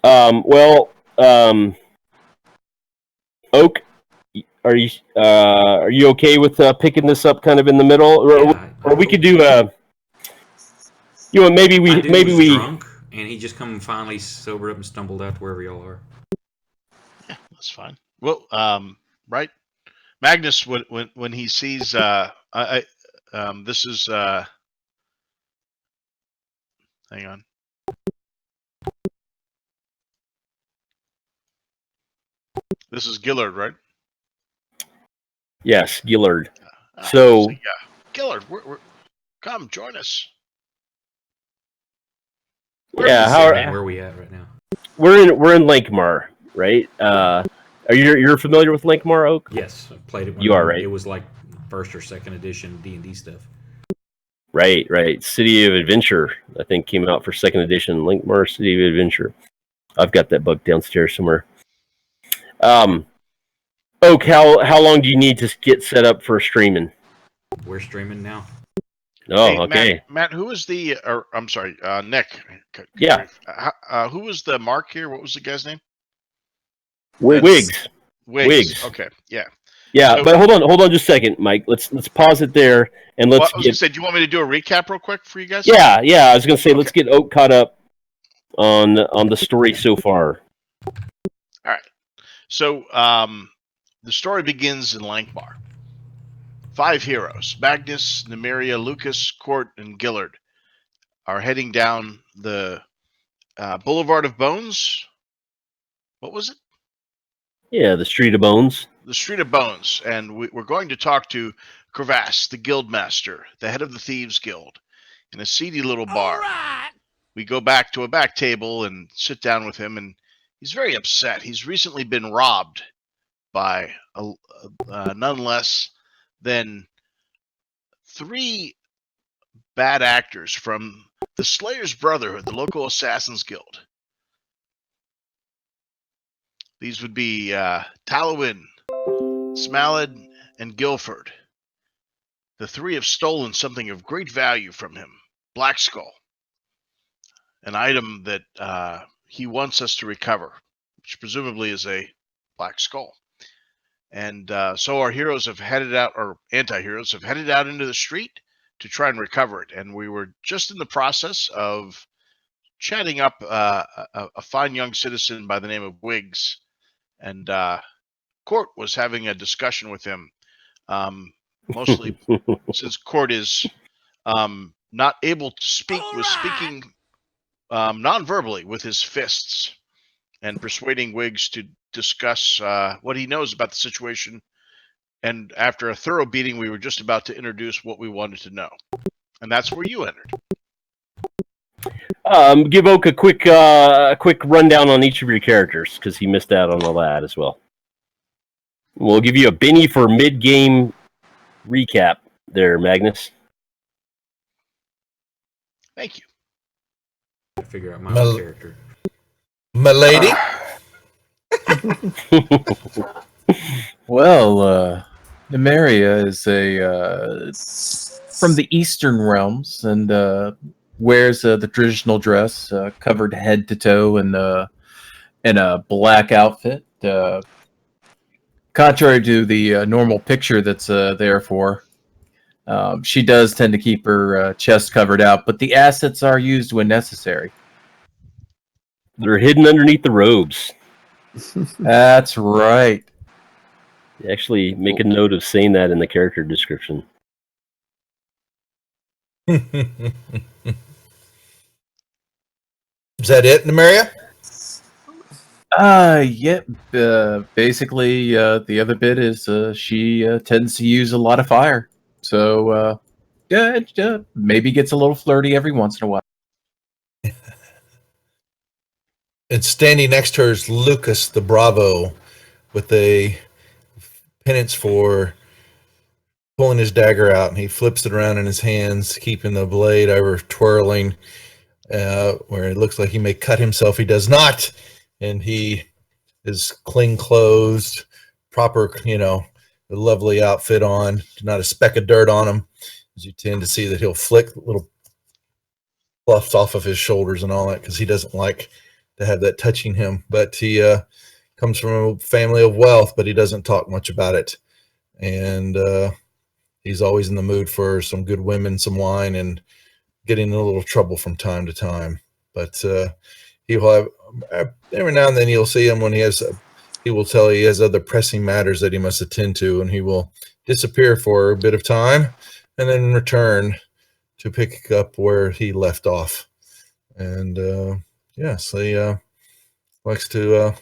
Well, Oak, are you okay with picking this up kind of in the middle, or we could do maybe we My dude maybe was we drunk, and he just come finally sobered up and stumbled out to wherever y'all are. Yeah, that's fine. Well, right, Magnus, when he sees, this is, hang on. This is Gillard, right? yes, Gillard. So yeah, Gillard, come join us. Where Where are we at right now? we're in Lankhmar, right? You're familiar with Lankhmar, Oak? Yes, I played it when You are, right? it was like first or second edition D&D stuff. Right. City of Adventure, I think, came out for second edition. Lankhmar City of Adventure. I've got that book downstairs somewhere. Oak, how long do you need to get set up for streaming? We're streaming now. Oh, Hey, okay. Matt, who was the? I'm sorry, Nick. Yeah. Who was the mark here? What was the guy's name? Wiggs. Okay. Yeah. Yeah, but hold on just a second, Mike. Let's pause it there and let's. I was gonna say, do you want me to do a recap real quick for you guys? Yeah. I was gonna say let's get Oak caught up on the story so far. All right. So the story begins in Lankhmar. 5 heroes, Magnus, Nymeria, Lucas, Court, and Gillard, are heading down the Boulevard of Bones. What was it? Yeah, the Street of Bones. The Street of Bones. And we're going to talk to Crevasse, the Guildmaster, the head of the Thieves Guild, in a seedy little bar. Right. We go back to a back table and sit down with him, and he's very upset. He's recently been robbed by none less than 3 bad actors from the Slayer's Brotherhood, the local Assassins Guild. These would be Talwyn, Smalid, and Guilford. The 3 have stolen something of great value from him, Black Skull, an item that he wants us to recover, which presumably is a Black Skull. And so our heroes have headed out, or anti-heroes have headed out into the street to try and recover it. And we were just in the process of chatting up a fine young citizen by the name of Wiggs. And Court was having a discussion with him, mostly since Court is not able to speak, was speaking non-verbally with his fists and persuading Wiggs to discuss what he knows about the situation. And after a thorough beating, we were just about to introduce what we wanted to know. And that's where you entered. Give Oak a quick rundown on each of your characters, because he missed out on all that as well. We'll give you a Benny for mid-game recap there, Magnus. Thank you. I figure out my own character. Milady? Well, Nymeria is from the Eastern realms and wears the traditional dress, covered head to toe in a black outfit. Contrary to the normal picture that's there for, she does tend to keep her chest covered out, but the assets are used when necessary. They're hidden underneath the robes. That's right. Actually, make a note of saying that in the character description. Is that it, Nymeria? Yep. Basically, the other bit is she tends to use a lot of fire. So, maybe gets a little flirty every once in a while. And standing next to her is Lucas the Bravo with a penance for pulling his dagger out, and he flips it around in his hands, keeping the blade ever twirling, where it looks like he may cut himself. He does not, and he is clean clothed, proper, lovely outfit on, not a speck of dirt on him, as you tend to see that he'll flick little fluffs off of his shoulders and all that, because he doesn't like to have that touching him. But he comes from a family of wealth, but he doesn't talk much about it. And he's always in the mood for some good women, some wine, and getting in a little trouble from time to time. But he will have every now and then you'll see him when he will tell you he has other pressing matters that he must attend to, and he will disappear for a bit of time and then return to pick up where he left off. And yes, he likes to.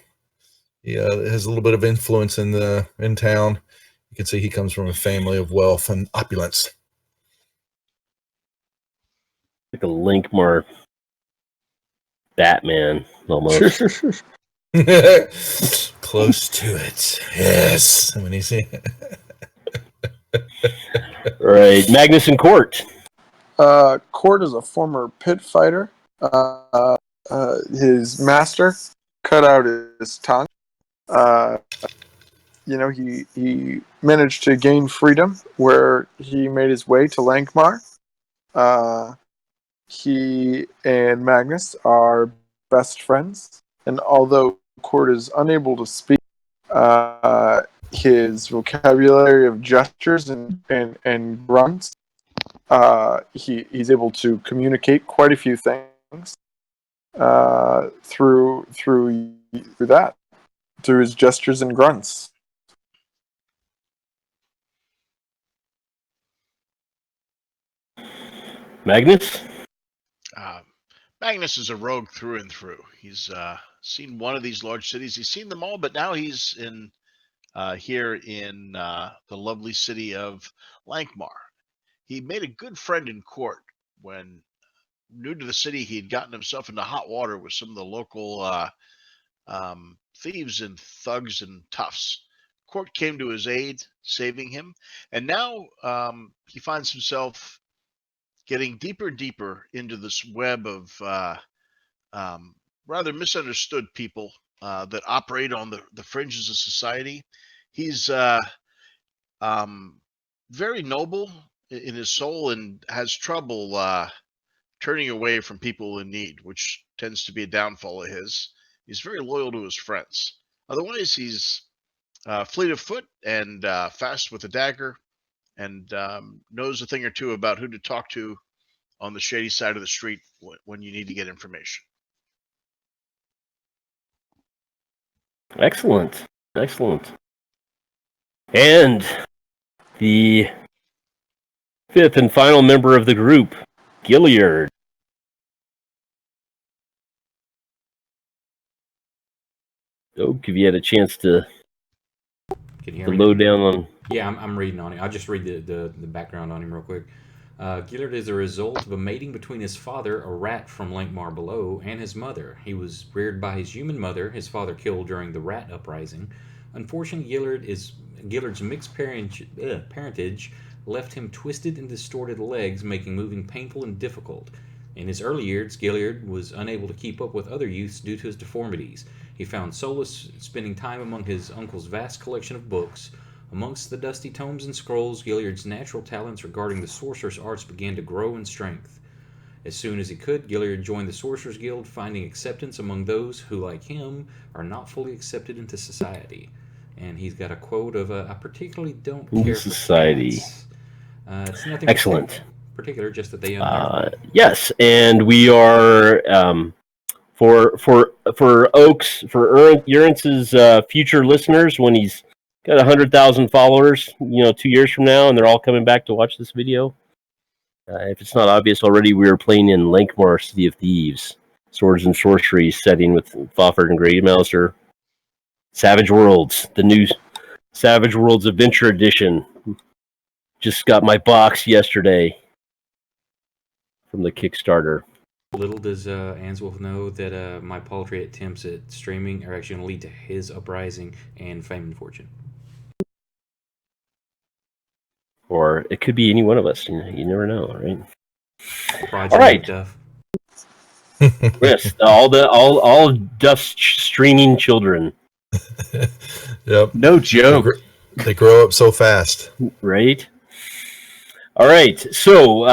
He has a little bit of influence in town. You can see he comes from a family of wealth and opulence. Like a Lankhmar Batman, almost. Close to it. Yes. When he's Right. Magnus and Court. Court is a former pit fighter. His master cut out his tongue. He managed to gain freedom where he made his way to Lankhmar. He and Magnus are best friends, and although Court is unable to speak, his vocabulary of gestures and grunts, he's able to communicate quite a few things through his gestures and grunts. Magnus? Magnus is a rogue through and through. He's seen one of these large cities. He's seen them all, but now he's here in the lovely city of Lankhmar. He made a good friend in Court. When new to the city, he had gotten himself into hot water with some of the local thieves and thugs and toughs. Court came to his aid, saving him, and now he finds himself getting deeper and deeper into this web of rather misunderstood people that operate on the fringes of society. He's very noble in his soul and has trouble turning away from people in need, which tends to be a downfall of his. He's very loyal to his friends. Otherwise, he's fleet of foot and fast with a dagger, and knows a thing or two about who to talk to on the shady side of the street when you need to get information. Excellent. Excellent. And the fifth and final member of the group, Gilliard. Oak, have you had a chance to load down on... Yeah, I'm reading on it. I'll just read the background on him real quick. Gillard is a result of a mating between his father, a rat from Lankhmar below, and his mother. He was reared by his human mother, his father killed during the rat uprising. Unfortunately, Gillard's mixed parentage left him twisted and distorted legs, making moving painful and difficult. In his early years, Gilliard was unable to keep up with other youths due to his deformities. He found solace spending time among his uncle's vast collection of books. Amongst the dusty tomes and scrolls, Gilliard's natural talents regarding the sorcerer's arts began to grow in strength. As soon as he could, Gilliard joined the Sorcerer's Guild, finding acceptance among those who, like him, are not fully accepted into society. And he's got a quote of, I particularly don't care society. For it's nothing Excellent. Particular, just that they yes, and we are for Oaks, for Urance's future listeners, when he's got 100,000 followers, 2 years from now, and they're all coming back to watch this video. If it's not obvious already, we are playing in Lankhmar, City of Thieves, Swords and Sorcery setting with Fofford and Grey Mouser. Savage Worlds, the new Savage Worlds Adventure Edition. Just got my box yesterday from the Kickstarter. Little does Answulf know that my paltry attempts at streaming are actually going to lead to his uprising and fame and fortune. Or it could be any one of us. You never know, right? Project all right. Duff. Yes, all Duff's streaming children. Yep. No joke. They grow up so fast. Right. All right. So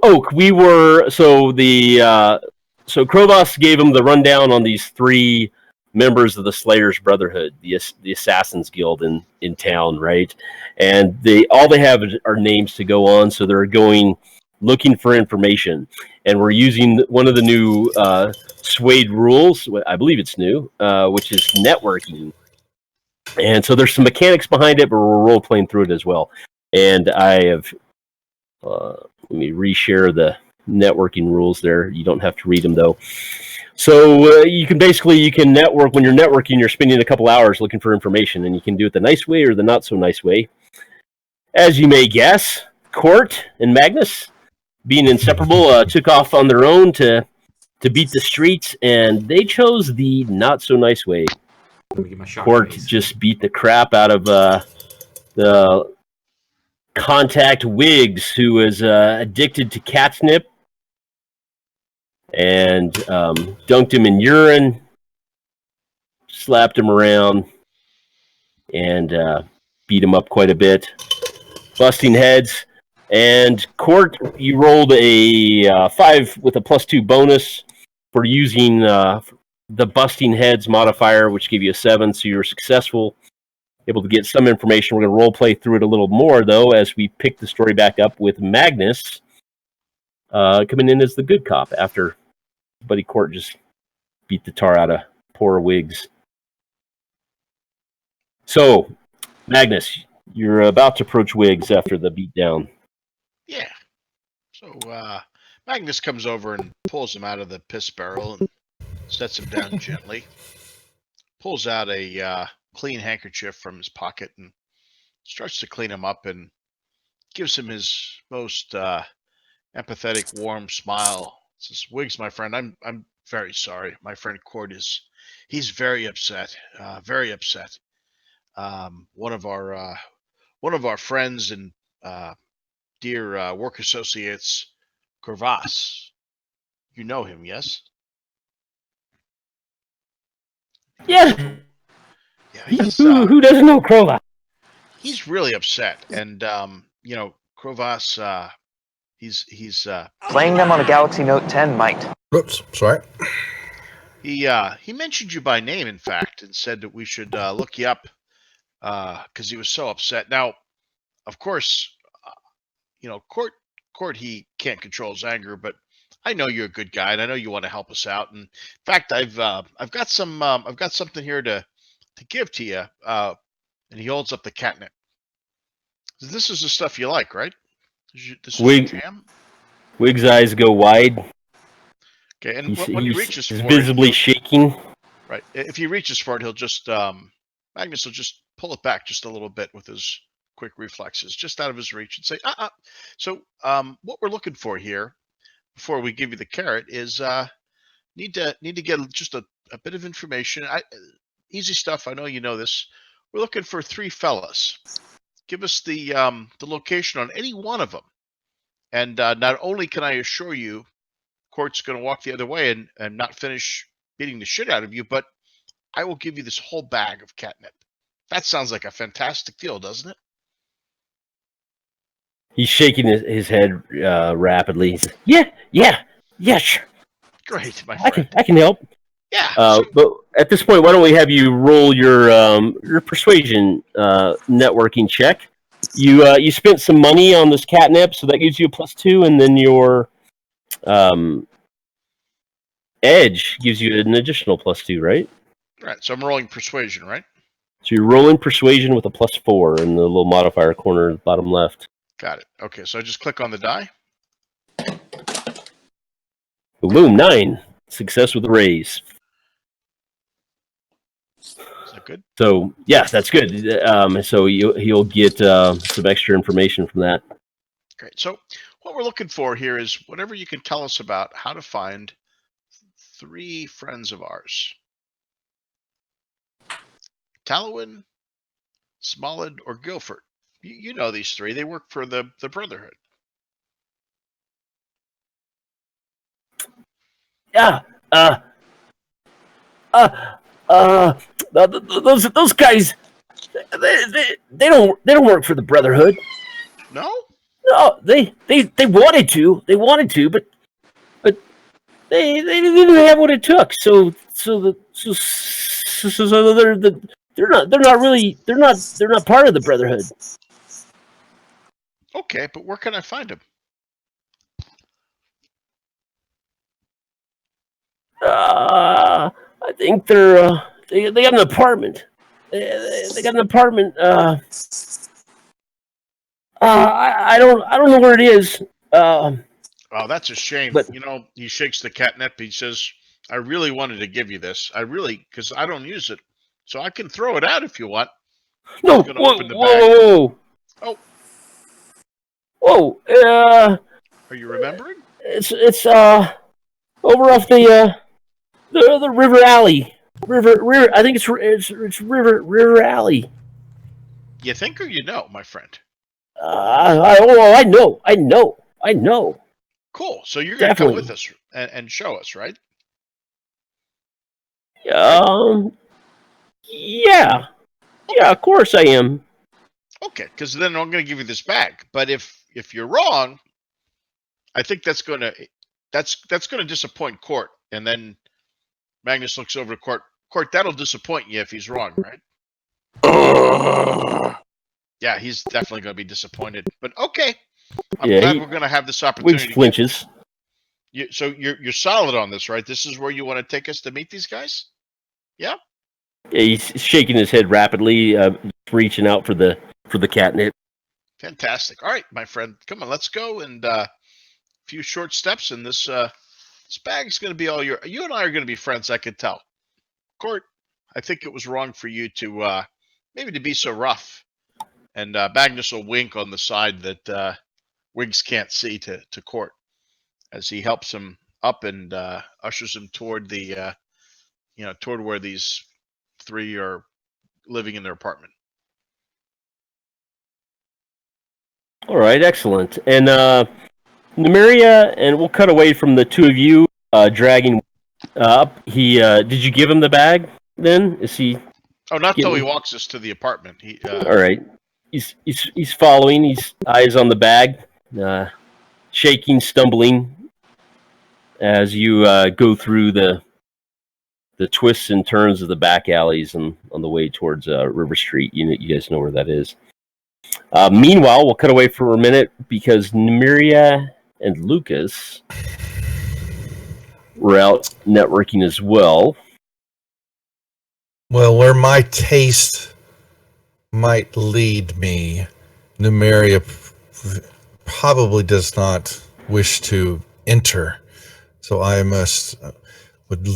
Oak, we were the So Krovos gave him the rundown on these 3 members of the Slayers Brotherhood, the Assassins Guild in town, right? And all they have are names to go on, so they're going looking for information. And we're using one of the new Suede rules, I believe it's new, which is networking. And so there's some mechanics behind it, but we're role-playing through it as well. And I have, let me reshare the networking rules there. You don't have to read them, though. So you can network. When you're networking, you're spending a couple hours looking for information, and you can do it the nice way or the not-so-nice way. As you may guess, Court and Magnus, being inseparable, took off on their own to beat the streets, and they chose the not-so-nice way. Let me get my shot Court face. just beat the crap out of the contact Wiggs, who was addicted to catnip, and dunked him in urine, slapped him around, and beat him up quite a bit, busting heads. And Court, you rolled a 5 with a +2 bonus for using the busting heads modifier, which gave you a 7, so you were successful, able to get some information. We're going to role play through it a little more, though, as we pick the story back up with Magnus coming in as the good cop after Buddy Court just beat the tar out of poor Wiggs. So, Magnus, you're about to approach Wiggs after the beatdown. Yeah. So Magnus comes over and pulls him out of the piss barrel and sets him down gently. Pulls out a clean handkerchief from his pocket and starts to clean him up and gives him his most empathetic, warm smile. Says, "Wiggs, my friend, I'm very sorry. My friend Court he's very upset. Very upset. One of our friends and dear work associates, Krovos. You know him, yes?" Yeah. Yeah, Who doesn't know Krova? he's really upset, and Krovos, he's Playing them on a Galaxy Note 10 might. Oops, sorry. he mentioned you by name, in fact, and said that we should look you up because he was so upset. Now, of course, Court he can't control his anger, but I know you're a good guy, and I know you want to help us out. And in fact, I've got something here to give to you. And he holds up the catnip. This is the stuff you like, right? This is your jam. Wiggs' eyes go wide. Okay, and when he reaches for he's it, visibly shaking. right? If he reaches for it, he'll just Magnus will just pull it back just a little bit with his quick reflexes, just out of his reach, and say, So, what we're looking for here, before we give you the carrot, is need to get just a bit of information. Easy stuff. I know you know this. We're looking for 3 fellas. Give us the location on any one of them, and not only can I assure you, Court's going to walk the other way and not finish beating the shit out of you, but I will give you this whole bag of catnip. That sounds like a fantastic deal, doesn't it? He's shaking his head rapidly. He says, yeah, sure. Great, my friend. I can help. Yeah. But at this point, why don't we have you roll your persuasion networking check? You spent some money on this catnip, so that gives you a +2, and then your edge gives you an additional +2, right? Right. So I'm rolling persuasion, right? So you're rolling persuasion with a +4 in the little modifier corner, bottom left. Got it. Okay, so I just click on the die. Boom, 9. Success with a raise. Is that good? So, yeah, that's good. So he'll get some extra information from that. Great. So what we're looking for here is whatever you can tell us about how to find 3 friends of ours. Talwin, Smallid, or Guilford. You know these 3. They work for the Brotherhood. Yeah. Those guys, they don't work for the Brotherhood. No? No, they wanted to. They wanted to, but they didn't have what it took. So they're not part of the Brotherhood. Okay, but where can I find him? I think they got an apartment. They got an apartment. I don't know where it is. Oh, that's a shame. But He shakes the catnip. He says, "I really wanted to give you this. Because I don't use it, so I can throw it out if you want." no, He's gonna open the bag. Oh, whoa. are you remembering? It's over off the river alley. River. I think it's river alley. You think or you know, my friend? I know. Cool. So you're gonna Definitely. go with us and show us, right? Yeah, of course I am. Okay, because then I'm gonna give you this bag. But if you're wrong, I think that's gonna disappoint Court. And then Magnus looks over to Court. Court, that'll disappoint you if he's wrong, right? Yeah, he's definitely gonna be disappointed. But okay, I'm glad we're gonna have this opportunity. Wiggs flinches. So you're solid on this, right? This is where you want to take us to meet these guys? Yeah. Yeah, he's shaking his head rapidly, reaching out for the catnip. Fantastic. All right, my friend, come on, let's go. And a few short steps, and this bag is going to be all your. You and I are going to be friends. I could tell. Court, I think it was wrong for you to maybe to be so rough. And Magnus will wink on the side that Wiggs can't see to Court as he helps him up and ushers him toward the toward where these three are living in their apartment. All right, excellent. And Nymeria, and we'll cut away from the two of you dragging up. He did you give him the bag? Then is he? Oh, not till he walks us to the apartment. All right, he's following. He's eyes on the bag, shaking, stumbling as you go through the twists and turns of the back alleys and on the way towards River Street. You guys know where that is. Meanwhile, we'll cut away for a minute because Nymeria and Lucas were out networking as well. Well, where my taste might lead me, Nymeria probably does not wish to enter. So I would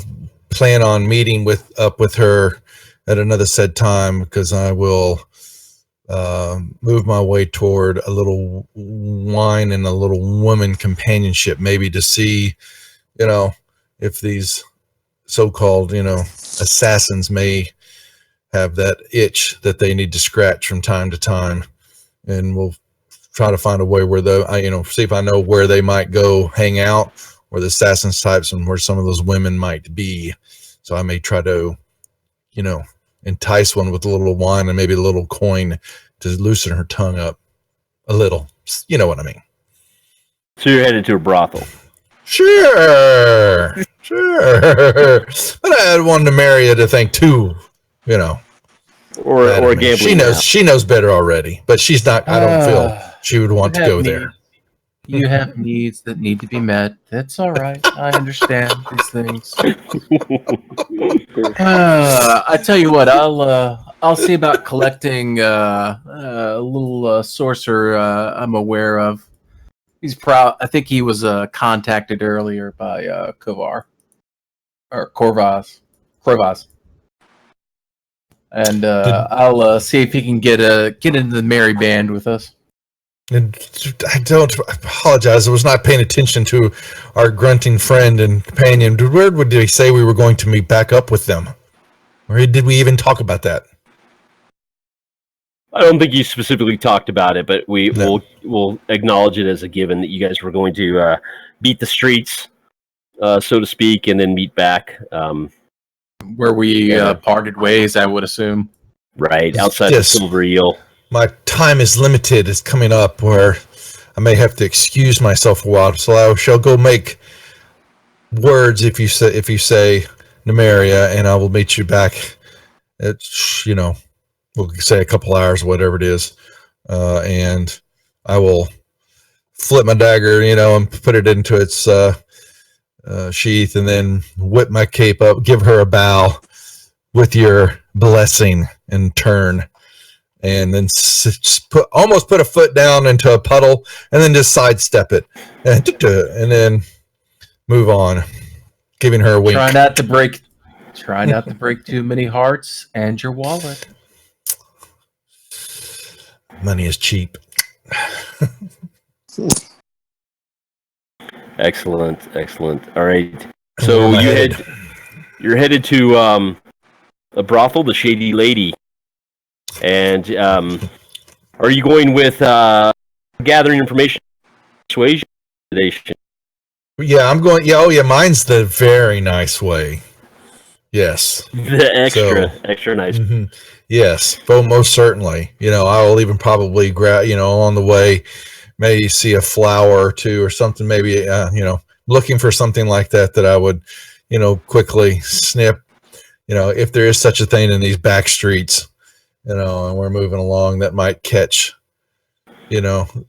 plan on meeting up with her at another said time, because I will move my way toward a little wine and a little woman companionship, maybe to see, if these so-called, assassins may have that itch that they need to scratch from time to time. And we'll try to find a way where see if I know where they might go hang out, where the assassins types and where some of those women might be. So I may try to, entice one with a little wine and maybe a little coin to loosen her tongue up a little. You know what I mean? So you're headed to a brothel. Sure. But I wanted Nymeria to think too, or a gambling. She knows better already, but she's not. I don't feel she would want to go there. You have needs that need to be met. That's all right. I understand these things. I tell you what, I'll see about collecting a little sorcerer I'm aware of. He's proud. I think he was contacted earlier by Kovar or Korvaz. And I'll see if he can get into the merry band with us. And I apologize. I was not paying attention to our grunting friend and companion. Where did he say we were going to meet back up with them? Or did we even talk about that? I don't think you specifically talked about it, but we'll acknowledge it as a given that you guys were going to beat the streets, so to speak, and then meet back. Where we parted ways, I would assume. Right, outside the Silver Eel. My time is limited. It's coming up where I may have to excuse myself a while, so I shall go make words if you say Numeria, and I will meet you back at we'll say a couple hours, whatever it is, and I will flip my dagger, and put it into its sheath, and then whip my cape up, give her a bow with your blessing, and turn, and then almost put a foot down into a puddle, and then just sidestep it, and then move on, giving her a wink. Try not to break too many hearts and your wallet. Money is cheap. Excellent. All right. So you're headed to a brothel, the Shady Lady, and are you going with gathering information, persuasion? Yeah, I'm going. Yeah, mine's the very nice way. Yes, The extra nice. Mm-hmm. Yes, most certainly. I will even probably grab. On the way, maybe see a flower or two or something. Maybe looking for something like that I would, quickly snip. If there is such a thing in these back streets, and we're moving along, that might catch, the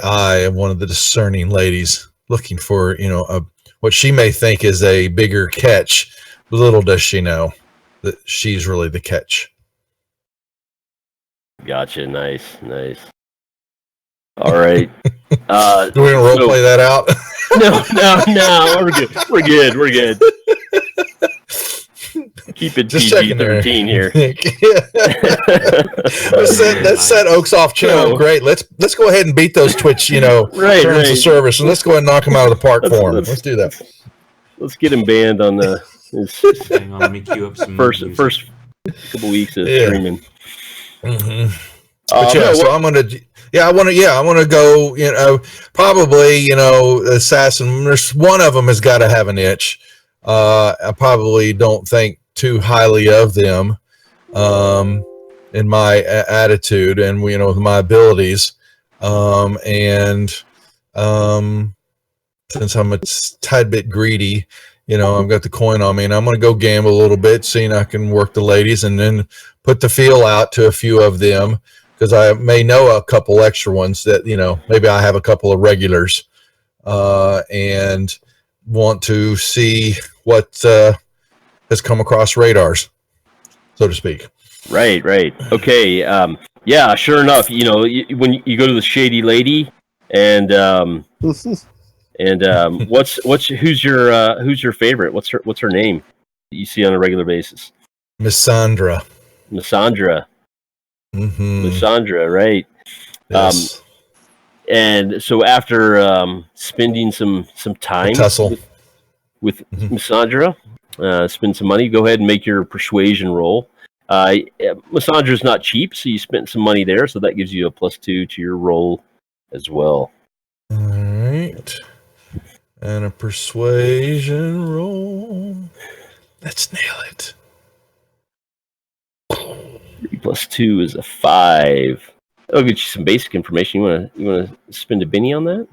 eye of one of the discerning ladies looking for, what she may think is a bigger catch. Little does she know that she's really the catch. Gotcha. Nice. All right. Do we role play that out? No. We're good. Keep it Just PG-13 here. Let's set Oaks off channel. Great. Let's go ahead and beat those Twitch, terms of service, and let's go ahead and knock them out of the park for them. Let's do that. Let's get him banned on the Hang on, let me cue up some first couple weeks of streaming. Mm-hmm. But so I'm gonna. I want to go. Probably. Assassin. There's one of them has got to have an itch. I probably don't think too highly of them, in my attitude and with my abilities, and since I'm a tad bit greedy, I've got the coin on me, and I'm going to go gamble a little bit, seeing I can work the ladies, and then put the feel out to a few of them, because I may know a couple extra ones that, maybe I have a couple of regulars, and want to see what has come across radars, so to speak. Right. Okay. Yeah. Sure enough, when you go to the Shady Lady, and who's your favorite? What's her name that you see on a regular basis? Miss Sandra. Mm-hmm. Miss Sandra, right? Yes. And so after spending some time with Miss Sandra, spend some money. Go ahead and make your persuasion roll. Miss Sandra's not cheap, so you spent some money there, so that gives you a +2 to your roll as well. All right. And a persuasion roll. Let's nail it. 3 + 2 is a 5. I'll get you some basic information. You wanna spend a Benny on that?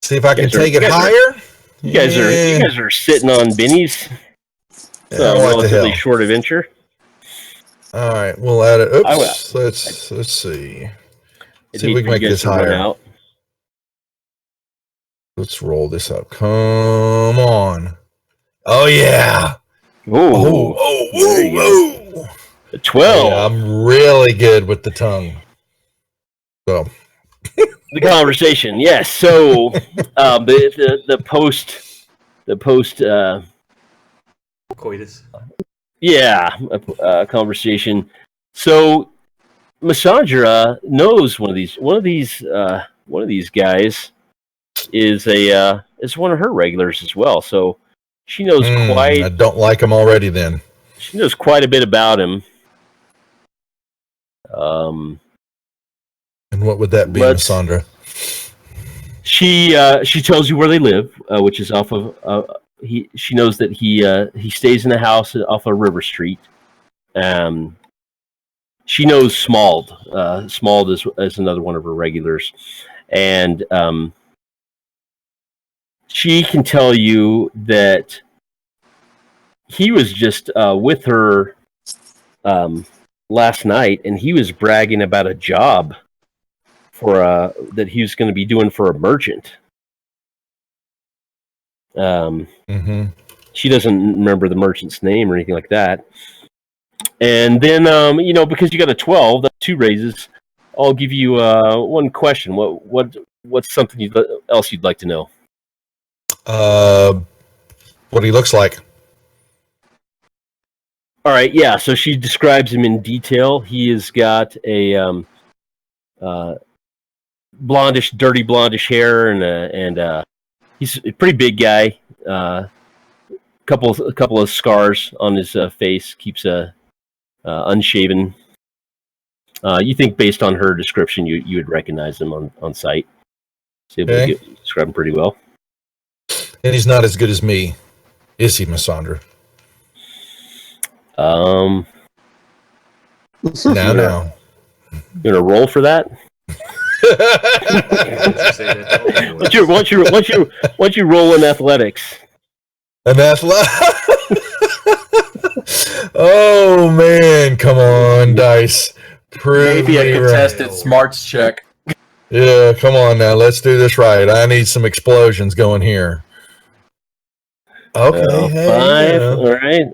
See if I can take it higher. You guys are sitting on bennies. So relatively short adventure. All right, we'll add it. Oops. Let's see. See if we can make this higher. Let's roll this up. Come on. Oh yeah. Oh. 12. Yeah, I'm really good with the tongue. So the conversation, yes. So the post coitus. Yeah, conversation. So Masandra knows one of these guys is one of her regulars as well. So she knows quite. I don't like him already. Then she knows quite a bit about him. And what would that be, Masandra? She tells you where they live, which is off of. She knows that he stays in the house off of River Street. She knows Smald. Smald is another one of her regulars, and she can tell you that he was just with her last night, and he was bragging about a job for that he was going to be doing for a merchant. She doesn't remember the merchant's name or anything like that. And then, because you got a 12, that's 2 raises. I'll give you one question. What's something else you'd like to know? What he looks like. All right, yeah. So she describes him in detail. He has got a dirty blondish hair, and he's a pretty big guy. A couple of scars on his face. Keeps unshaven. You think based on her description, you would recognize him on sight. So able to describe him pretty well. And he's not as good as me, is he, Missandra? No. No. You gonna roll for that? Once you roll in athletics. An athlete. Oh man, come on, dice. Maybe a contested smarts check. Yeah, come on now. Let's do this right. I need some explosions going here. Okay, hey, 5. All right.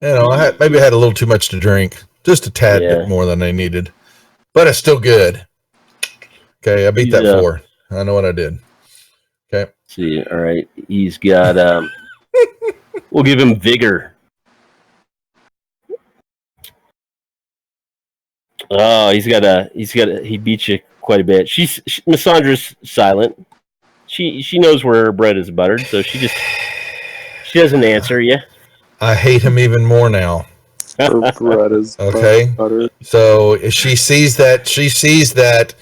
I had a little too much to drink, just a tad bit more than I needed, but it's still good. Okay, I beat that 4. I know what I did. Okay. See, all right. He's got. We'll give him vigor. Oh, he beat you quite a bit. Missandra's silent. She knows where her bread is buttered, so she doesn't answer you. I hate him even more now. Her bread is okay. buttered. So she sees that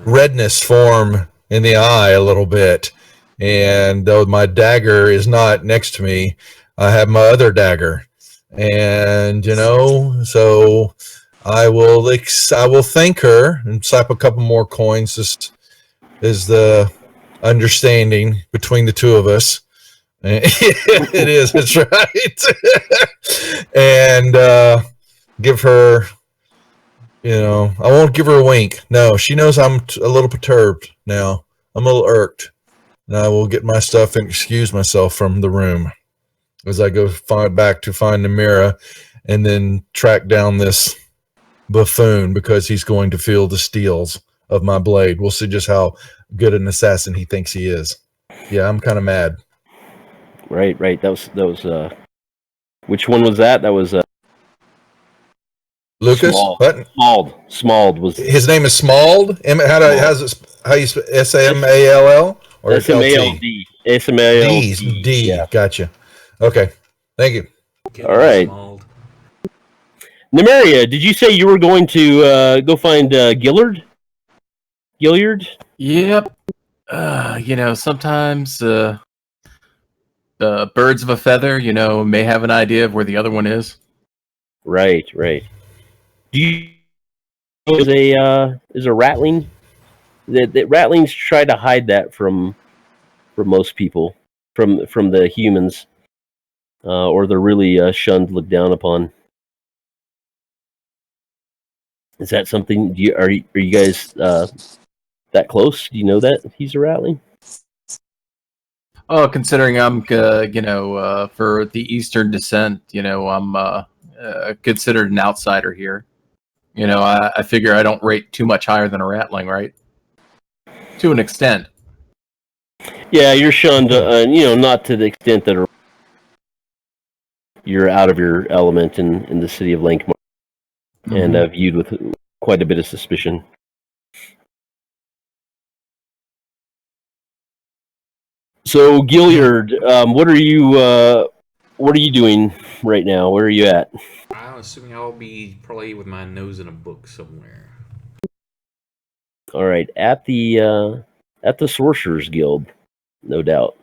redness form in the eye a little bit, and though my dagger is not next to me, I have my other dagger, and so I will thank her and slap a couple more coins. Just is the understanding between the two of us. It is. That's right. And give her, I won't give her a wink. No, she knows I'm a little perturbed now. I'm a little irked. And I will get my stuff and excuse myself from the room as I go back to find Namira and then track down this buffoon because he's going to feel the steels of my blade. We'll see just how good an assassin he thinks he is. Yeah, I'm kind of mad. Right. That was which one was that? That was Lucas. Smald was his name is Smald. How you SMALL or SMALD? SMALD. D. Yeah. Gotcha. Okay. Thank you. All right. Nymeria, did you say you were going to go find Gilliard? Yep. Sometimes birds of a feather, may have an idea of where the other one is. Right. Do you know is a ratling? That rattlings try to hide that from most people, from the humans, or they're really shunned, looked down upon. Is that something? Are you guys that close? Do you know that he's a ratling? Oh, considering I'm, for the Eastern descent, I'm considered an outsider here. I figure I don't rate too much higher than a ratling, right? To an extent. Yeah, you're shunned, not to the extent that you're out of your element in the city of Lankhmar, and viewed with quite a bit of suspicion. So, Gilliard, what are you doing right now? Where are you at? I'm assuming I'll be probably with my nose in a book somewhere. All right, at the Sorcerers Guild, no doubt.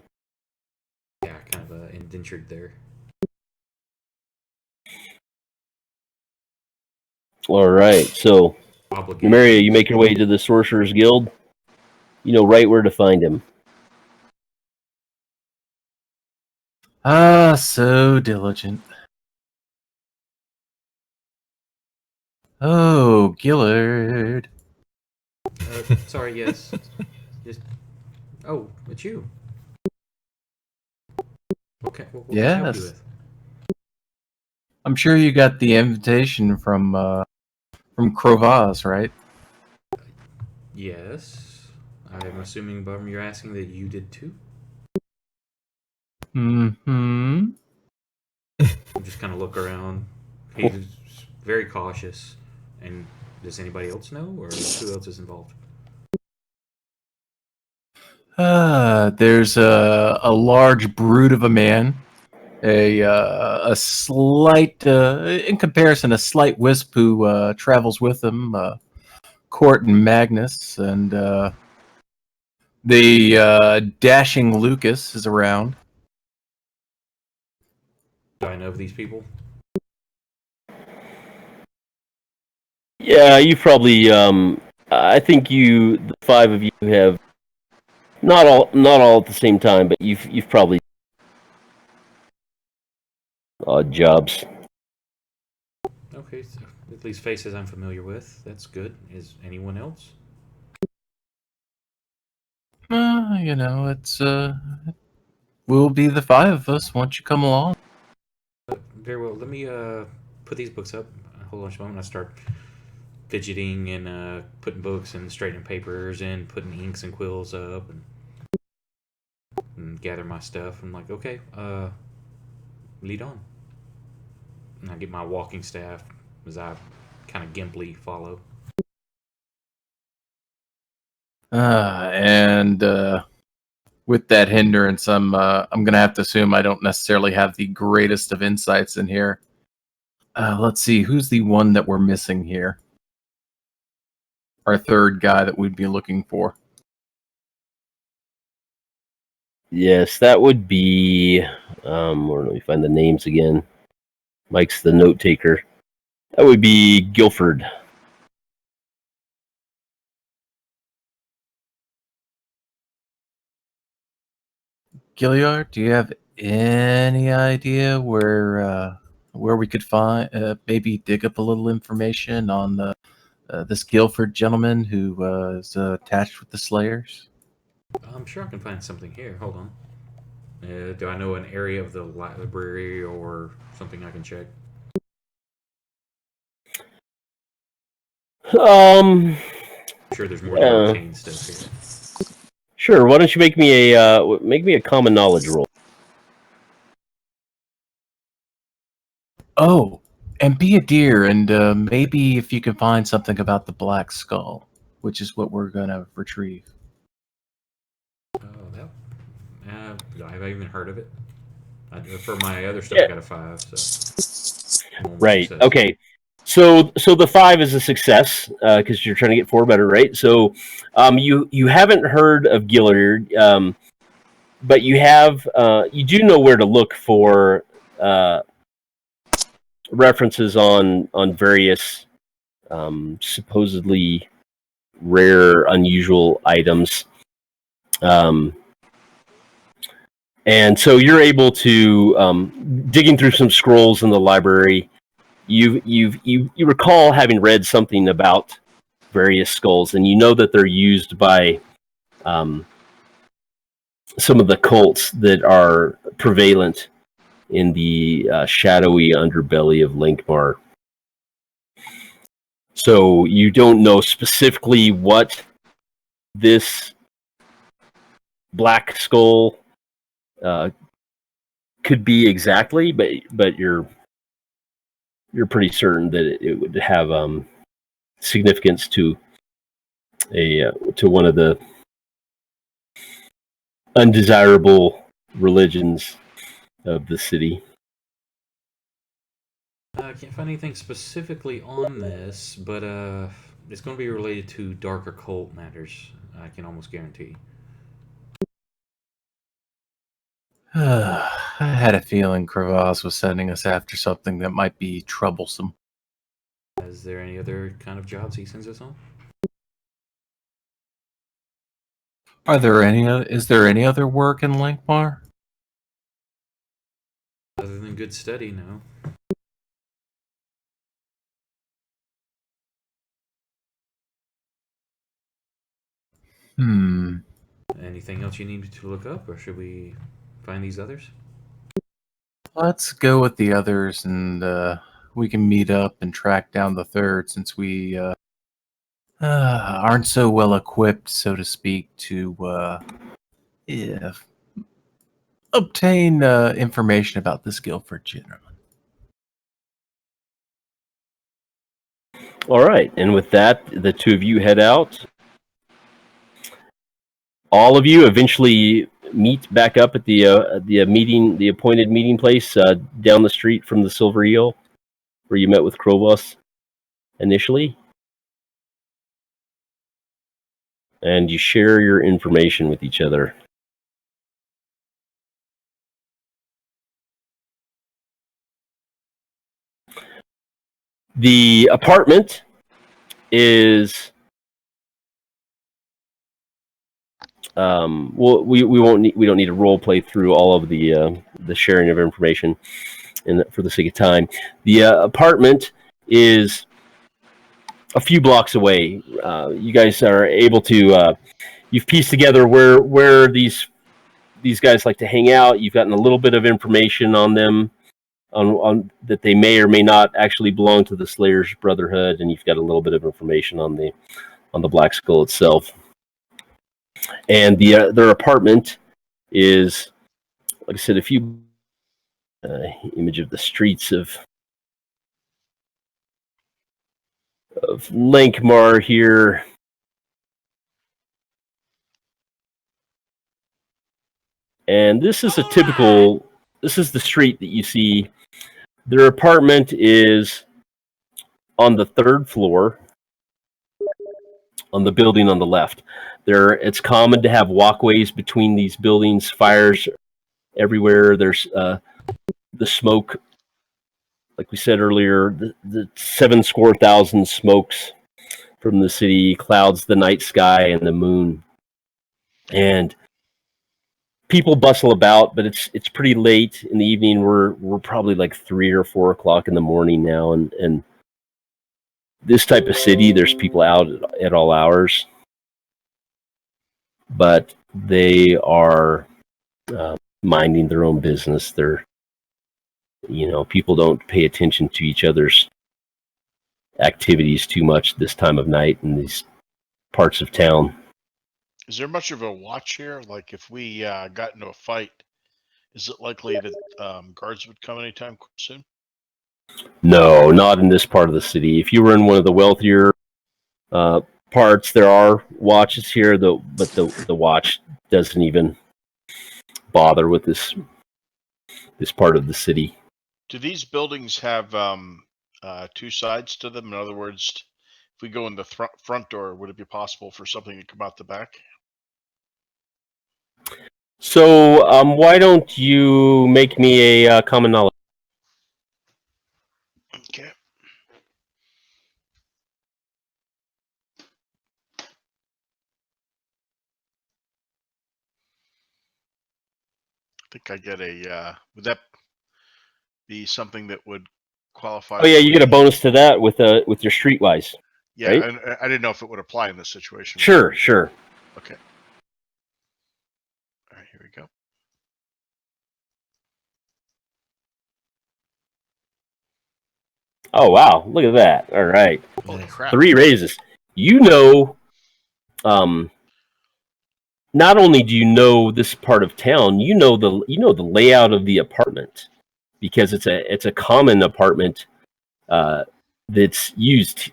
Yeah, kind of indentured there. All right, so Nymeria, you make your way to the Sorcerers Guild. You know right where to find him. Ah, so diligent. Oh, Gillard. Sorry, yes. Just. Oh, it's you. What can I help you Yes. with? I'm sure you got the invitation from Crovaz, right? Yes. I'm assuming, Bum, you're asking that you did too? Mm-hmm. I'm just kind of look around. He's very cautious. And does anybody else know, or who else is involved? There's a large brute of a man, a slight, in comparison, a slight wisp who travels with him, Court and Magnus, and the dashing Lucas is around. Do I know of these people? Yeah, you probably. I think the five of you have not all at the same time, but you've probably odd jobs. Okay, so at least faces I'm familiar with. That's good. Is anyone else? It's we'll be the five of us once you come along. Very well. Let me put these books up. Hold on just a moment. I start fidgeting and putting books and straightening papers and putting inks and quills up and gather my stuff. I'm like, okay, lead on. And I get my walking staff as I kind of gimply follow. And with that hindrance, I'm gonna have to assume I don't necessarily have the greatest of insights in here. Let's see, who's the one that we're missing here? Our third guy that we'd be looking for. Yes, that would be. Or let me find the names again. Mike's the note taker. That would be Guilford. Gilliard, do you have any idea where we could find maybe dig up a little information on this Guilford gentleman who is attached with the Slayers? I'm sure I can find something here. Hold on. Do I know an area of the library or something I can check? Um, I'm sure there's more than arcane stuff here. sure. Why don't you make me a common knowledge roll? Oh, and be a deer, and maybe if you can find something about the Black Skull, which is what we're gonna retrieve. Oh, that. Have I even heard of it? For my other stuff, Yeah. I got a 5. So. Right. Success. Okay. So the 5 is a success because you're trying to get 4 better, right? So you haven't heard of Gillard, but you do know where to look for references on various supposedly rare, unusual items. And so you're able to digging through some scrolls in the library. You recall having read something about various skulls, and you know that they're used by some of the cults that are prevalent in the shadowy underbelly of Lankhmar. So you don't know specifically what this black skull could be exactly, but you're pretty certain that it would have significance to one of the undesirable religions of the city. I can't find anything specifically on this, but it's going to be related to dark occult matters. I can almost guarantee. I had a feeling Kravaz was sending us after something that might be troublesome. Is there any other kind of jobs he sends us on? Is there any other work in Lankhmar? Other than good study, no. Anything else you need to look up, or should we find these others? Let's go with the others, and we can meet up and track down the third, since we aren't so well equipped, so to speak, to yeah, obtain information about this Guilford gentleman. All right, and with that, the two of you head out. All of you eventually meet back up at the meeting, the appointed meeting place down the street from the Silver Eel, where you met with Krovos initially, and you share your information with each other. The apartment is well, we don't need to role play through all of the sharing of information, for the sake of time. The apartment is a few blocks away. You guys are able to you've pieced together where these guys like to hang out. You've gotten a little bit of information on them, on that they may or may not actually belong to the Slayers Brotherhood, and you've got a little bit of information on the Black Skull itself. And their apartment is, like I said, a few image of the streets of Lankhmar here. And this is this is the street that you see. Their apartment is on the third floor, on the building on the left. It's common to have walkways between these buildings, fires everywhere. There's the smoke, like we said earlier, the 7,000 smokes from the city clouds the night sky and the moon. And people bustle about, but it's pretty late in the evening. We're probably like 3 or 4 o'clock in the morning now, and this type of city, there's people out at all hours, but they are minding their own business. They're, people don't pay attention to each other's activities too much this time of night in these parts of town. Is there much of a watch here? Like, if we got into a fight, is it likely that guards would come anytime soon? No, not in this part of the city. If you were in one of the wealthier parts, there are watches here, but the watch doesn't even bother with this part of the city. Do these buildings have two sides to them? In other words, if we go in the front door, would it be possible for something to come out the back? So, why don't you make me a common knowledge? Okay. I think I get a. Would that be something that would qualify? Oh yeah, you get a bonus to that with your streetwise. Yeah, right? and I didn't know if it would apply in this situation. Sure. Okay. All right, here we go. Oh wow, look at that. All right. Holy crap. 3 raises. Not only do you know this part of town, you know the layout of the apartment, because it's a common apartment that's used,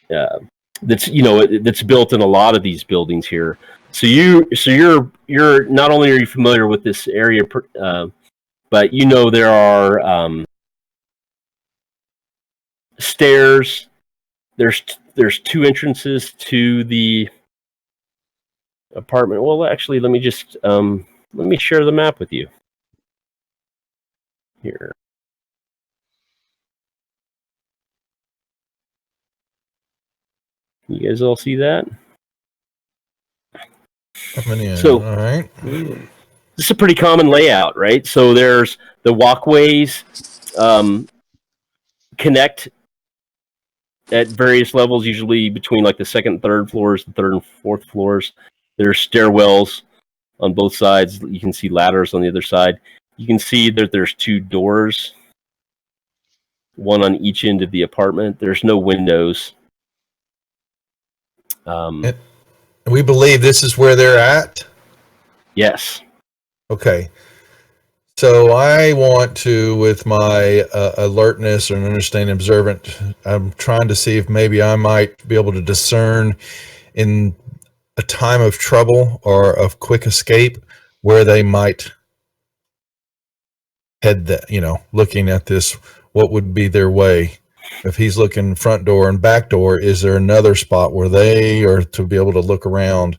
that's built in a lot of these buildings here. So you're not only are you familiar with this area, but there are stairs. There's 2 entrances to the apartment. Well, actually, let me share the map with you here. You guys all see that? Coming in. So, all right. this is a pretty common layout, right? So there's the walkways connect at various levels, usually between like the second and third floors, the third and fourth floors. There's stairwells on both sides. You can see ladders on the other side. You can see that there's 2 doors, one on each end of the apartment. There's no windows. We believe this is where they're at? Yes. Okay. So I want to, with my alertness and understanding observant, I'm trying to see if maybe I might be able to discern in a time of trouble or of quick escape where they might head that, looking at this, what would be their way? If he's looking front door and back door, is there another spot where they are to be able to look around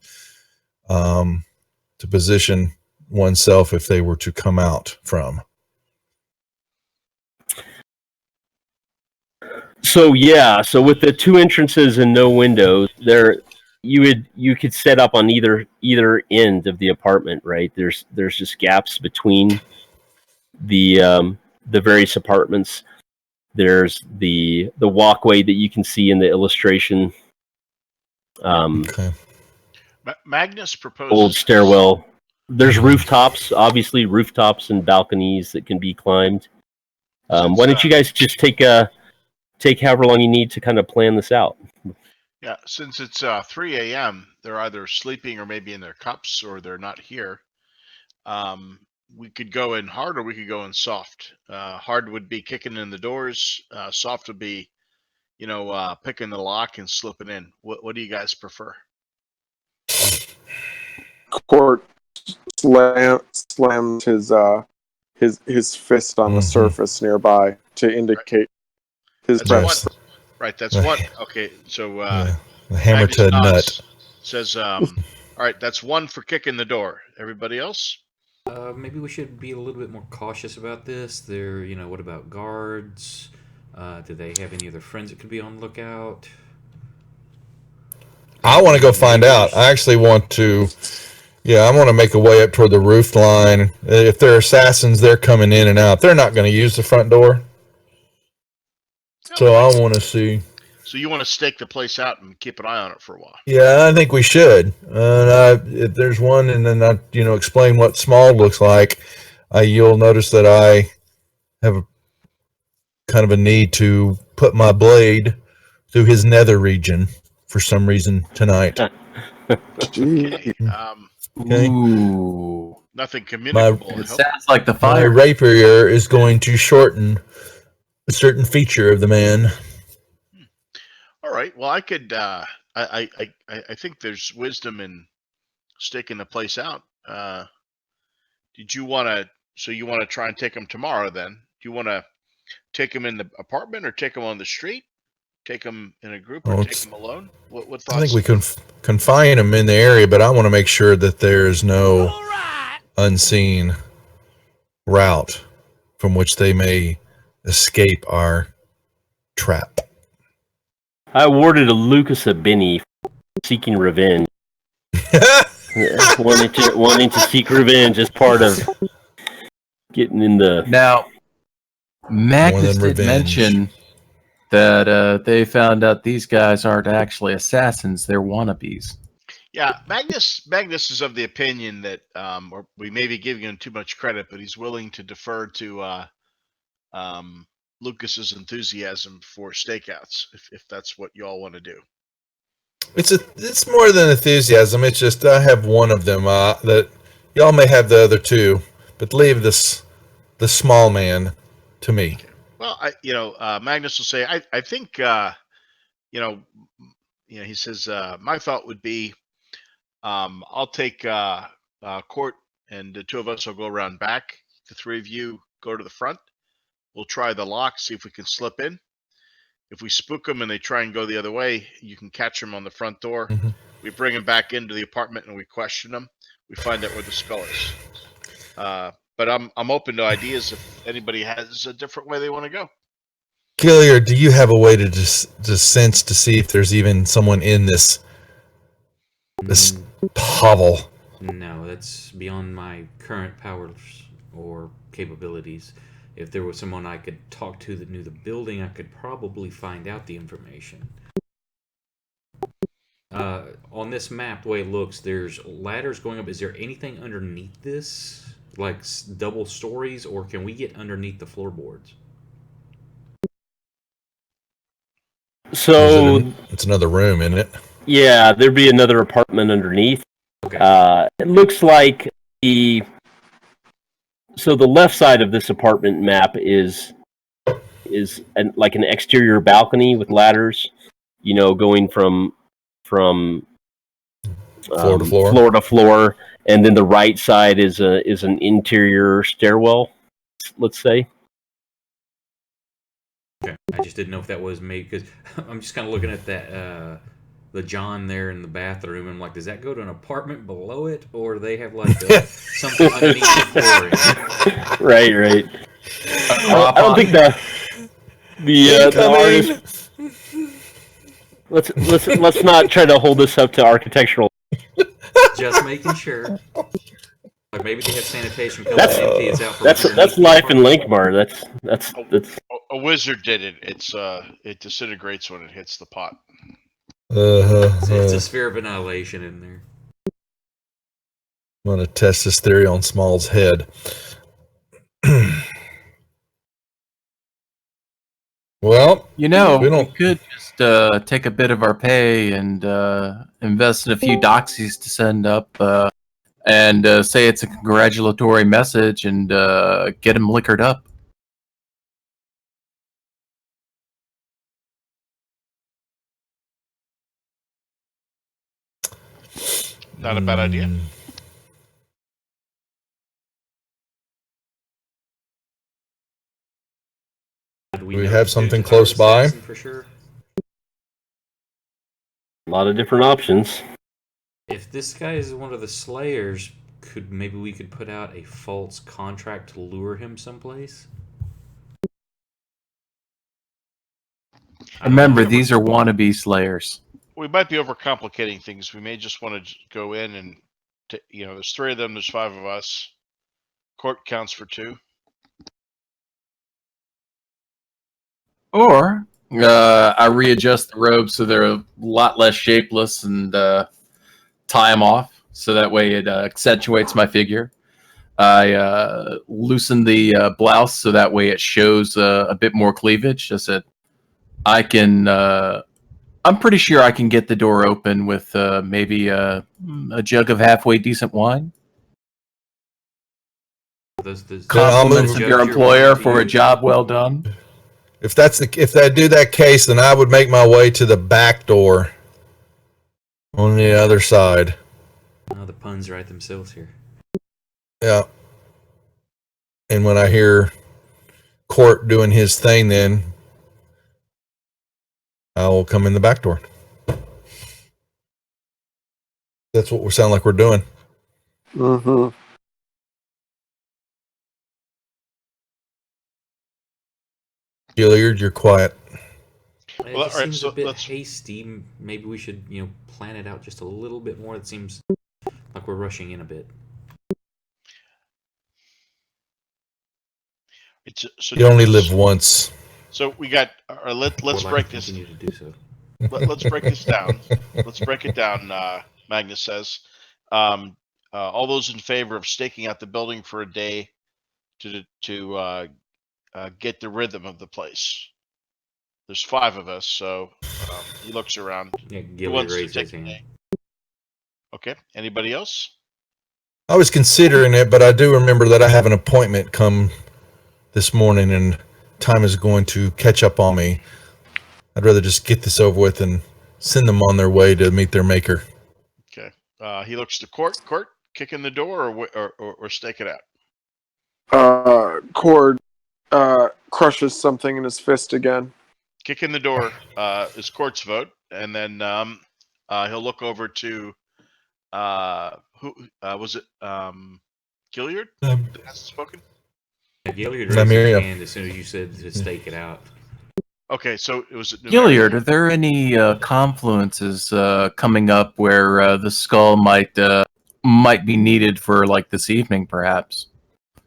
to position oneself if they were to come out from? So with the 2 entrances and no windows, you could set up on either end of the apartment, right? There's just gaps between the various apartments. There's the walkway that you can see in the illustration. Okay. Magnus proposes Old stairwell. There's rooftops, obviously rooftops and balconies that can be climbed. Why don't you guys just take however long you need to kind of plan this out? Yeah, since it's 3 a.m., they're either sleeping or maybe in their cups or they're not here. We could go in hard or we could go in soft. Hard would be kicking in the doors. Soft would be, picking the lock and slipping in. What do you guys prefer? Court slams his fist on the surface nearby to indicate his That's presence. one. Right, that's one. Okay, so The hammer to nut. says, all right, that's 1 for kicking the door. Everybody else? Maybe we should be a little bit more cautious about this. What about guards? Do they have any other friends that could be on the lookout? I want to go find out. I actually want to, I want to make a way up toward the roof line. If they're assassins, they're coming in and out. They're not going to use the front door. So I want to see. So you want to stake the place out and keep an eye on it for a while? Yeah, I think we should. If there's one, and then I, explain what small looks like. You'll notice that I have a kind of a need to put my blade through his nether region for some reason tonight. Okay. Okay. Ooh. Nothing communicable. It sounds like the My fire. rapier is going to shorten a certain feature of the man. All right. Well, I could. I think there's wisdom in staking the place out. Did you want to? So you want to try and take him tomorrow? Then do you want to take him in the apartment or take him on the street? Take him in a group or take him alone? What thoughts? I think we can confine him in the area, but I want to make sure that there's no unseen route from which they may escape our trap. I awarded Lucas a Benny for seeking revenge. wanting to seek revenge as part of getting in the. Now, Magnus did revenge. mention that they found out these guys aren't actually assassins; they're wannabes. Yeah, Magnus is of the opinion that, or we may be giving him too much credit, but he's willing to defer to Lucas's enthusiasm for stakeouts, if that's what y'all want to do. It's more than enthusiasm. It's just I have one of them. That y'all may have the other 2, but leave the small man to me. Okay. Well, Magnus will say, I think, he says, my thought would be, I'll take Court, and the 2 of us will go around back. The 3 of you go to the front. We'll try the lock, see if we can slip in. If we spook them and they try and go the other way, you can catch them on the front door. Mm-hmm. We bring them back into the apartment and we question them. We find out where the skull is. But I'm open to ideas if anybody has a different way they want to go. Gilliard, do you have a way to just sense to see if there's even someone in this hovel? No, that's beyond my current powers or capabilities. If there was someone I could talk to that knew the building, I could probably find out the information. On this map, the way it looks, there's ladders going up. Is there anything underneath this? Like double stories, or can we get underneath the floorboards? So It's another room, isn't it? yeah, there'd be another apartment underneath. Okay. It looks like the left side of this apartment map is like an exterior balcony with ladders, going from Floor to floor. floor to floor, and then the right side is an interior stairwell, let's say. Okay. I just didn't know if that was made because I'm just kind of looking at that the John there in the bathroom. And I'm like, does that go to an apartment below it, or they have like something underneath the flooring? Right. I don't think the artist. Let's not try to hold this up to architectural. Just making sure. Like maybe they have sanitation come and empty it out. That's life in Lankhmar. That's A wizard did it. It disintegrates when it hits the pot. It's a sphere of annihilation in there. I'm going to test this theory on Small's head. Well, we could just take a bit of our pay and invest in a few doxies to send up and say it's a congratulatory message and get them liquored up. Not a bad idea. We have something close by. For sure. a lot of different options. If this guy is one of the Slayers, maybe we could put out a false contract to lure him someplace? Remember, these are wannabe Slayers. We might be overcomplicating things. We may just want to go in and, there's 3 of them. There's 5 of us. Court counts for 2. Or I readjust the robes so they're a lot less shapeless and tie them off so that way it accentuates my figure. I loosen the blouse so that way it shows a bit more cleavage. Just that I can. I'm pretty sure I can get the door open with maybe a jug of halfway decent wine. Compliments of your employer for a job well done. If I do that case, then I would make my way to the back door on the other side. Oh, the puns write themselves here. Yeah. And when I hear Court doing his thing, then I will come in the back door. That's what we sound like we're doing. Mm-hmm. Gilliard, you're quiet. Well, it seems a bit hasty. Maybe we should, plan it out just a little bit more. It seems like we're rushing in a bit. You only live once. So we got. Let's break this. Continue to do so. Let's break this down. Let's break it down. Magnus says, all those in favor of staking out the building for a day to get the rhythm of the place. There's 5 of us, so he looks around. Yeah, Who wants to take a day? Okay. Anybody else? I was considering it, but I do remember that I have an appointment come this morning, and time is going to catch up on me. I'd rather just get this over with and send them on their way to meet their maker. Okay. He looks to Court. Court, kick in the door or stake it out. Cord crushes something in his fist again. Kick in the door is Court's vote, and then he'll look over to who was it? Gilliard that hasn't spoken. Yeah, Gilliard raised his hand as soon as you said to stake it out. Okay, so it was Gilliard. Are there any confluences coming up where the skull might might be needed for like this evening, perhaps.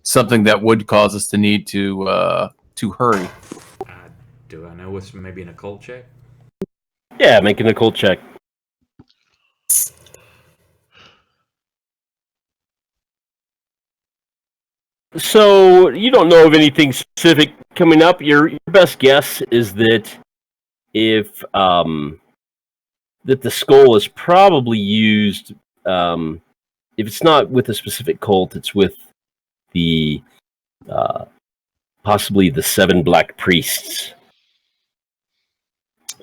Something that would cause us to need to hurry. Do I know what's maybe an occult check? Yeah, make an occult check. So you don't know of anything specific coming up. Your best guess is that if that the skull is probably used. If it's not with a specific cult, it's with the possibly the 7 black priests,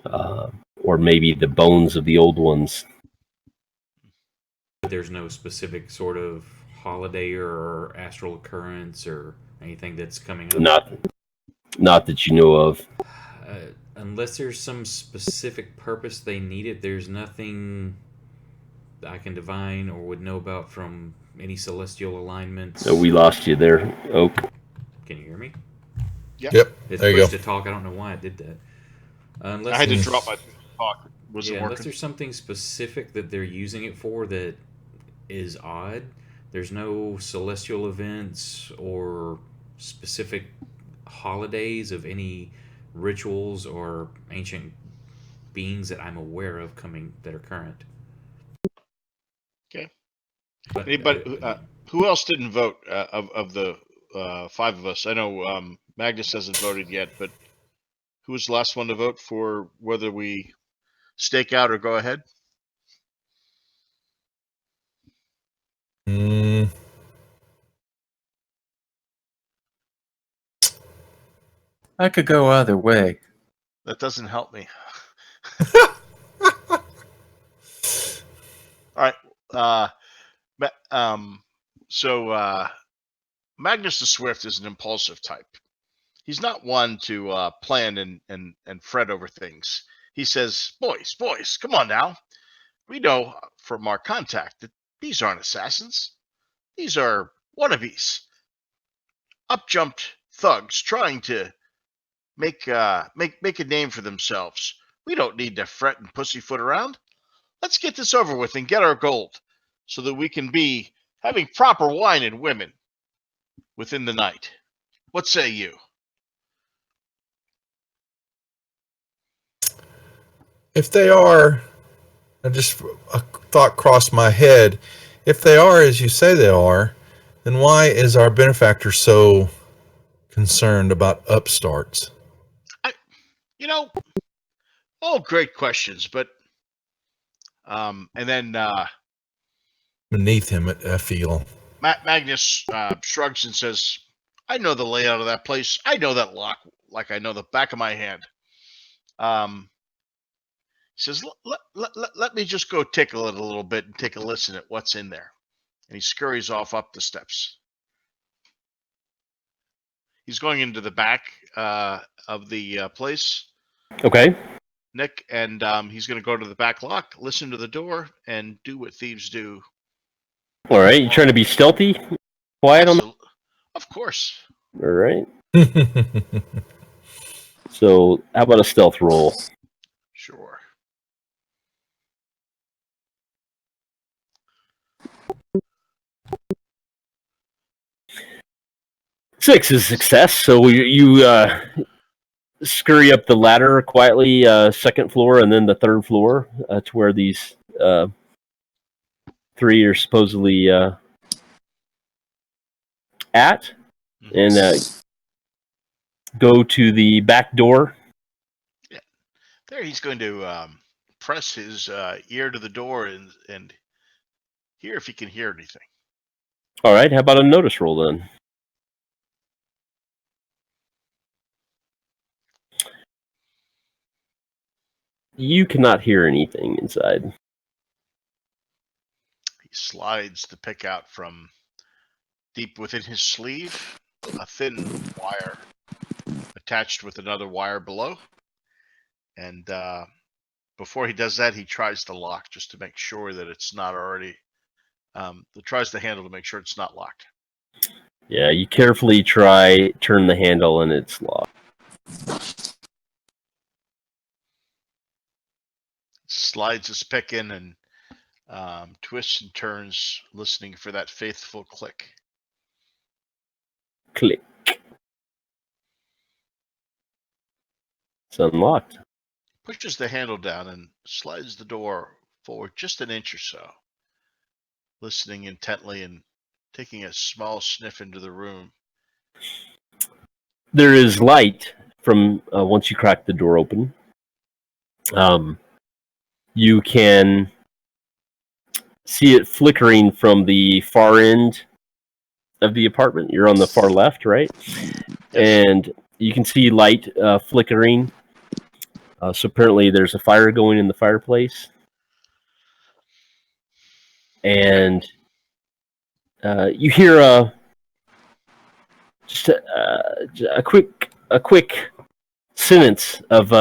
or maybe the bones of the old ones. There's no specific sort of holiday or astral occurrence or anything that's coming up. Not that you know of. Unless there's some specific purpose they need it, there's nothing that I can divine or would know about from any celestial alignments. So we lost you there, Oak. Can you hear me? Yep. It's There you pushed go. to talk. I don't know why I did that. Unless I had to there's- drop my talk. Wasn't unless working. there's something specific that they're using it for that is odd. There's no celestial events or specific holidays of any rituals or ancient beings that I'm aware of coming that are current. Okay. But Anybody? Who else didn't vote of the 5 of us? I know Magnus hasn't voted yet, but who was the last one to vote for whether we stake out or go ahead? I could go either way. That doesn't help me. All right. So Magnus the Swift is an impulsive type. He's not one to plan and fret over things. He says, boys, come on now. We know from our contact that these aren't assassins. These are wannabes. Up-jumped thugs trying to make a name for themselves. We don't need to fret and pussyfoot around. Let's get this over with and get our gold so that we can be having proper wine and women within the night. What say you? If they are, a thought crossed my head. If they are as you say they are, then why is our benefactor so concerned about upstarts? All great questions, but and then Beneath him, I feel. Magnus shrugs and says, I know the layout of that place. I know that lock like I know the back of my hand. He says, let me just go tickle it a little bit and take a listen at what's in there. And he scurries off up the steps. He's going into the back of the place. Okay. Nick, and he's going to go to the back lock, listen to the door, and do what thieves do. All right. You trying to be stealthy? Quiet on. Of course. All right. So, how about a stealth roll? Sure. Six is success. So you scurry up the ladder quietly, second floor, and then the third floor to where these 3 are supposedly at, and go to the back door. Yeah. There, he's going to press his ear to the door and hear if he can hear anything. All right. How about a notice roll then? You cannot hear anything inside. He slides the pick out from deep within his sleeve, a thin wire attached with another wire below. And before he does that, he tries the lock just to make sure that it's not already. Tries the handle to make sure it's not locked. Yeah, you carefully turn the handle, and it's locked. Slides his pick in and twists and turns, listening for that faithful click. Click. It's unlocked. Pushes the handle down and slides the door forward just an inch or so, listening intently and taking a small sniff into the room. There is light from once you crack the door open. You can see it flickering from the far end of the apartment. You're on the far left, right? Yes. And you can see light flickering. So apparently there's a fire going in the fireplace. And you hear just a quick sentence of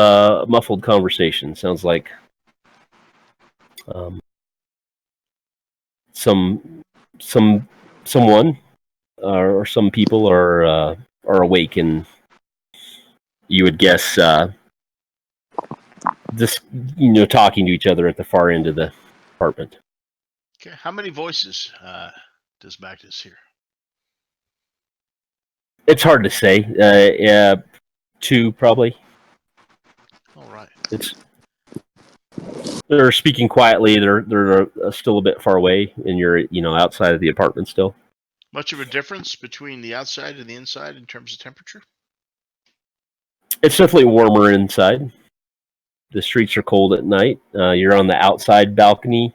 muffled conversation. Sounds like someone or some people are awake, and you would guess this, talking to each other at the far end of the apartment. Okay. How many voices does Magnus hear? It's hard to say. Two probably. All right. They're speaking quietly. They're still a bit far away, and you're outside of the apartment still. Much of a difference between the outside and the inside in terms of temperature? It's definitely warmer inside. The streets are cold at night. You're on the outside balcony,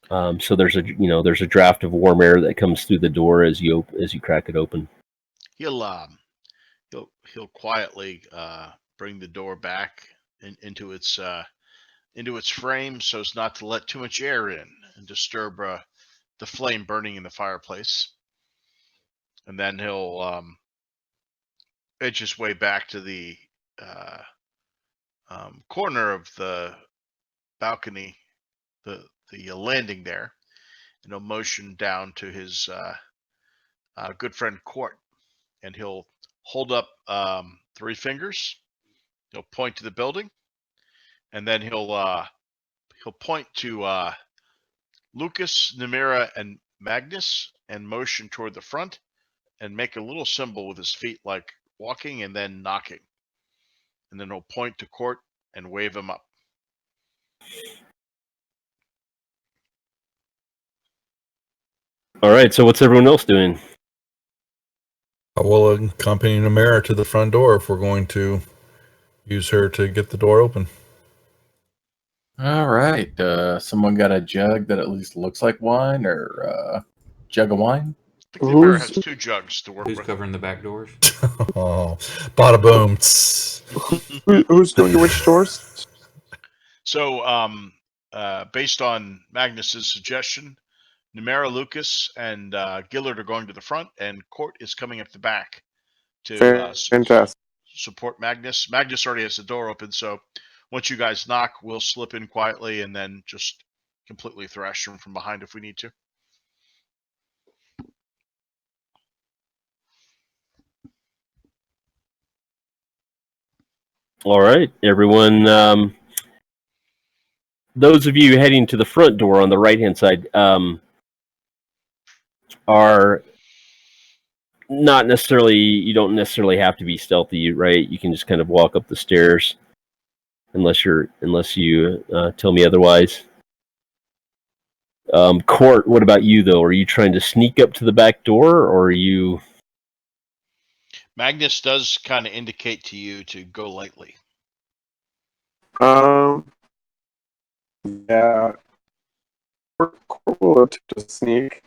so there's a draft of warm air that comes through the door as you crack it open. He'll quietly bring the door back into its frame so as not to let too much air in and disturb the flame burning in the fireplace. And then he'll edge his way back to the corner of the balcony, the landing there, and he'll motion down to his good friend Court, and he'll hold up 3 fingers. He'll point to the building, and then he'll point to Lucas, Namira, and Magnus, and motion toward the front, and make a little symbol with his feet like walking and then knocking. And then he'll point to Court and wave him up. All right, so what's everyone else doing? I will accompany Namira to the front door if we're going to use her to get the door open. All right. Someone got a jug that at least looks like wine, or a jug of wine? I think the Namira has 2 jugs to work Who's with. covering the back doors? Oh, bada boom. Who's going to which doors? So, based on Magnus's suggestion, Namira, Lucas, and Gillard are going to the front, and Court is coming up the back to Fantastic. support Magnus. Magnus already has the door open, so once you guys knock, we'll slip in quietly and then just completely thrash him from behind if we need to. All right, everyone. Those of you heading to the front door on the right-hand side are not necessarily. You don't necessarily have to be stealthy, right? You can just kind of walk up the stairs, unless you tell me otherwise. Court, what about you though? Are you trying to sneak up to the back door, or are you? Magnus does kind of indicate to you to go lightly. Yeah. Court will attempt to sneak.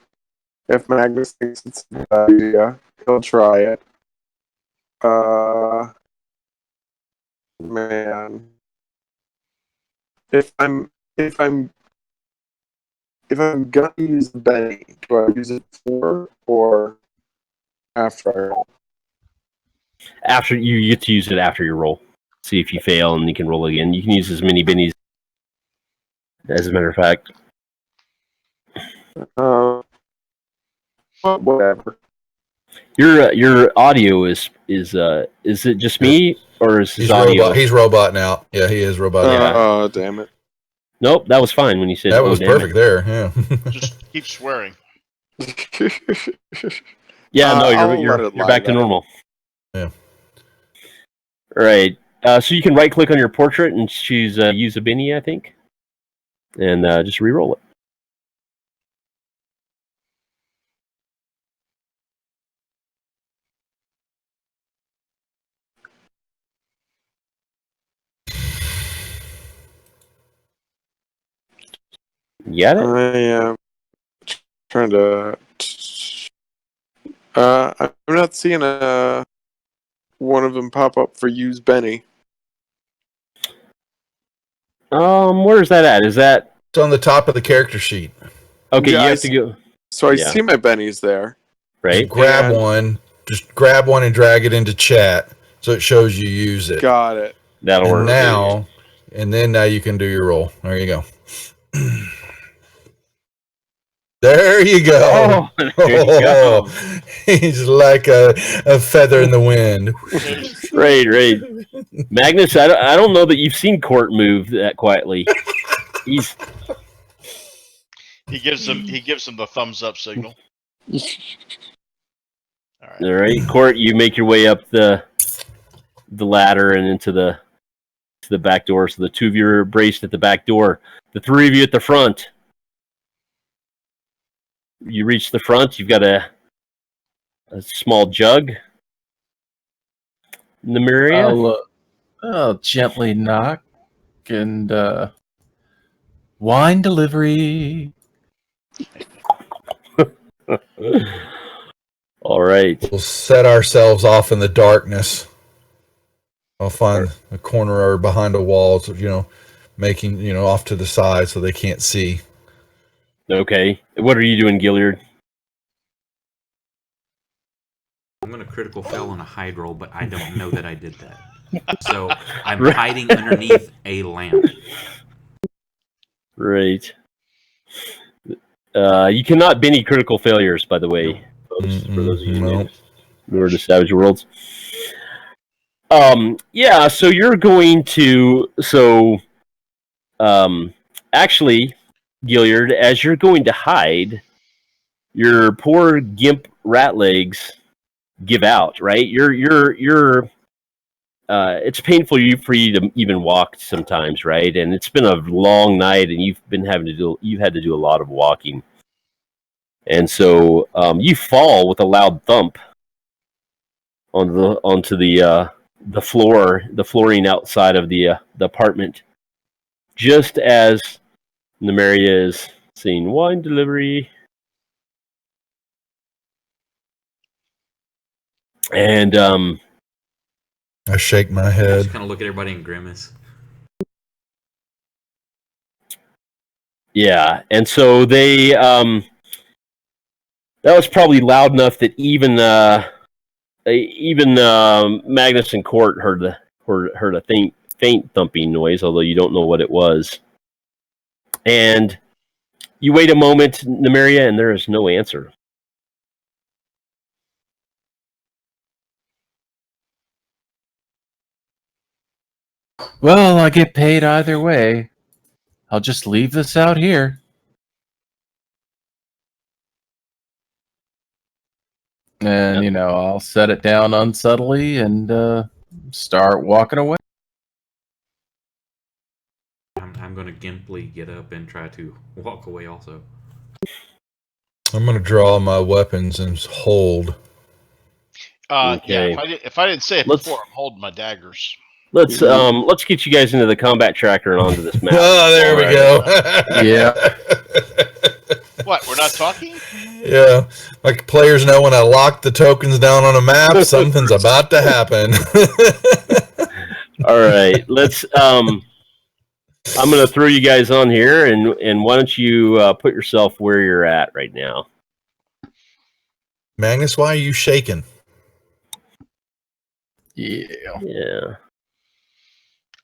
If Magnus thinks it's a good idea, he'll try it. Man. If I'm gonna use Benny, do I use it before or after I roll? After you get to use it after your roll. See if you fail, and you can roll again. You can use as many bennies. As a matter of fact, Whatever. your audio is it just me, or is his He's audio? robot. He's roboting out. Yeah, he is roboting out. Oh, damn it. Nope, that was fine when you said. That was damn perfect it. there. Yeah. Just keep swearing. Yeah, no, I'll let you're it you're lie back to then. normal. Yeah. All right. So you can right click on your portrait and choose use a Benny, I think, and just re-roll it. You got it? I am trying to. I'm not seeing one of them pop up for use Benny. Where's that at? Is that It's on the top of the character sheet. okay? Yeah, You I have to go So I Yeah. see my Bennies there. right. Just grab And- one. Just grab one and drag it into chat so it shows you use it. Got it. That'll And work. now you can do your roll. There you go. There you go. Oh, there you go. He's like a feather in the wind. Right. Magnus, I don't know that you've seen Court move that quietly. He's He gives him the thumbs up signal. All right. all right. Court, you make your way up the ladder and into the back door. So the two of you are braced at the back door. The three of you at the front. You reach the front. You've got a small jug. Nymeria? I'll gently knock and wine delivery. All right. We'll set ourselves off in the darkness. I'll find a corner or behind a wall, making, off to the side so they can't see. Okay. What are you doing, Gilliard? I'm going to critical fail on a hide roll, but I don't know that I did that. So I'm Right. hiding underneath a lamp. Right. You cannot Benny critical failures, by the way, folks, for those of you No. who are to Savage Worlds. Yeah, so you're going to actually, Gilliard, as you're going to hide, your poor gimp rat legs give out, right? You're it's painful for you to even walk sometimes, right? And it's been a long night, and you've had to do a lot of walking, and so you fall with a loud thump onto the flooring outside of the apartment, just as Nymeria is seeing wine delivery, and I shake my I head. just kind of look at everybody and grimace. yeah, and so they that was probably loud enough that even Magnus and Court heard a faint thumping noise, although you don't know what it was. And you wait a moment, Nymeria, and there is no answer. Well, I get paid either way. I'll just leave this out here. And, Yep. I'll set it down unsubtly and start walking away. I'm going to gimply get up and try to walk away also. I'm going to draw my weapons and hold. Yeah, Okay. if I didn't say it Let's- before, I'm holding my daggers. Let's get you guys into the combat tracker and onto this map. Oh, there we go. Yeah. What? We're not talking? Yeah. Like players know when I lock the tokens down on a map, something's about to happen. All right, let's. I'm going to throw you guys on here, and why don't you put yourself where you're at right now? Magnus, why are you shaking? Yeah. Yeah,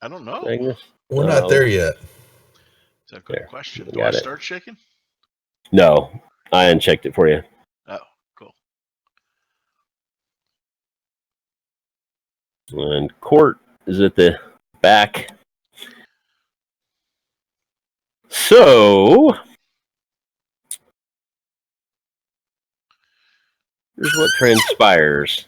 I don't know. Magnus. We're not there yet. That's a good There. question. You Do I got it. start shaking? No, I unchecked it for you. Oh, cool. And Court is at the back. So here's what transpires.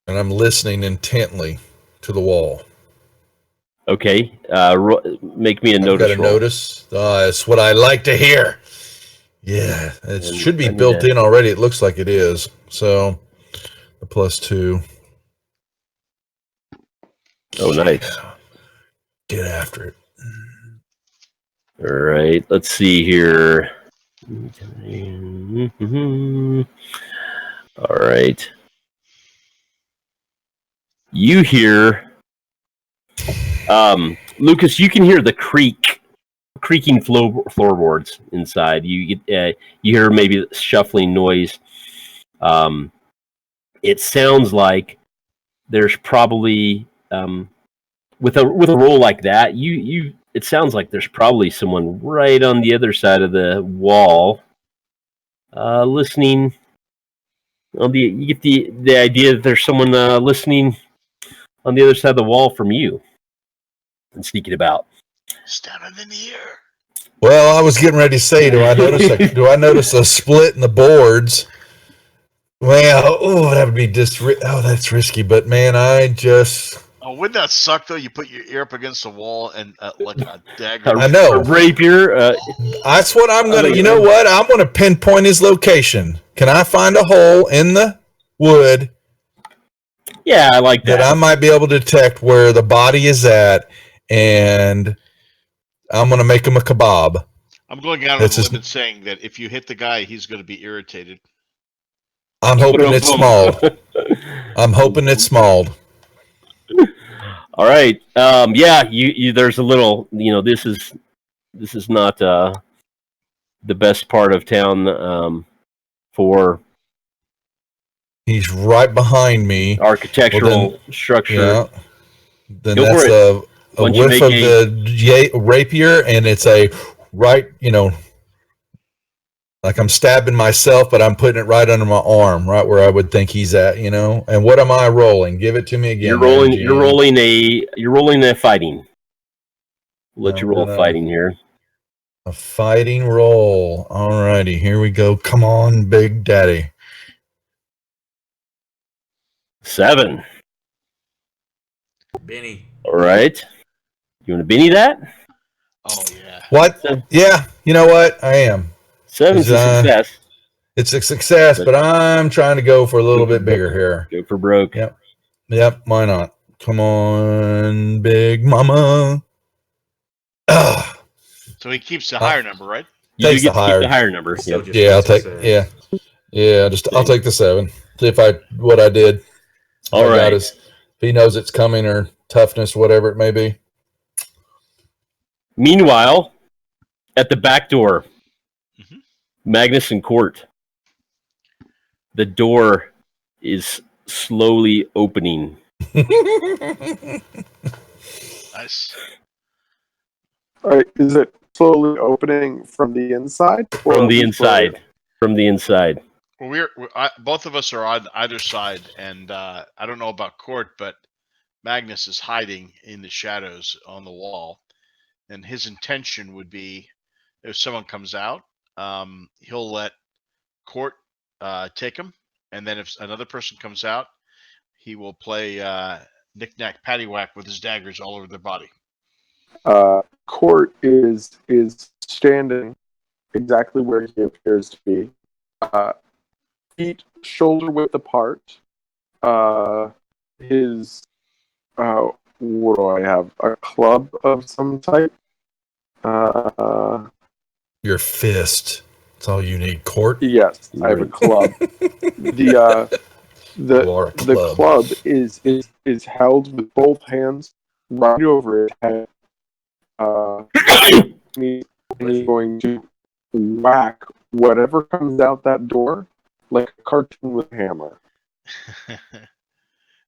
And I'm listening intently to the wall. Okay, make me a I've notice got a roll. notice. That's what I like to hear. Yeah, it And should be I need built to- in already. It looks like it is. So, the +2. Oh, nice. Yeah. Get after it. All right, let's see here. All right. You hear, Lucas, you can hear the creaking floorboards inside. You get, you hear maybe shuffling noise. It sounds like there's probably with a roll like that, it sounds like there's probably someone right on the other side of the wall, listening. You get the idea that there's someone listening on the other side of the wall from you and sneaking about. Stab him in the ear. Well, I was getting ready to say, do I notice a split in the boards? Well, that would be that's risky. But man, Oh, wouldn't that suck though? You put your ear up against the wall and like a dagger. I know. A rapier. That's what I'm gonna. You know what? I'm gonna pinpoint his location. Can I find a hole in the wood? Yeah, I like that. I might be able to detect where the body is at, and I'm gonna make him a kebab. I'm going out on the limb and saying that if you hit the guy, he's going to be irritated. I'm hoping it's smalled. I'm hoping it's smalled. All right. Yeah. You. There's a little. This is not the best part of town for. He's right behind me. Architectural structure. Yeah. Then Go that's a whiff of the rapier, and it's a right. Like I'm stabbing myself, but I'm putting it right under my arm, right where I would think he's at. And what am I rolling? Give it to me again. You're rolling a fighting. Let you roll fighting here. A fighting roll. All righty, here we go. Come on, Big Daddy. 7. Benny. All right. You want to Benny that? Oh yeah. What? Yeah. You know what? I am. 7's a success. It's a success, but I'm trying to go for a little bit bigger here. Go for broke. Yep. Why not? Come on, Big Mama. So he keeps the higher number, right? You do get to keep the higher number. Yep. Yeah, I'll take. I'll take the 7. See what I did. All right. If he knows it's coming or toughness, whatever it may be. Meanwhile, at the back door, Magnus and Court. The door is slowly opening. Nice. All right, is it slowly opening from the inside? From the inside. From the inside. Well, both of us are on either side, and I don't know about Court, but Magnus is hiding in the shadows on the wall, and his intention would be, if someone comes out, he'll let Court take him, and then if another person comes out, he will play knick-knack paddywhack with his daggers all over their body. Court is standing exactly where he appears to be. Feet shoulder width apart. His what do I have? A club of some type. Your fist. That's all you need, Court. Yes, I have a club. The club is held with both hands right over his head. He's going to whack whatever comes out that door like a cartoon with a hammer.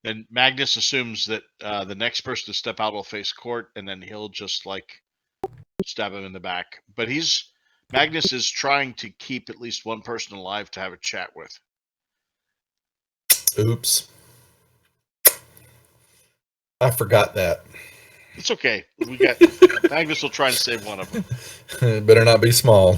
And Magnus assumes that the next person to step out will face Court, and then he'll just stab him in the back. But Magnus is trying to keep at least one person alive to have a chat with. Oops. I forgot that. It's okay. We got Magnus will try and save one of them. It better not be small.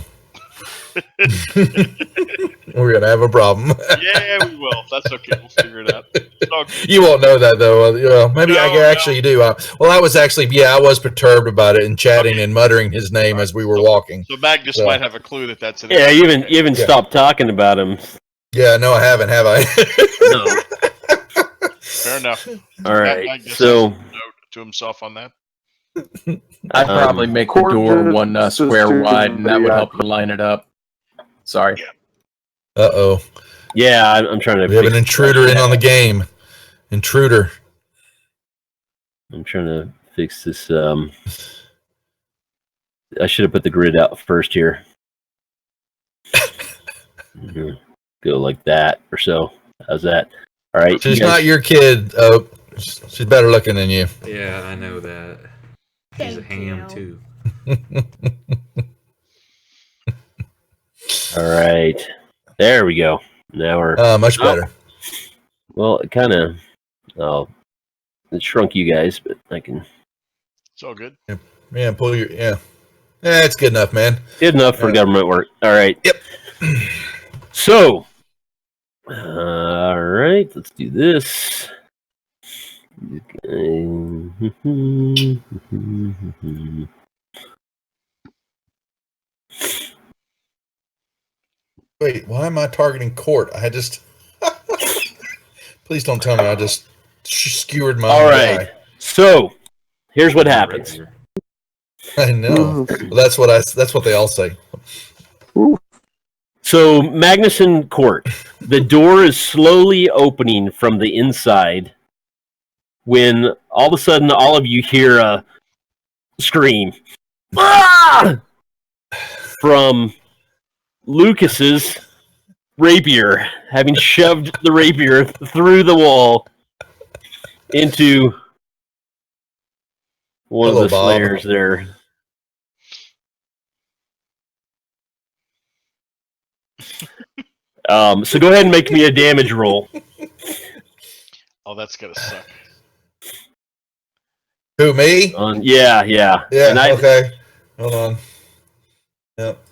We're gonna have a problem. Yeah, we will. That's okay. We'll figure it out. It's all good. You won't know that though. Well, maybe I No. actually do. I was perturbed about it and chatting and muttering his name as we were walking. So Magnus So- might have a clue that that's an Yeah, you even Yeah. stopped talking about him. Yeah, no, I haven't, have I? No. Fair enough. All right. Magnus So has a note to himself on that. I'd probably make the door Gorgeous one square sisters wide, and that would and help you line it up. Sorry. Uh-oh. yeah, I'm trying to. We have an fix- intruder in on the game. Intruder. I'm trying to fix this. I should have put the grid out first here. Mhm. Go like that or so. How's that? All right. She's you guys- not your kid, Oak. She's better looking than you. Yeah, I know that. She's a Thank ham you. too. All right. There we go. Now we're Much better. well. It kind of. Oh, it shrunk you guys, but I can. It's all good. Yeah, pull your, yeah. Yeah, it's good enough, man. Good enough for Yeah. government work. All right. Yep. So, all right, let's do this. Wait, why am I targeting court? I just... Please don't tell me I just skewered my All own right. So, here's what happens. guy. I know. Well, that's what they all say. So, Magnuson Court, the door is slowly opening from the inside when all of a sudden all of you hear a scream. Ah! From Lucas's rapier, having shoved the rapier through the wall into one Hello, of the Bob. slayers there. So go ahead and make me a damage roll. Oh, that's gonna suck. Who, me? Yeah. Yeah, And okay. Hold on. Yep.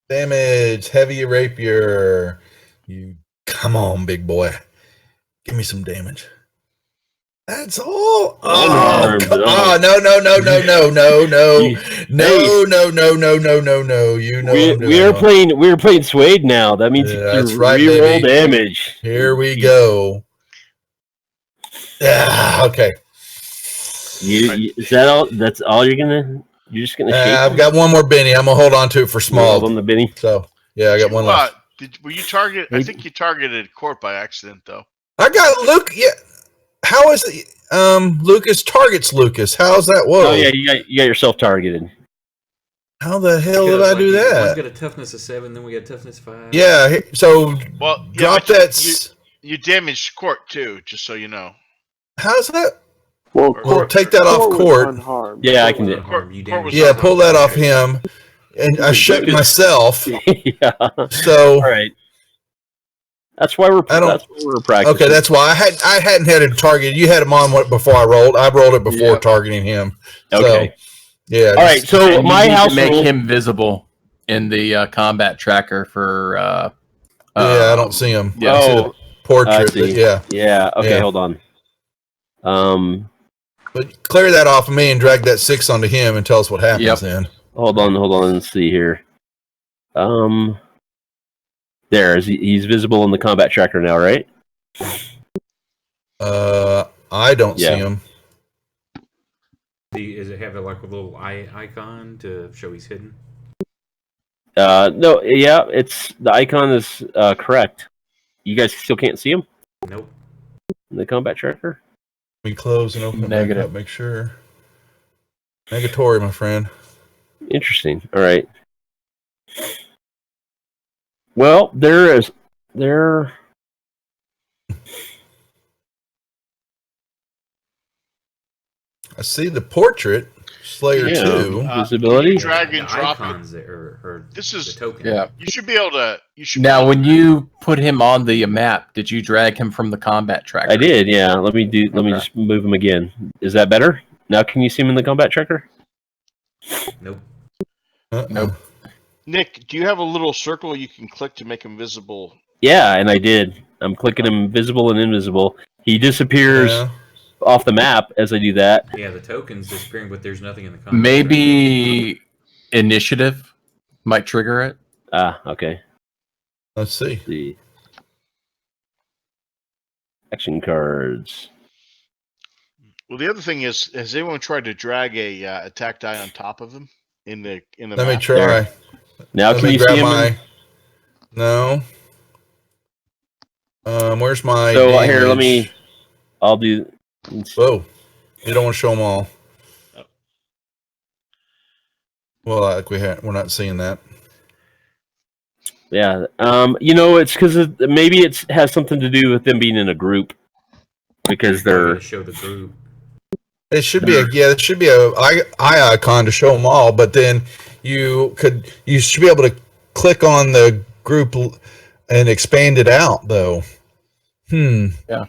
Damage, heavy rapier. You come on, big boy. Give me some damage. That's all. Unarmed, No. You know what I'm doing. we are playing Suede now. That means Yeah, you that's can right, reroll baby. damage. Here we go. Yeah, okay. Is that all? That's all you're just gonna shake? I've got one more Benny. I'm gonna hold on to it for small small. on the Benny. So yeah, I got one left. Were you targeted? I think you targeted court by accident, though. I got Luke. Yeah. How is it? Lucas targets Lucas. How's that? Whoa. Oh yeah, you got yourself targeted. How the hell did I do One's that? got a toughness of 7, then we got toughness 5. Yeah. So Well, yeah, drop but that. You damaged court too, just so you know. How's that? Well, take that off was court. unharmed. Yeah, I can do. Court was Yeah, unharmed. pull that off him. And I shut myself. Yeah. So All right. That's why we're practicing. okay, that's why I hadn't had it targeted. You had him on before I rolled. I rolled it before Yep. targeting him. Okay. So, yeah. All right. So And you my need to house make rule. him visible in the combat tracker for. Yeah, I don't see him. Yeah. I see the Oh, portrait. I see. But yeah. Yeah. Okay. Yeah. Hold on. But clear that off of me and drag that 6 onto him and tell us what happens Yep. then. Hold on. Let's see here. There is he's visible in the combat tracker now, right? I don't Yeah. see him. Does it have like a little eye icon to show he's hidden? No. Yeah. It's the icon is correct. You guys still can't see him Nope. in the combat tracker. We close and open it back Negative. up. Make sure. Negatory, my friend. Interesting. All right. Well, there. I see the portrait. Slayer Yeah. 2. Visibility. Drag The and drop it. icons there, or This the is- token. Yeah. You should be able to. You should. Now, when you put him on the map, did you drag him from the combat tracker? I did. Yeah. Let me Okay. just move him again. Is that better? Now can you see him in the combat tracker? Nope. Nope. Nick, do you have a little circle you can click to make him visible? Yeah, and I did. I'm clicking him visible and invisible. He disappears Yeah. off the map as I do that. Yeah, the token's disappearing, but there's nothing in the combat. Maybe initiative might trigger it. Ah, okay. Let's see. Let's see. Action cards. Well, the other thing is, has anyone tried to drag a attack die on top of him in the Let map? me try. Now Let can me you see grab him? my. No. Where's my So damage? here, let me. I'll do. Whoa! You don't want to show them all. Oh. Well, like we're not seeing that. Yeah. It's because maybe it has something to do with them being in a group because Probably they're. gonna show the group. It should be it should be a eye icon to show them all, but then you should be able to click on the group and expand it out though. Yeah.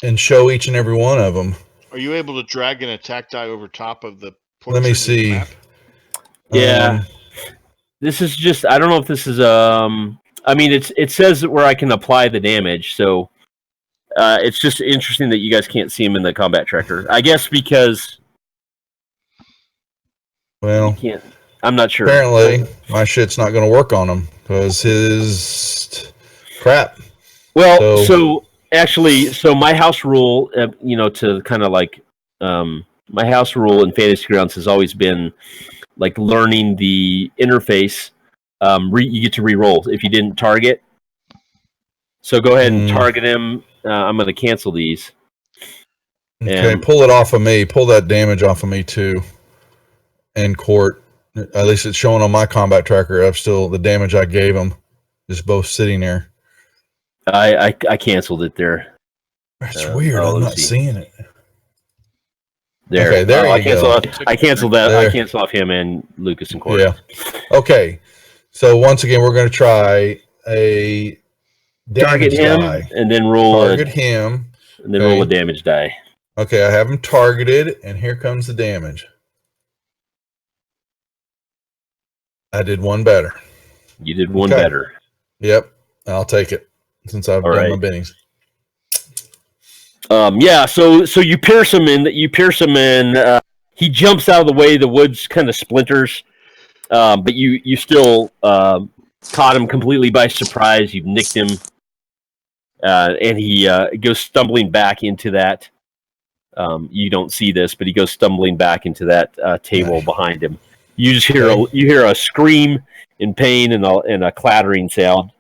And show each and every one of them. Are you able to drag an attack die over top of the Let me portrait in the see. map? Yeah. This is just. I don't know if this is. I mean, it says where I can apply the damage, so. It's just interesting that you guys can't see him in the combat tracker. I guess because you can't. I'm not sure. Apparently, my shit's not going to work on him because his crap. Well, so actually, my house rule, to kind of like, my house rule in Fantasy Grounds has always been like learning the interface. You get to re-roll if you didn't target. So go ahead and target him. I'm going to cancel these. Okay, And pull it off of me. Pull that damage off of me too. And court. At least it's showing on my combat tracker. I'm still the damage I gave him is both sitting there. I canceled it there. That's weird. I'm not seeing it. There. Okay, there you go. I canceled that. There. I canceled off him and Lucas and Court. Yeah. Okay. So once again, we're going to try a target him die. And then roll him and then roll a damage die. Okay, I have him targeted, and here comes the damage. I did one better. You did one better. Yep, I'll take it since I've done my binnings. Yeah. So you pierce him in. He jumps out of the way. The wood's kind of splinters, but you still caught him completely by surprise. You've nicked him, and he goes stumbling back into that. You don't see this, but he goes stumbling back into that table behind him. You just hear a scream in pain and a clattering sound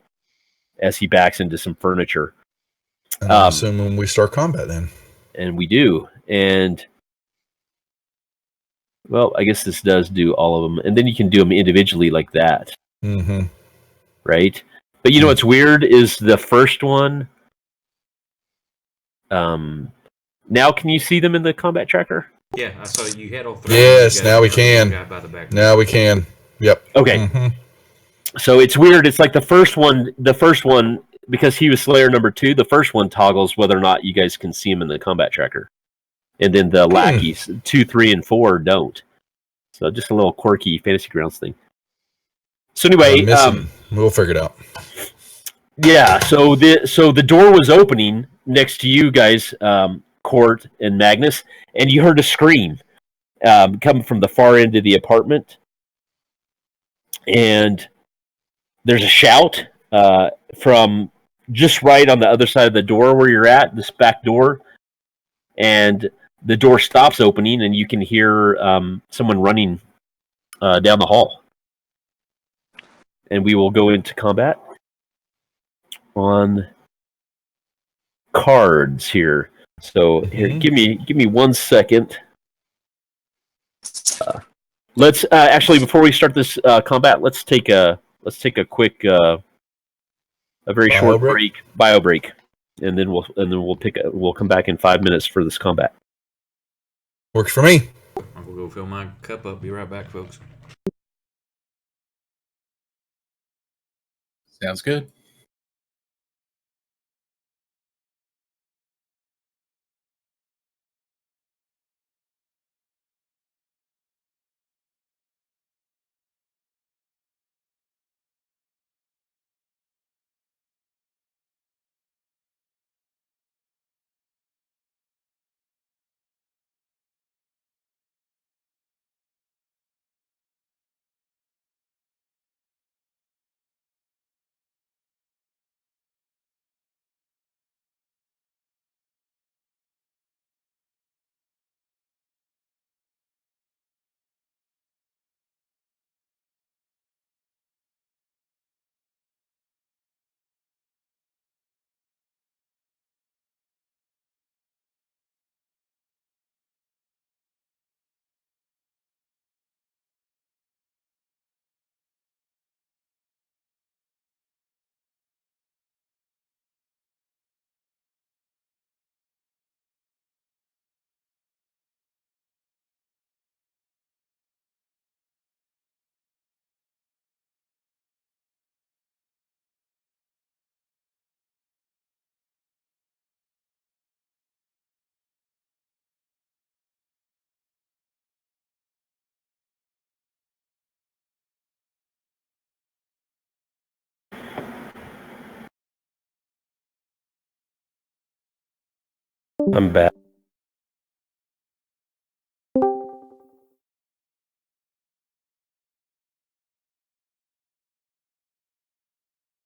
as he backs into some furniture. And I'm assuming we start combat then. And we do. And, well, I guess this does do all of them. And then you can do them individually like that. Mm-hmm. Right? But you know what's weird is the first one. Now can you see them in the combat tracker? Yeah, I saw you had all three. Yes, now we can. Now we can. Yep. Okay. Mm-hmm. So it's weird. It's like the first one, because he was Slayer number 2, the first one toggles whether or not you guys can see him in the combat tracker. And then the lackeys, 2, 3, and 4 don't. So just a little quirky Fantasy Grounds thing. So anyway, we'll figure it out. Yeah, so the door was opening next to you guys, Court and Magnus, and you heard a scream coming from the far end of the apartment. And there's a shout from just right on the other side of the door where you're at, this back door. And the door stops opening, and you can hear someone running down the hall. And we will go into combat on cards here. So here, give me 1 second. Let's actually, before we start this combat, let's take a quick, a very short bio break, and then we'll come back in 5 minutes for this combat. Works for me. I'm gonna go fill my cup up. Be right back, folks. Sounds good. I'm back.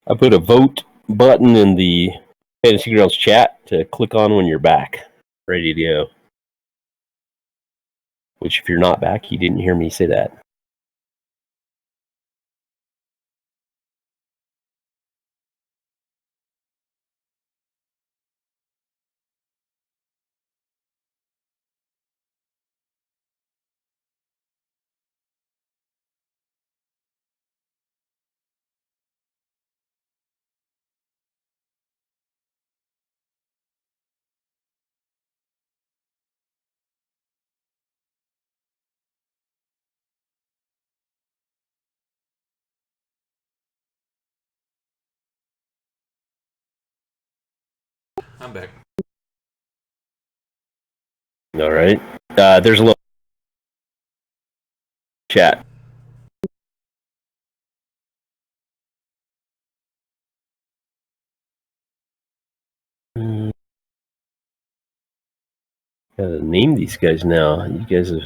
I put a vote button in the Fantasy Girls chat to click on when you're back, ready to go. Which, if you're not back, you didn't hear me say that. I'm back. All right. There's a little chat. Gotta name these guys now. You guys have.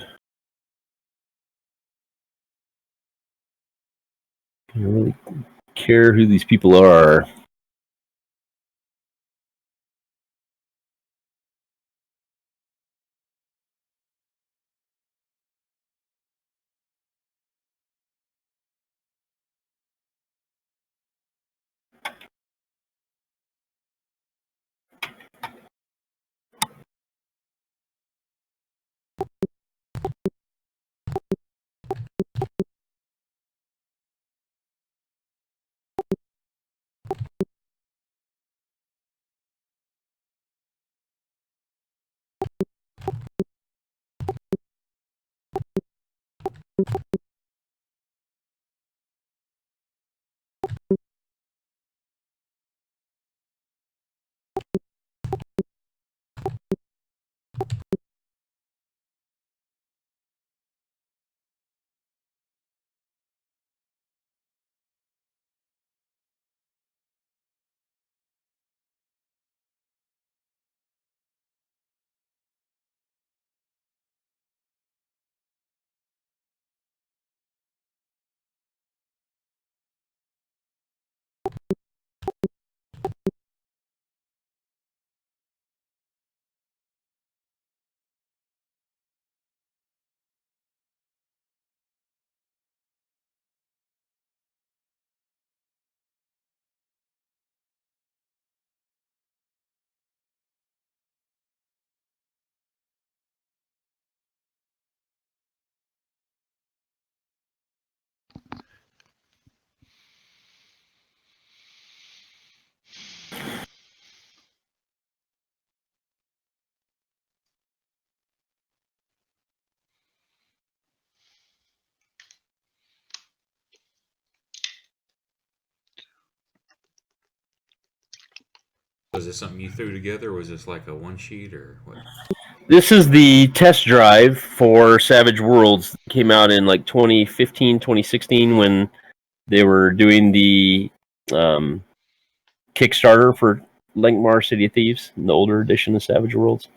I don't really care who these people are. Was this something you threw together, or was this like a one sheet, or what? This is the test drive for Savage Worlds. It came out in like 2015, 2016 when they were doing the Kickstarter for Lankhmar City of Thieves, the older edition of Savage Worlds.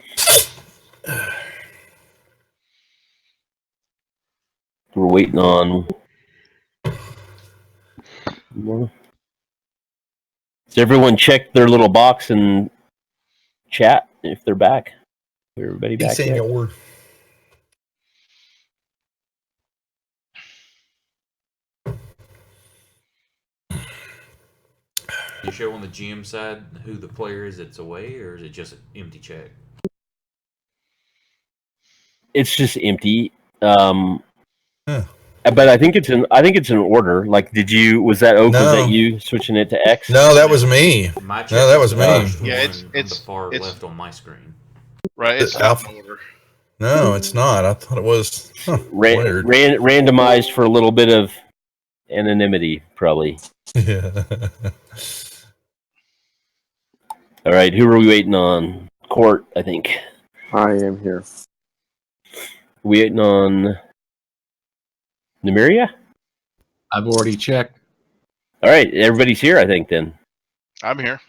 We're waiting on. Does everyone check their little box and chat if they're back? Everybody back yet? Senor. You show on the GM side who the player is that's away, or is it just an empty check? It's just empty. Huh. But I think it's in order. Like, was that Oak? No. Was that you switching it to X? No, that was me. My check No, that was the me. first Yeah, one it's- on the it's- far it's- left on my screen. Right, it's Alpha. not in order. No, it's not. I thought it was. Huh, weird. Randomized for a little bit of anonymity, probably. Yeah. All right, who are we waiting on? Court, I think. I am here. We waiting on Nymeria? I've already checked. All right, everybody's here, I think, then. I'm here.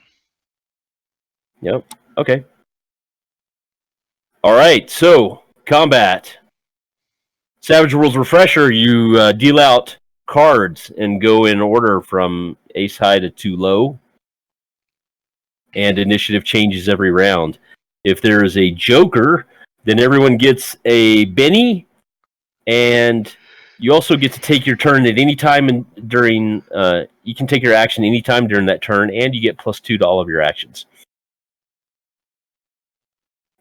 Yep. Okay. All right, so combat. Savage Worlds Refresher, you deal out cards and go in order from ace high to too low, and initiative changes every round. If there is a joker, then everyone gets a Benny, and you also get to take your turn at any time during. You can take your action anytime during that turn, and you get +2 to all of your actions.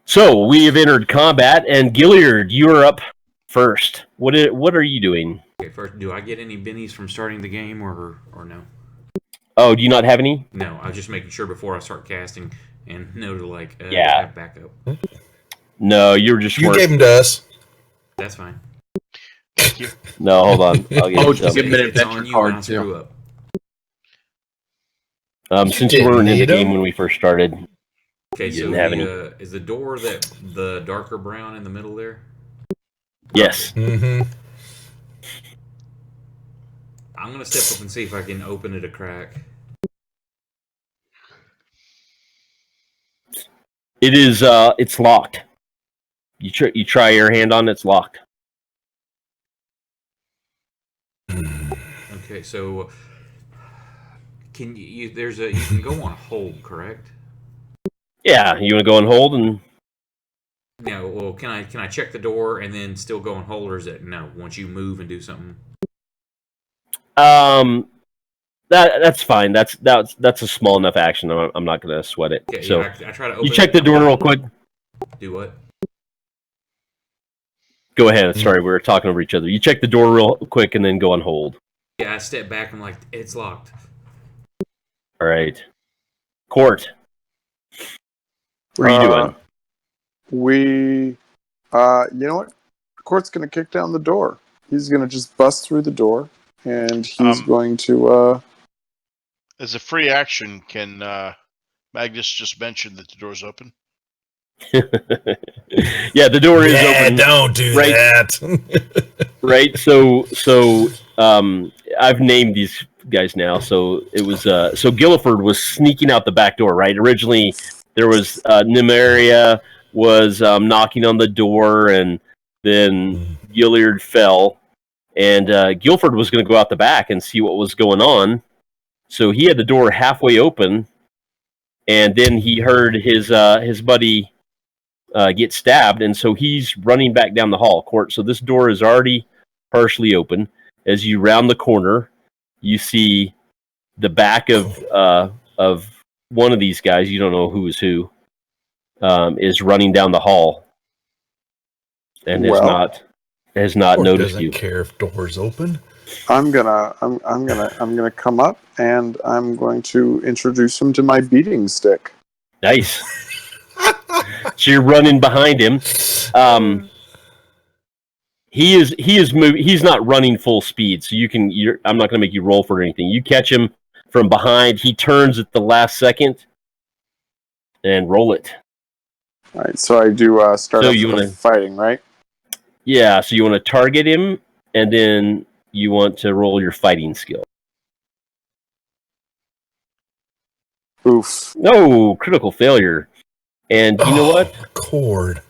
So we have entered combat, and Gilliard, you are up first. What are you doing? Okay, first, do I get any bennies from starting the game or no? Oh, do you not have any? No, I was just making sure before I start casting and know to Yeah. have backup. No, you're just. You gave them to us. That's fine. Thank you. No, hold on. I'll get just give some. me an It's on adventure you card, when I too. screw up. Since you didn't weren't in the need 'em. game when we first started. Okay, You so didn't have any. is the door the darker brown in the middle there? Yes. Mm-hmm. I'm gonna step up and see if I can open it a crack. It is. It's locked. You try your hand on it, it's locked. Okay, so can you can go on hold, correct? Yeah, you want to go and hold and. No, well, can I check the door and then still go on hold, or is it no? Once you move and do something. That's fine. That's a small enough action. I'm not going to sweat it. Okay, So yeah, I try to open you check it. the door real quick. Do what? Go ahead. Sorry, we were talking over each other. You check the door real quick and then go on hold. Yeah, I step back. I'm like, it's locked. All right. Court. What are you doing? You know what? Court's going to kick down the door. He's going to just bust through the door, and he's going to. As a free action, can Magnus just mention that the door's open? Yeah, the door is open. Don't do that. Right. So I've named these guys now. So it was so Guilford was sneaking out the back door. Right. Originally, there was Nymeria was knocking on the door, and then Gilliard fell, and Guilford was going to go out the back and see what was going on. So he had the door halfway open, and then he heard his buddy get stabbed, and so he's running back down the hall. Court. So this door is already partially open. As you round the corner, you see the back of one of these guys. You don't know who is who. Is running down the hall, and has not Or noticed doesn't you. care if doors open. I'm gonna come up, and I'm going to introduce him to my beating stick. Nice. So you're running behind him. He is moving. He's not running full speed, so I'm not going to make you roll for anything. You catch him from behind. He turns at the last second, and roll it. All right, so I do start So off you with wanna- fighting, right? Yeah. So you want to target him, and then you want to roll your fighting skill. Oof. No, critical failure. And you know what? Cord.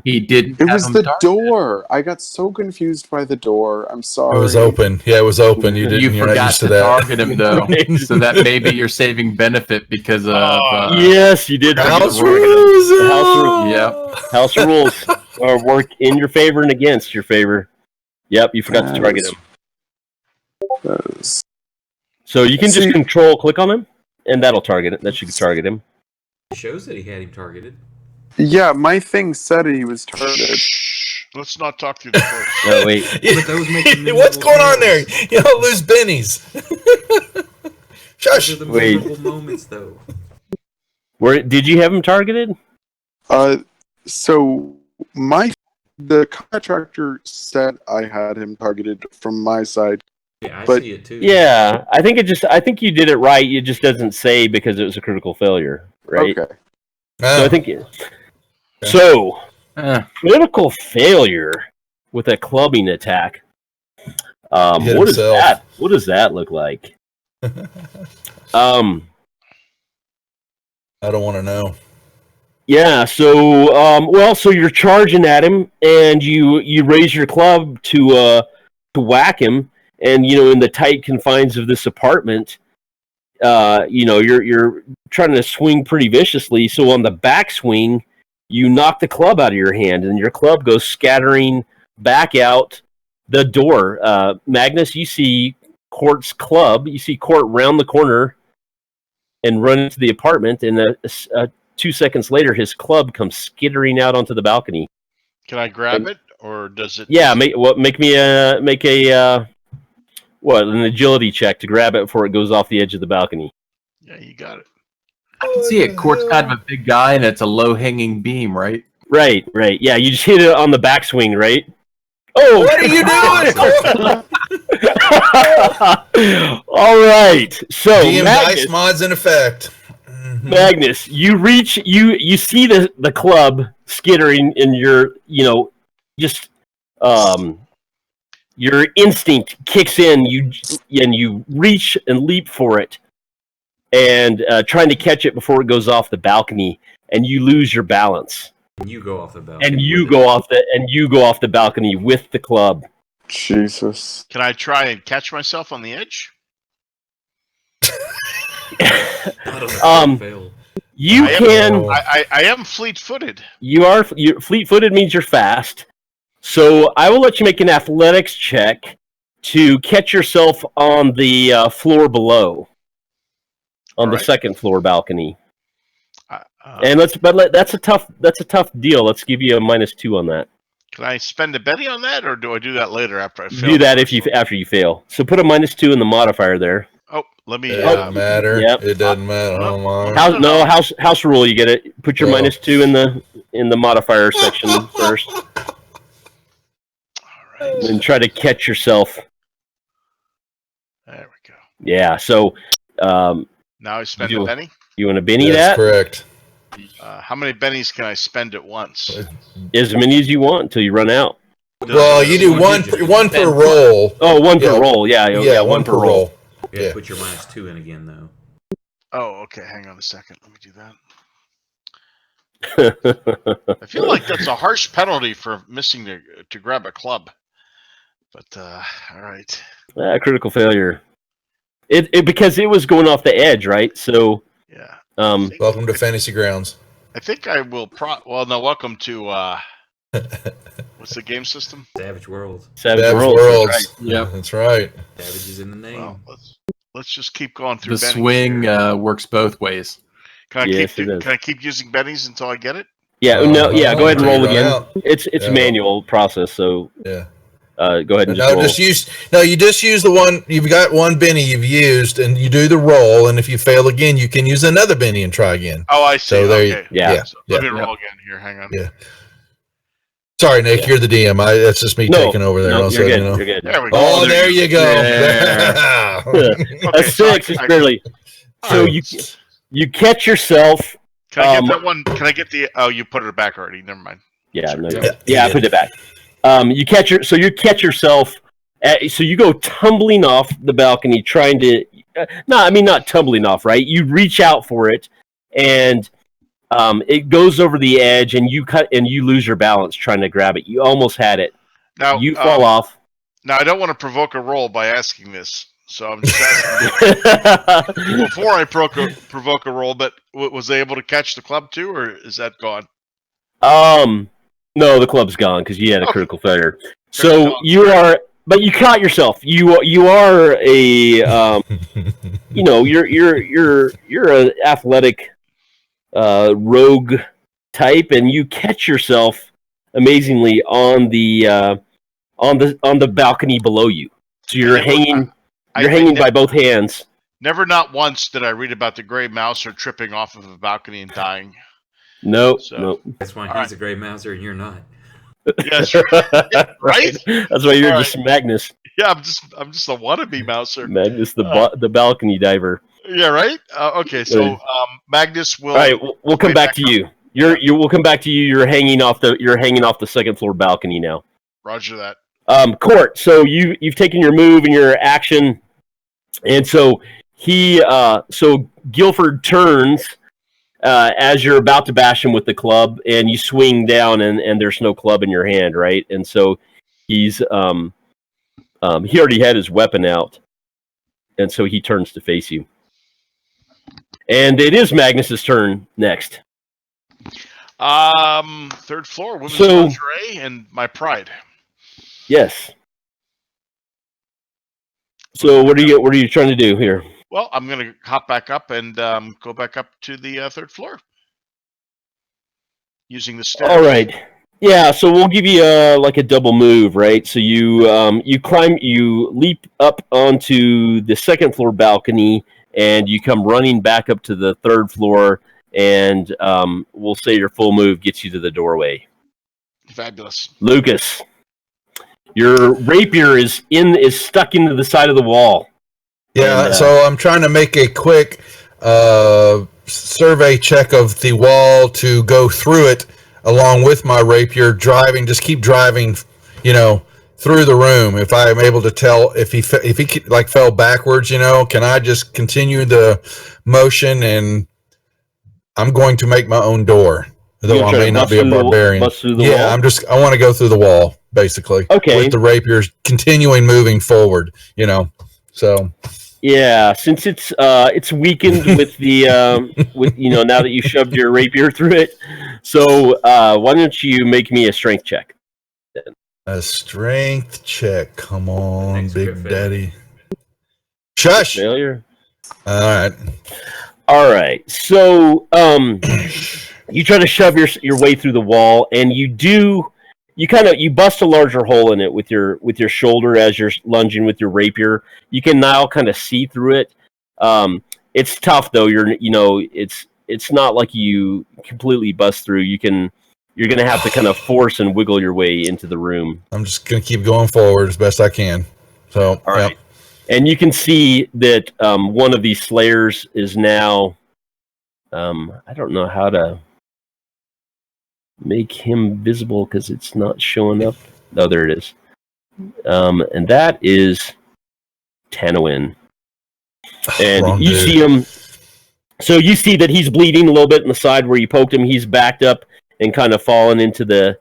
He didn't. It have was him the targeted. door. I got so confused by the door. I'm sorry. It was open. Yeah, it was open. You're not forgot used to to that. target him though, so that may be your saving benefit because of. Yes, you did. House forget the rules. The house rules. Yep. House rules work in your favor and against your favor. Yep, you forgot to target him. So you can just control click on him, and that'll target it. That should target him. It shows that he had him targeted. Yeah, my thing said he was targeted. Shh. Let's not talk through the first. Oh wait. But those make them What's memorable going on there? moments. You don't lose bennies. Those Shush. are the Wait. memorable moments, though. Where did you have him targeted? So the contractor said I had him targeted from my side. Yeah, I But- see it too. Yeah, I think you did it right. It just doesn't say because it was a critical failure, right? Okay. So I think so. Eh. Critical failure with a clubbing attack. Hit What is himself. that? What does that look like? I don't want to know. Yeah. So, so you're charging at him, and you raise your club to whack him, and in the tight confines of this apartment, you're trying to swing pretty viciously. So on the backswing, you knock the club out of your hand, and your club goes scattering back out the door. Magnus, you see Court's club. You see Court round the corner and run into the apartment, and 2 seconds later, his club comes skittering out onto the balcony. Can I grab it, or does it? Yeah, make an agility check to grab it before it goes off the edge of the balcony. Yeah, you got it. I can see it. Court's kind of a big guy, and it's a low-hanging beam, right? Right. Yeah, you just hit it on the backswing, right? Oh, What are you doing? All right. So DM Magnus, dice mods in effect. Magnus, you reach, you see the club skittering, and your instinct kicks in. You reach and leap for it, and trying to catch it before it goes off the balcony, and you lose your balance. And you go off the balcony. And you go off the balcony with the club. Jesus. Can I try and catch myself on the edge? Fail. You can. I am fleet-footed. You're fleet-footed means you're fast. So I will let you make an athletics check to catch yourself on the floor below, on the second floor balcony. And that's a tough deal. Let's give you a -2 on that. Can I spend a Betty on that, or do I do that later after I fail? Do that after you fail. So put a -2 in the modifier there. Oh, let me. It doesn't matter. Yep. It doesn't matter. Oh my. House rule. You get it. Put your -2 in the modifier section first, All right. and try to catch yourself. There we go. Yeah. So Now I spend a Benny. you want to Benny That's that? correct. How many bennies can I spend at once? As many as you want until you run out. Well, you do one per roll. Oh, one per Yeah. roll. Yeah, one per roll. You have Yeah. to put your -2 in again, though. Oh, okay. Hang on a second. Let me do that. I feel like that's a harsh penalty for missing to grab a club. But all right. Critical failure. It because it was going off the edge, right? So Yeah. Welcome to Fantasy Grounds. I think I will. Welcome to what's the game system? Savage World. Savage Savage Worlds. Worlds. Right. Yep. That's right. Savage is in the name. Well, let's just keep going through. The bennies swing here. works both ways. Can Yes, it does. Can I keep using bennies until I get it? Yeah. No. Yeah. Go ahead and roll Run again. out. It's Yeah. a manual process. So Yeah. go ahead and No, roll. you just use the one. You've got one Benny you've used, and you do the roll. And if you fail again, you can use another Benny and try again. Oh, I see. So there you- Okay. Yeah. So let me roll again here. Hang on. Yeah. Sorry, Nick, you're the DM. That's just me taking over there. No, also, you're good. you know. You're good. There we go. Oh, there you go. Yeah. Okay, A 6 is barely. So you catch yourself. Can I get that one? Can I get the? Oh, you put it back already. Never mind. Yeah. No, Yeah. I put it back. You catch yourself. So you go tumbling off the balcony, trying to. Not tumbling off. Right. You reach out for it, and it goes over the edge, and you lose your balance trying to grab it. You almost had it. Now You fall off. Now I don't want to provoke a roll by asking this, so I'm just asking before I provoke a roll. But was I able to catch the club too, or is that gone? No, the club's gone because you had a Okay. critical failure. Critical. So you are, but you caught yourself. You are a, you're an athletic, rogue type, and you catch yourself amazingly on the balcony below you. So you're hanging by both hands. Never, not once did I read about the gray mouser tripping off of a balcony and dying. Nope. That's why All he's a Grey Mouser and you're not. Yes, right. That's why you're All just Magnus. Yeah, I'm just a wannabe mouser. Magnus, the balcony diver. Yeah, right. Okay, so Magnus will. All right, we'll come back to you. We'll come back to you. You're hanging off the second floor balcony now. Roger that. Court. So you've taken your move and your action, and so Guilford turns as you're about to bash him with the club, and you swing down, and there's no club in your hand, right? And so he's he already had his weapon out, and so he turns to face you. And it is Magnus's turn next. Third floor, women's lingerie, and my pride. Yes. So what are you trying to do here? Well, I'm going to hop back up and go back up to the third floor using the stairs. All right. Yeah. So we'll give you like a double move, right? So you leap up onto the second floor balcony, and you come running back up to the third floor, and we'll say your full move gets you to the doorway. Fabulous. Lucas, your rapier is stuck into the side of the wall. Yeah, And, so I'm trying to make a quick survey check of the wall to go through it along with my rapier, just keep driving, through the room. If I'm able to tell if he like fell backwards, can I just continue the motion? And I'm going to make my own door, though I may not be a barbarian. Bust through the wall? I want to go through the wall, basically. Okay. With the rapiers continuing moving forward, so. Yeah, since it's weakened with the now that you shoved your rapier through it, so why don't you make me a strength check? A strength check. Come on, Thanks, Big Griffin. Daddy. Shush. Failure. All right. So you try to shove your way through the wall, and you bust a larger hole in it with your shoulder as you're lunging with your rapier. You can now kind of see through it. It's tough though. It's not like you completely bust through. You're going to have to kind of force and wiggle your way into the room. I'm just going to keep going forward as best I can. So, all right. And you can see that one of these slayers is now. I don't know how to make him visible because it's not showing up. Oh, there it is. And that is Tanawin. And you see him. So you see that he's bleeding a little bit in the side where you poked him. He's backed up and kind of fallen into the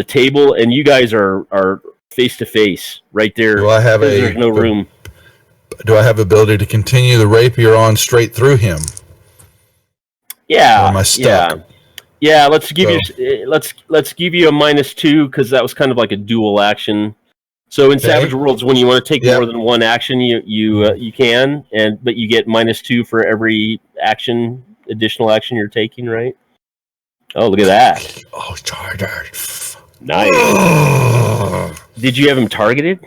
table. And you guys are face to face right there. There's no room. Do I have ability to continue the rapier on straight through him? Yeah. Or am I stuck? Yeah. Let's give you a -2 because that was kind of like a dual action. So in Savage Worlds, when you want to take more than one action, you can, but you get -2 for every additional action you're taking, right? Oh, look at that! Oh, targeted. Nice. Did you have him targeted?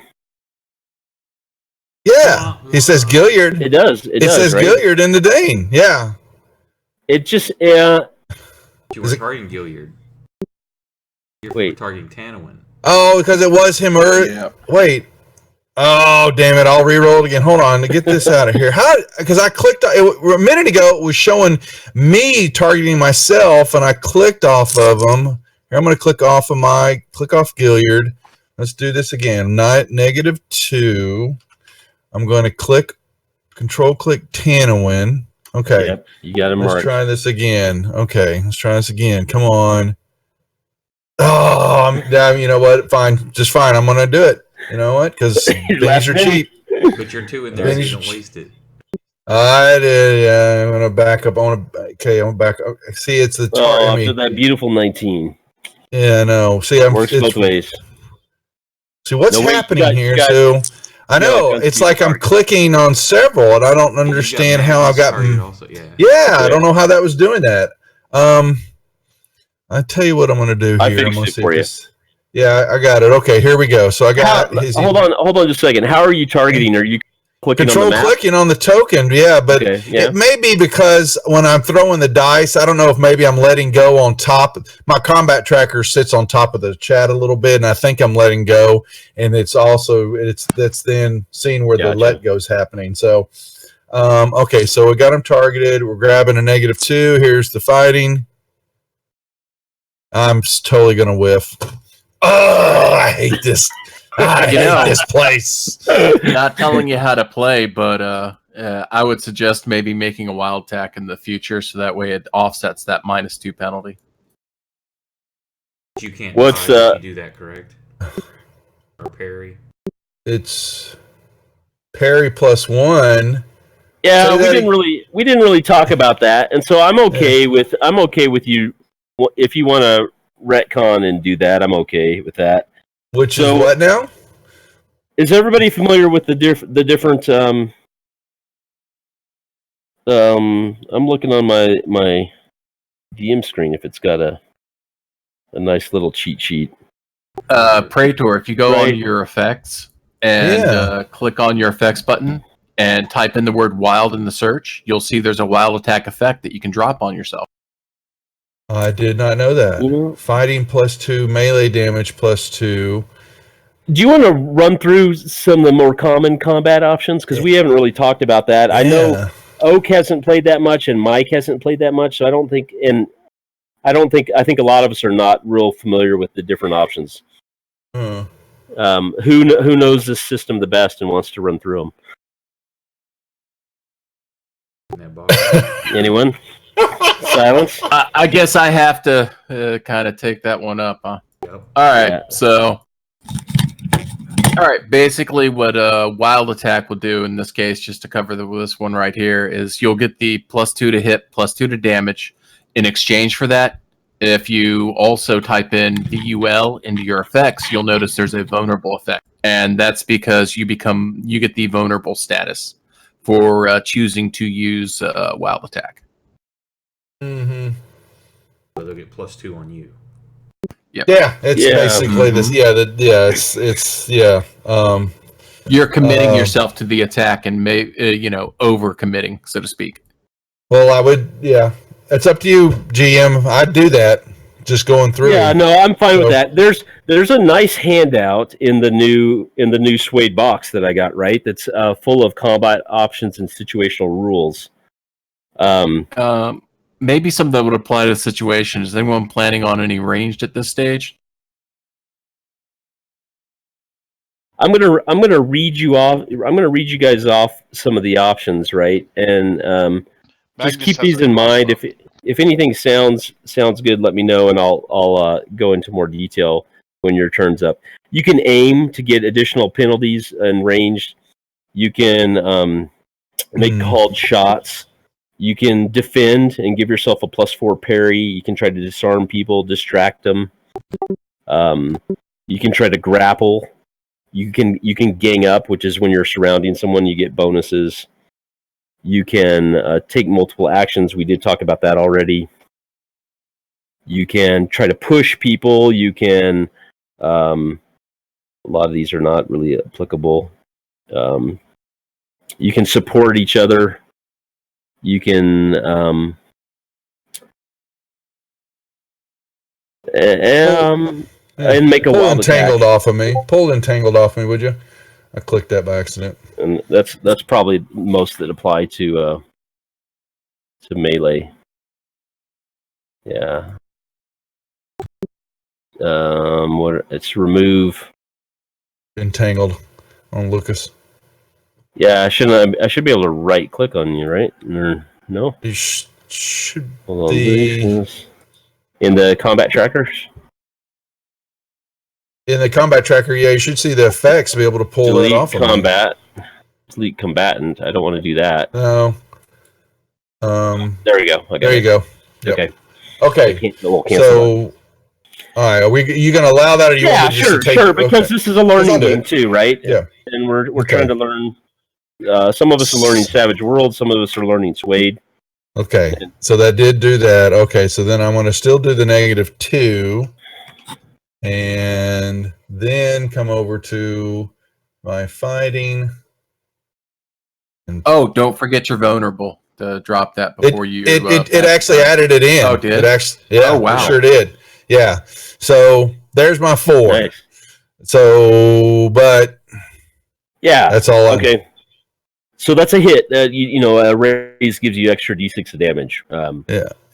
Yeah, he says Gilliard. It does. It says right? Gilliard in the Dane. Yeah. It just You were targeting Gilliard. You're targeting Tanawin. Oh, because it was him earlier. Yeah. Wait. Oh, damn it. I'll re-roll it again. Hold on to get this out of here. Because I clicked a minute ago, it was showing me targeting myself, and I clicked off of him. Here, I'm going to click off Gilliard. Let's do this again. -2. I'm going to control-click Tanawin. Okay. Yep, you got him marked. Let's try this again. Okay, let's try this again. Come on. Oh, you know what? Fine. Just fine. I'm going to do it. You know what? Because things are cheap. But you're 2 in there, so you don't waste it. I did. Yeah, I'm going to back up. I'm going to back up. See, it's the target. After that beautiful 19. Yeah, no. See, works both ways. See, what's happening here? So, I know. It's like I'm clicking on several, and I don't understand how I've gotten... I don't know how that was doing that. I tell you what I'm going to do here. I fixed it for you. Yeah, I got it. Okay, here we go. So I got. Hold on just a second. How are you targeting? Are you clicking on the map? Clicking on the token? Yeah, but it may be because when I'm throwing the dice, I don't know if maybe I'm letting go on top. My combat tracker sits on top of the chat a little bit, and I think I'm letting go, and that's then seeing where the let go's happening. So, okay, so we got him targeted. We're grabbing a -2. Here's the fighting. I'm totally gonna whiff. Oh, I hate this. I hate this place. Not telling you how to play, but I would suggest maybe making a wild attack in the future, so that way it offsets that -2 penalty. You can't What's, dodge if you do that, correct? Or parry. It's parry +1. Yeah, Say we that didn't really talk about that, and so I'm okay with you if you want to retcon and do that. I'm okay with that. Which So- is what now? Is everybody familiar with the different? I'm looking on my DM screen if it's got a nice little cheat sheet. Praetor, if you go Right. onto your effects and Yeah. click on your effects button and type in the word wild in the search, you'll see there's a wild attack effect that you can drop on yourself. I did not know that. You know- Fighting +2, melee damage +2. Do you want to run through some of the more common combat options? Because we haven't really talked about that. I know Yeah. Oak hasn't played that much, and Mike hasn't played that much, so I think a lot of us are not real familiar with the different options. Huh. Who knows this system the best and wants to run through them? In that box. Anyone? Silence. I guess I have to kind of take that one up, huh? Yep. All right, Yeah. so basically what wild attack will do in this case, just to cover this one right here, is you'll get the +2 to hit, +2 to damage. In exchange for that, if you also type in VUL into your effects, you'll notice there's a vulnerable effect, and that's because you get the vulnerable status for choosing to use wild attack. Mm-hmm. So they'll get +2 on you. Yeah, it's Yeah. basically this. Yeah, it's yeah. You're committing yourself to the attack and over committing, so to speak. Well, I would. Yeah, it's up to you, GM. I'd do that. Just going through. Yeah, no, I'm fine with So- that. There's a nice handout in the new suede box that I got, right? That's full of combat options and situational rules. Maybe some that would apply to the situation. Is anyone planning on any ranged at this stage? I'm gonna read you off. I'm gonna read you guys off some of the options, right? And just Magnus keep has these a in mind. crossbow. If anything sounds good, let me know, and I'll go into more detail when your turn's up. You can aim to get additional penalties and ranged. You can make called shots. You can defend and give yourself a +4 parry. You can try to disarm people, distract them. You can try to grapple. You can gang up, which is when you're surrounding someone, you get bonuses. You can take multiple actions. We did talk about that already. You can try to push people. You can. A lot of these are not really applicable. You can support each other. You can. And make a Pull wild entangled attack. off of me. Pull entangled off me, would you? I clicked that by accident. And that's probably most that apply to melee. Yeah. What it's remove. Entangled on Lucas. Yeah, I should be able to right click on you, right? Or, no. You should. Hold on. The- In the combat trackers. In the combat tracker, yeah, you should see the effects to be able to pull Delete it off of me. combat. Delete combatant. I don't want to do that. No. There we go. I got There it. you go. Yep. Okay. Okay. We'll cancel it. So, all right, are you going to allow that, or you Yeah, want me just sure, to take? sure. Because okay. this is a learning I'll do game it. too, right? Yeah. And we're Okay. trying to learn. Some of us are learning Savage World. Some of us are learning Suede. Okay, so that did do that. Okay, so then I'm going to still do the -2, and then come over to my fighting. Oh, don't forget you're vulnerable. To drop that before you. It actually added it in. Oh, it did? It actually, yeah, Oh, wow. it sure did. Yeah. So there's my 4. Nice. So, but Yeah. that's all. Okay. So that's a hit. A raise gives you extra d6 of damage.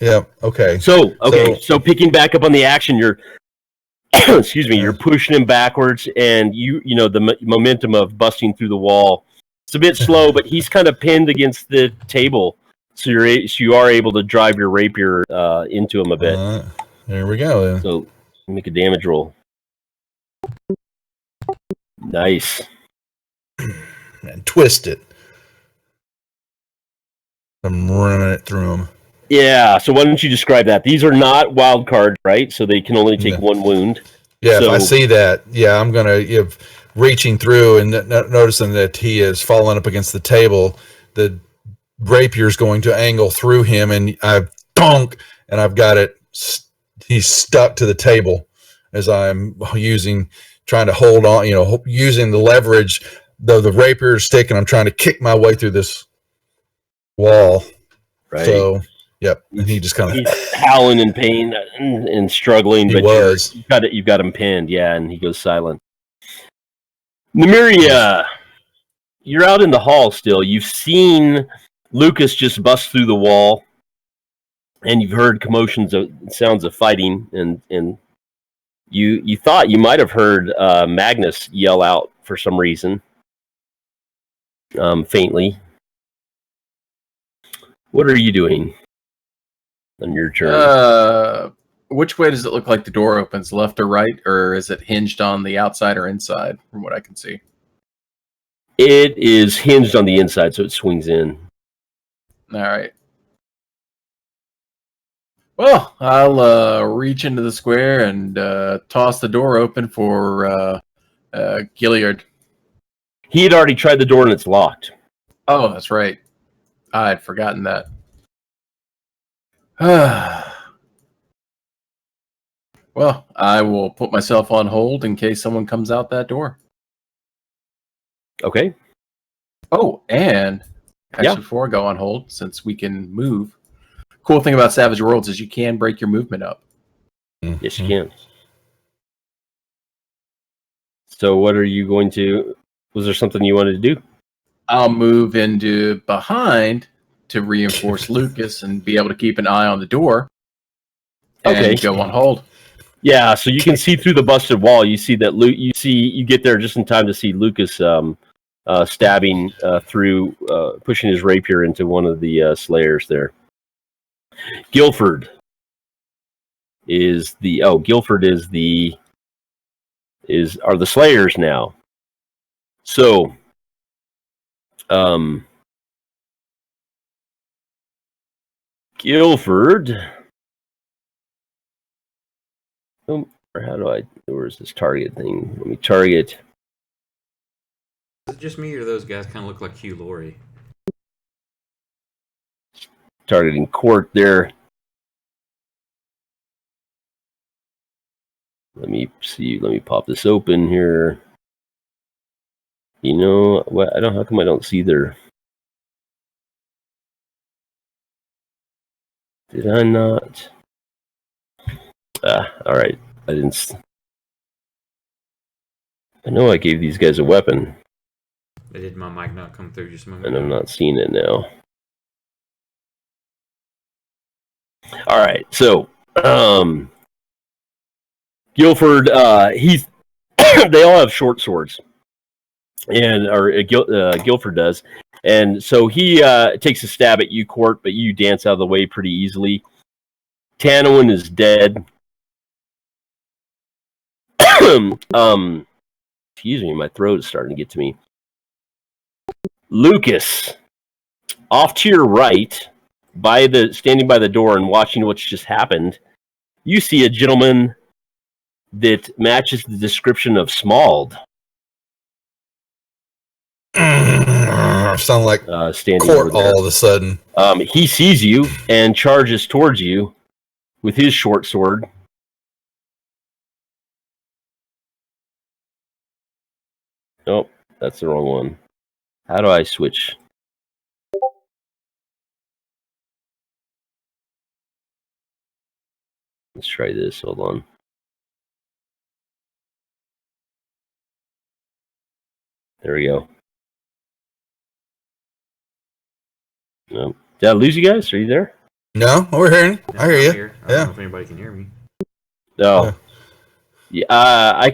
Yeah. Okay. So picking back up on the action, you're excuse me, you're pushing him backwards, and the momentum of busting through the wall It's a bit slow, but he's kind of pinned against the table, so you are able to drive your rapier into him a bit. There we go. Then. So make a damage roll. Nice. And twist it. I'm running it through him. Yeah, so why don't you describe that? These are not wild cards, right? So they can only take one wound. Yeah, so, if I see that, I'm going to reaching through and noticing that he has fallen up against the table. The rapier's going to angle through him, and I've got it. He's stuck to the table as I'm trying to hold on, using the leverage, though the rapier stick, and I'm trying to kick my way through this wall. Right. So, yep. And he just kind of he's howling in pain and struggling, but you've got him pinned, and he goes silent. Nymeria, you're out in the hall still. You've seen Lucas just bust through the wall, and you've heard commotions of sounds of fighting, and you thought you might have heard Magnus yell out for some reason, faintly. What are you doing on your turn? Which way does it look like the door opens, left or right, or is it hinged on the outside or inside, from what I can see? It is hinged on the inside, so it swings in. All right. Well, I'll reach into the square and toss the door open for Gilliard. He had already tried the door and it's locked. Oh, that's right. I had forgotten that. Well, I will put myself on hold in case someone comes out that door. Okay. Oh, and actually, before I go on hold, since we can move, cool thing about Savage Worlds is you can break your movement up. Mm-hmm. Yes, you can. So what are you going to... Was there something you wanted to do? I'll move into behind to reinforce Lucas and be able to keep an eye on the door. And go on hold. Yeah, so you can see through the busted wall. You see that you get there just in time to see Lucas stabbing through, pushing his rapier into one of the slayers there. Guilford are the slayers now. So, Guilford. Where's this target thing? Let me target. Is it just me or those guys kind of look like Hugh Laurie? Targeting court there. Let me see. Let me pop this open here. You know what? How come I don't see their... Did I not? All right. I didn't. I know I gave these guys a weapon. Did my mic not come through just a moment? And I'm not seeing it now. All right. So, Guilford, they all have short swords, Guilford does, and so he takes a stab at you, Court, but you dance out of the way pretty easily. Tanowin is dead. Excuse me, my throat is starting to get to me. Lucas, off to your right, standing by the door and watching what's just happened, you see a gentleman that matches the description of Smald. Sound like standing Court all of a sudden. He sees you and charges towards you with his short sword. Nope, that's the wrong one. How do I switch? Let's try this. Hold on. There we go. No. Did I lose you guys? Are you there? No, we're hearing. I hear you. I don't know if anybody can hear me. No. Yeah, I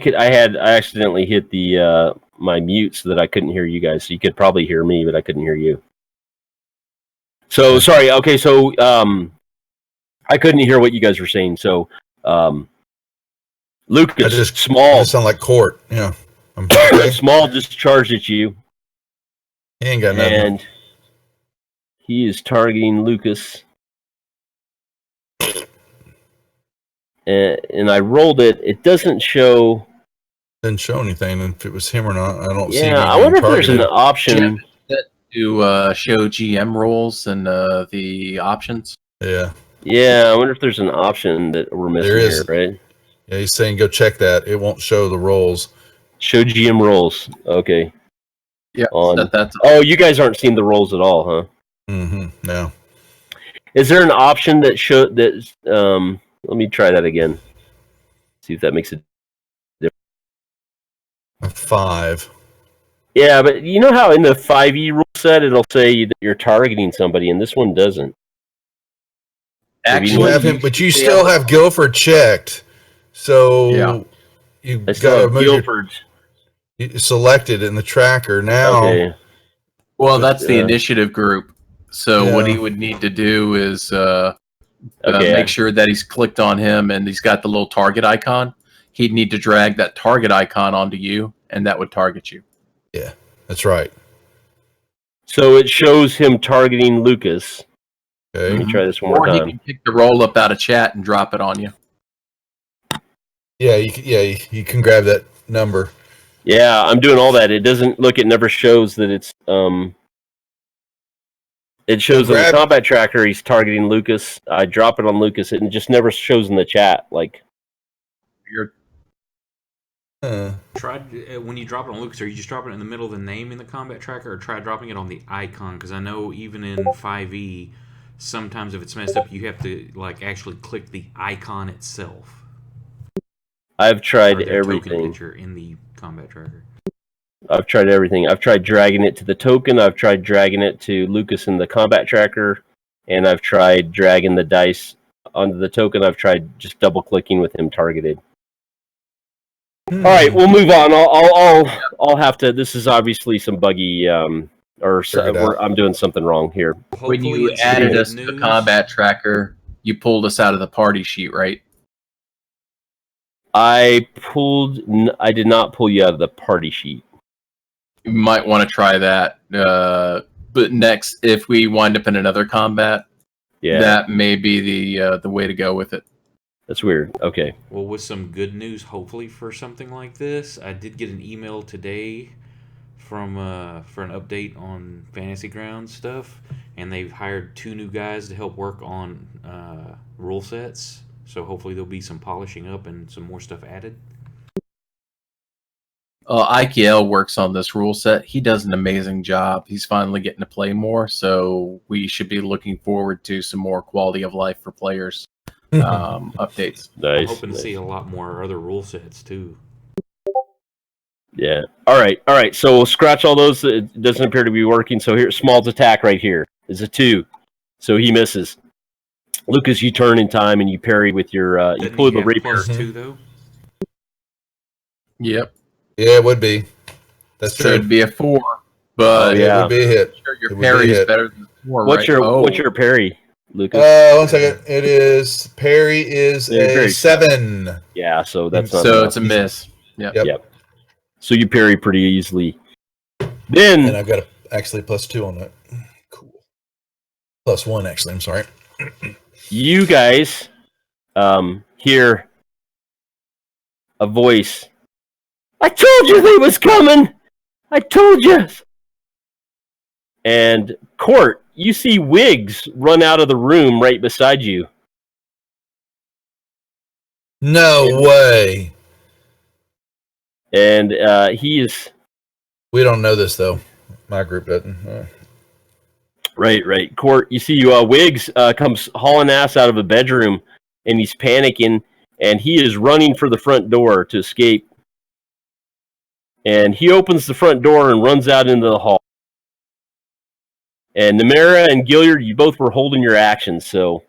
accidentally hit the my mute so that I couldn't hear you guys. So you could probably hear me, but I couldn't hear you. So sorry. Okay, so I couldn't hear what you guys were saying. So Lucas, Small, I just sound like Court. Yeah, Small just charged at you. He ain't got nothing. And he is targeting Lucas. And I rolled it. It doesn't show. Didn't show anything if it was him or not. I don't see. Yeah, I wonder if there's an targeted. option To show GM roles and the options. Yeah. Yeah, I wonder if there's an option that we're missing There is. here, right? Yeah, he's saying go check that. It won't show the roles. Show GM roles. Okay. Yeah. That's Oh, you guys aren't seeing the roles at all, huh? Mm-hmm. No. Is there an option that show that? Let me try that again. See if that makes it. A 5. Yeah, but you know how in the 5e rule set it'll say that you're targeting somebody, and this one doesn't. actually You have him, but you still have Guilford checked. So you I still got to have move Guilford. you selected in the tracker now. Okay. Well, that's the initiative group. So what Yeah. he would need to do is Okay. make sure that he's clicked on him and he's got the little target icon. He'd need to drag that target icon onto you, and that would target you. Yeah, that's right. So it shows him targeting Lucas. Let Okay. me try this one more Or he time. can pick the roll up out of chat and drop it on you. Yeah, you can grab that number. Yeah, I'm doing all that. It doesn't look. It never shows that it's. It shows on the combat tracker he's targeting Lucas. I drop it on Lucas, and it just never shows in the chat. Like You're Try when you drop it on Lucas, are you just dropping it in the middle of the name in the combat tracker, or try dropping it on the icon? Because I know even in 5e, sometimes if it's messed up, you have to like actually click the icon itself. I've tried Or their token everything. picture in the combat tracker. I've tried everything. I've tried dragging it to the token. I've tried dragging it to Lucas in the combat tracker, and I've tried dragging the dice onto the token. I've tried just double clicking with him targeted. All right, we'll move on. I'll have to. This is obviously some buggy, I'm doing something wrong here. when Hopefully you it's added good us to the news. combat tracker, you pulled us out of the party sheet, right? I did not pull you out of the party sheet. You might want to try that. But next, if we wind up in another combat, Yeah, that may be the way to go with it. that's weird. Okay. Well, with some good news, hopefully for something like this, I did get an email today from for an update on Fantasy Grounds stuff, and they've hired 2 new guys to help work on rule sets. So hopefully there'll be some polishing up and some more stuff added. IKL works on this rule set. He does an amazing job. He's finally getting to play more, so we should be looking forward to some more quality of life for players updates. I'm Nice. hoping to see a lot more other rule sets too. Yeah. All right. So we'll scratch all those. It doesn't appear to be working. So here, Small's attack right here is a 2. So he misses. Lucas, you turn in time and you parry with your. You Doesn't pull he the have rapier. +2 though? Yep. Yeah, it would be. That's So true. it'd be a 4, but yeah. It would be a hit. sure, It your would be parry a is hit. better than 4, What's right? your parry, Lucas? 1 second. It is parry is Yeah, a parry. 7. Yeah. So that's not. So enough. it's a miss. Yep. Yep. So you parry pretty easily. And Then I've got actually +2 on that. Cool. +1 actually. I'm sorry. you guys hear a voice. I told you they was coming. I told you. And Court, you see Wiggs run out of the room right beside you. No way. And he is We don't know this though. My group doesn't. right. Court, you see Wiggs comes hauling ass out of a bedroom, and he's panicking, and he is running for the front door to escape. And he opens the front door and runs out into the hall. And Namara and Gilliard, you both were holding your actions, so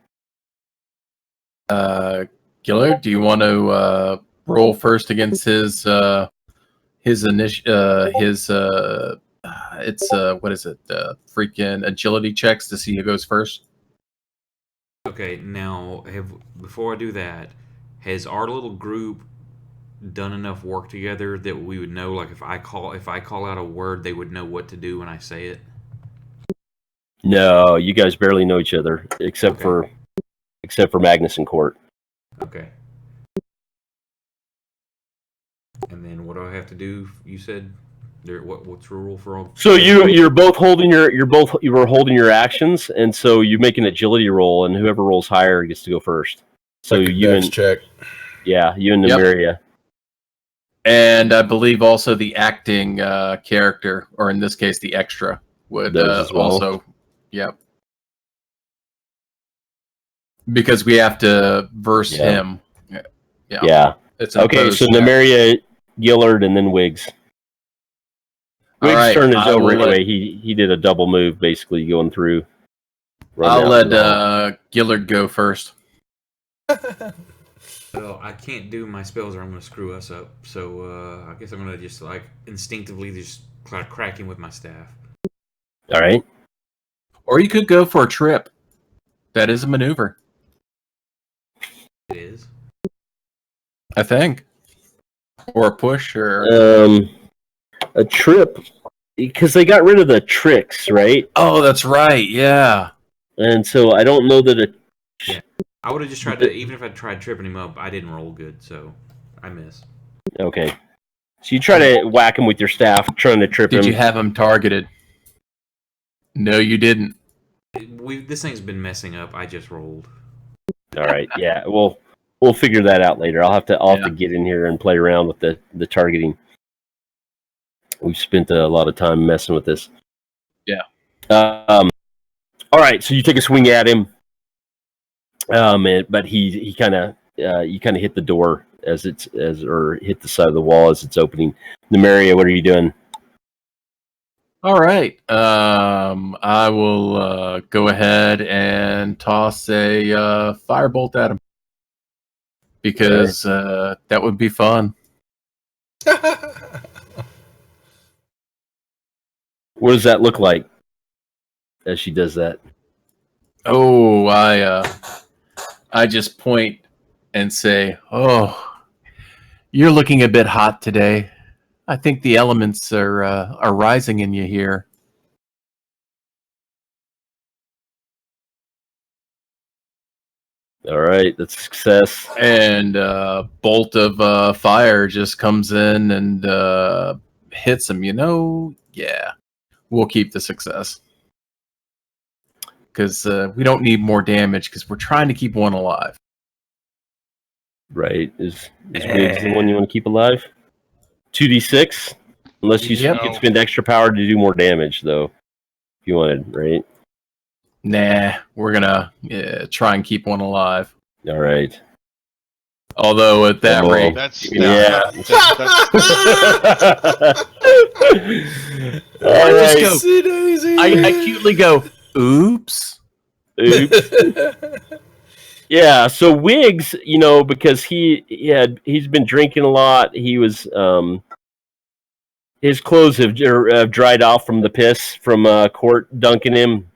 Gillard, do you want to roll first against his what is it? Freaking agility checks to see who goes first. Okay, now before I do that, has our little group done enough work together that we would know, like if I call out a word, they would know what to do when I say it? No, you guys barely know each other except Okay. for Magnus and Court. Okay. And then what do I have to do? You said what's the rule for all? So you were holding your actions, and so you make an agility roll, and whoever rolls higher gets to go first. So Like a you dex and check. you and Yep. Nymeria. And I believe also the acting character, or in this case, the extra, would Does as well. also. Yep. Because we have to verse him. Yeah. It's an Okay, opposed so check. Nymeria, Gillard, and then Wiggs. All Wiggs' right, turn is I over will anyway. He did a double move, basically going through. I'll let Gillard go first. Well, I can't do my spells or I'm going to screw us up. So I guess I'm going to just like instinctively just crack him with my staff. All right. Or you could go for a trip. That is a maneuver, It is. I think. Or a push, or A trip, because they got rid of the tricks, right? oh, that's right, yeah. And so I don't know that I would have just tried to, even if I tried tripping him up, I didn't roll good, so I miss. Okay. So you try to whack him with your staff, trying to trip him. Did you have him targeted? No, you didn't. This thing's been messing up. I just rolled. All right. Yeah. We'll figure that out later. I'll have to get in here and play around with the targeting. We've spent a lot of time messing with this. Yeah. All right. So you take a swing at him. But he kind of you kind of hit the door or hit the side of the wall as it's opening. Nymeria, what are you doing? All right. I will go ahead and toss a firebolt at him because that would be fun. What does that look like as she does that? Oh, I just point and say, "Oh, you're looking a bit hot today. I think the elements are rising in you here." All right, that's a success. And a bolt of fire just comes in and hits him. Yeah, we'll keep the success because we don't need more damage because we're trying to keep one alive. Right. Is Wiggs the one you want to keep alive? 2d6? Unless you can spend extra power to do more damage, though. If you wanted, right? Nah, we're gonna try and keep one alive. All right. Although at that rate, I cutely go, oops. Yeah, so Wiggs, because he's been drinking a lot. He was his clothes have dried off from the piss from Court dunking him,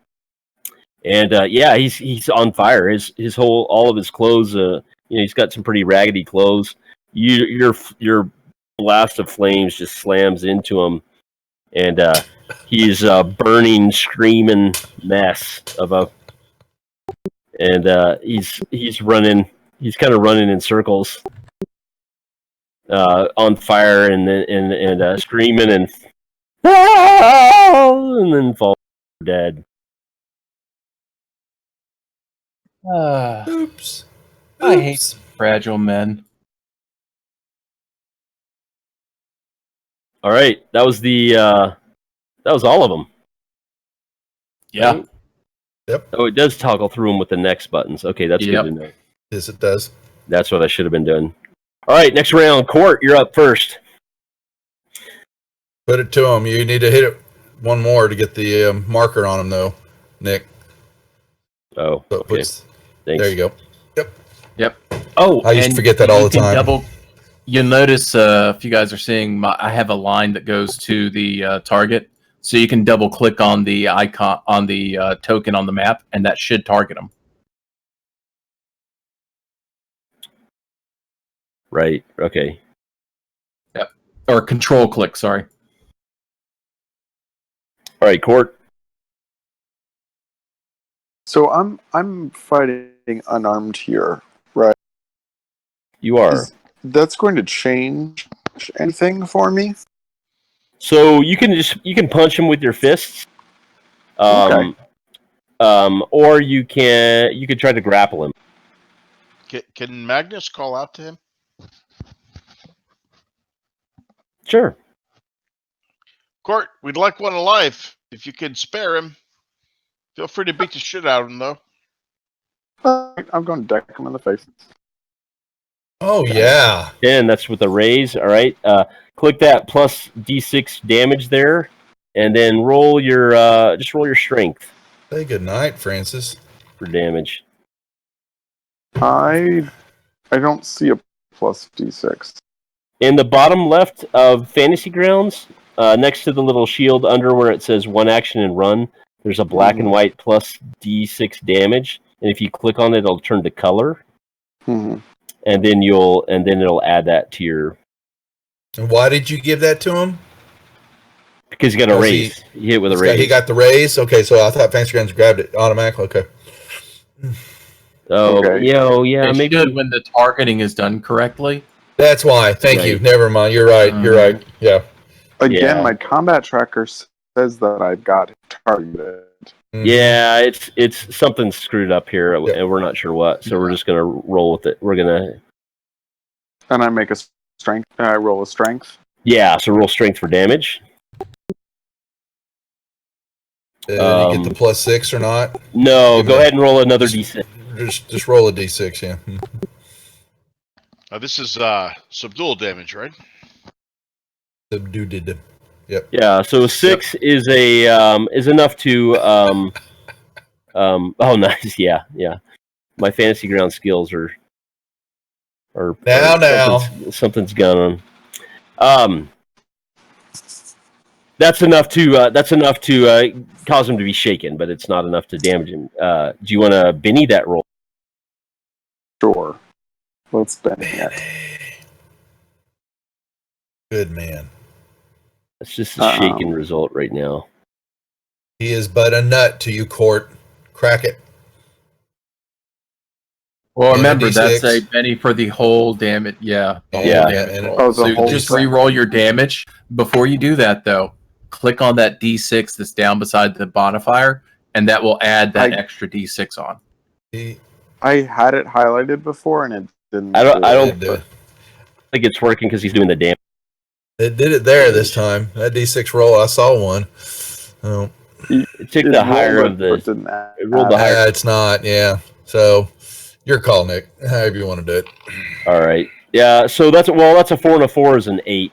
and he's on fire. His all of his clothes, he's got some pretty raggedy clothes. Your blast of flames just slams into him, and he's a burning, screaming mess of a. And he's running. He's kind of running in circles, on fire, and screaming and then falls dead. Oops. I hate fragile men. All right, that was all of them. Yeah. Right? Yep. Oh, it does toggle through them with the next buttons. Okay, that's good to know. Yes, it does. That's what I should have been doing. All right, next round. Court, you're up first. Put it to him. You need to hit it one more to get the marker on him, though, Nick. Oh, okay. Thanks. There you go. Yep. Oh, I used to forget that all the time. You'll notice if you guys are seeing, I have a line that goes to the target, so you can double click on the icon on the token on the map, and that should target them. Right. Okay. Yep. Or control click. Sorry. All right, Court. So I'm fighting unarmed here, right? You are. That's going to change anything for me? So you can punch him with your fists. Okay. Or you could try to grapple him. Can Magnus call out to him? Sure. Court, we'd like one alive. If you could spare him, feel free to beat the shit out of him, though. I'm going to deck him in the face. Oh yeah. 10. That's with a raise. All right. Click that plus D6 damage there, and then roll your just roll your strength Say good night, Francis. for damage. I don't see a plus D6. In the bottom left of Fantasy Grounds, next to the little shield under where it says one action and run, there's a black and white plus D6 damage, and if you click on it, it'll turn to color, and then it'll add that to your. And why did you give that to him? Because he got a raise. He hit with a raise. He got the raise. Okay, so I thought Fancy Grounds grabbed it automatically. Okay. Oh, Okay. yeah, maybe when the targeting is done correctly. That's why. Thank you. Never mind. You're right. You're right. Yeah. Again, Yeah. my combat tracker says that I've got targeted. Yeah, it's something screwed up here, and we're not sure what. So we're just gonna roll with it. We're gonna. And I make a strength. I roll a strength. Yeah, so roll strength for damage. You get the plus 6 or not? No, go ahead and roll another d6. Just roll a d6. Yeah. This is subdual damage, right? Subdued. Yep. Yeah, so 6 is enough to oh nice, yeah. My Fantasy Ground skills are now something's gone on. That's enough to cause him to be shaken, but it's not enough to damage him. Do you want to Benny that roll? Sure. Let's Benny it. Good man. It's just a shaken result right now. He is but a nut to you, Court. Crack it. Well, And remember, a that's D6. a penny for the whole damage. Yeah. The whole damage and- roll. Oh, the So whole just thing. re-roll your damage. Before you do that, though, click on that D6 that's down beside the modifier, and that will add that extra D6 on. I had it highlighted before, and it didn't. I don't do it. think it's working because he's doing the damage. It did it there this time. That d6 roll, I saw one. Oh, It took the higher of the. It rolled the higher. it's not. Yeah. So your call, Nick. However you want to do it. All right. Yeah. So that's a 4 and a 4 is an 8.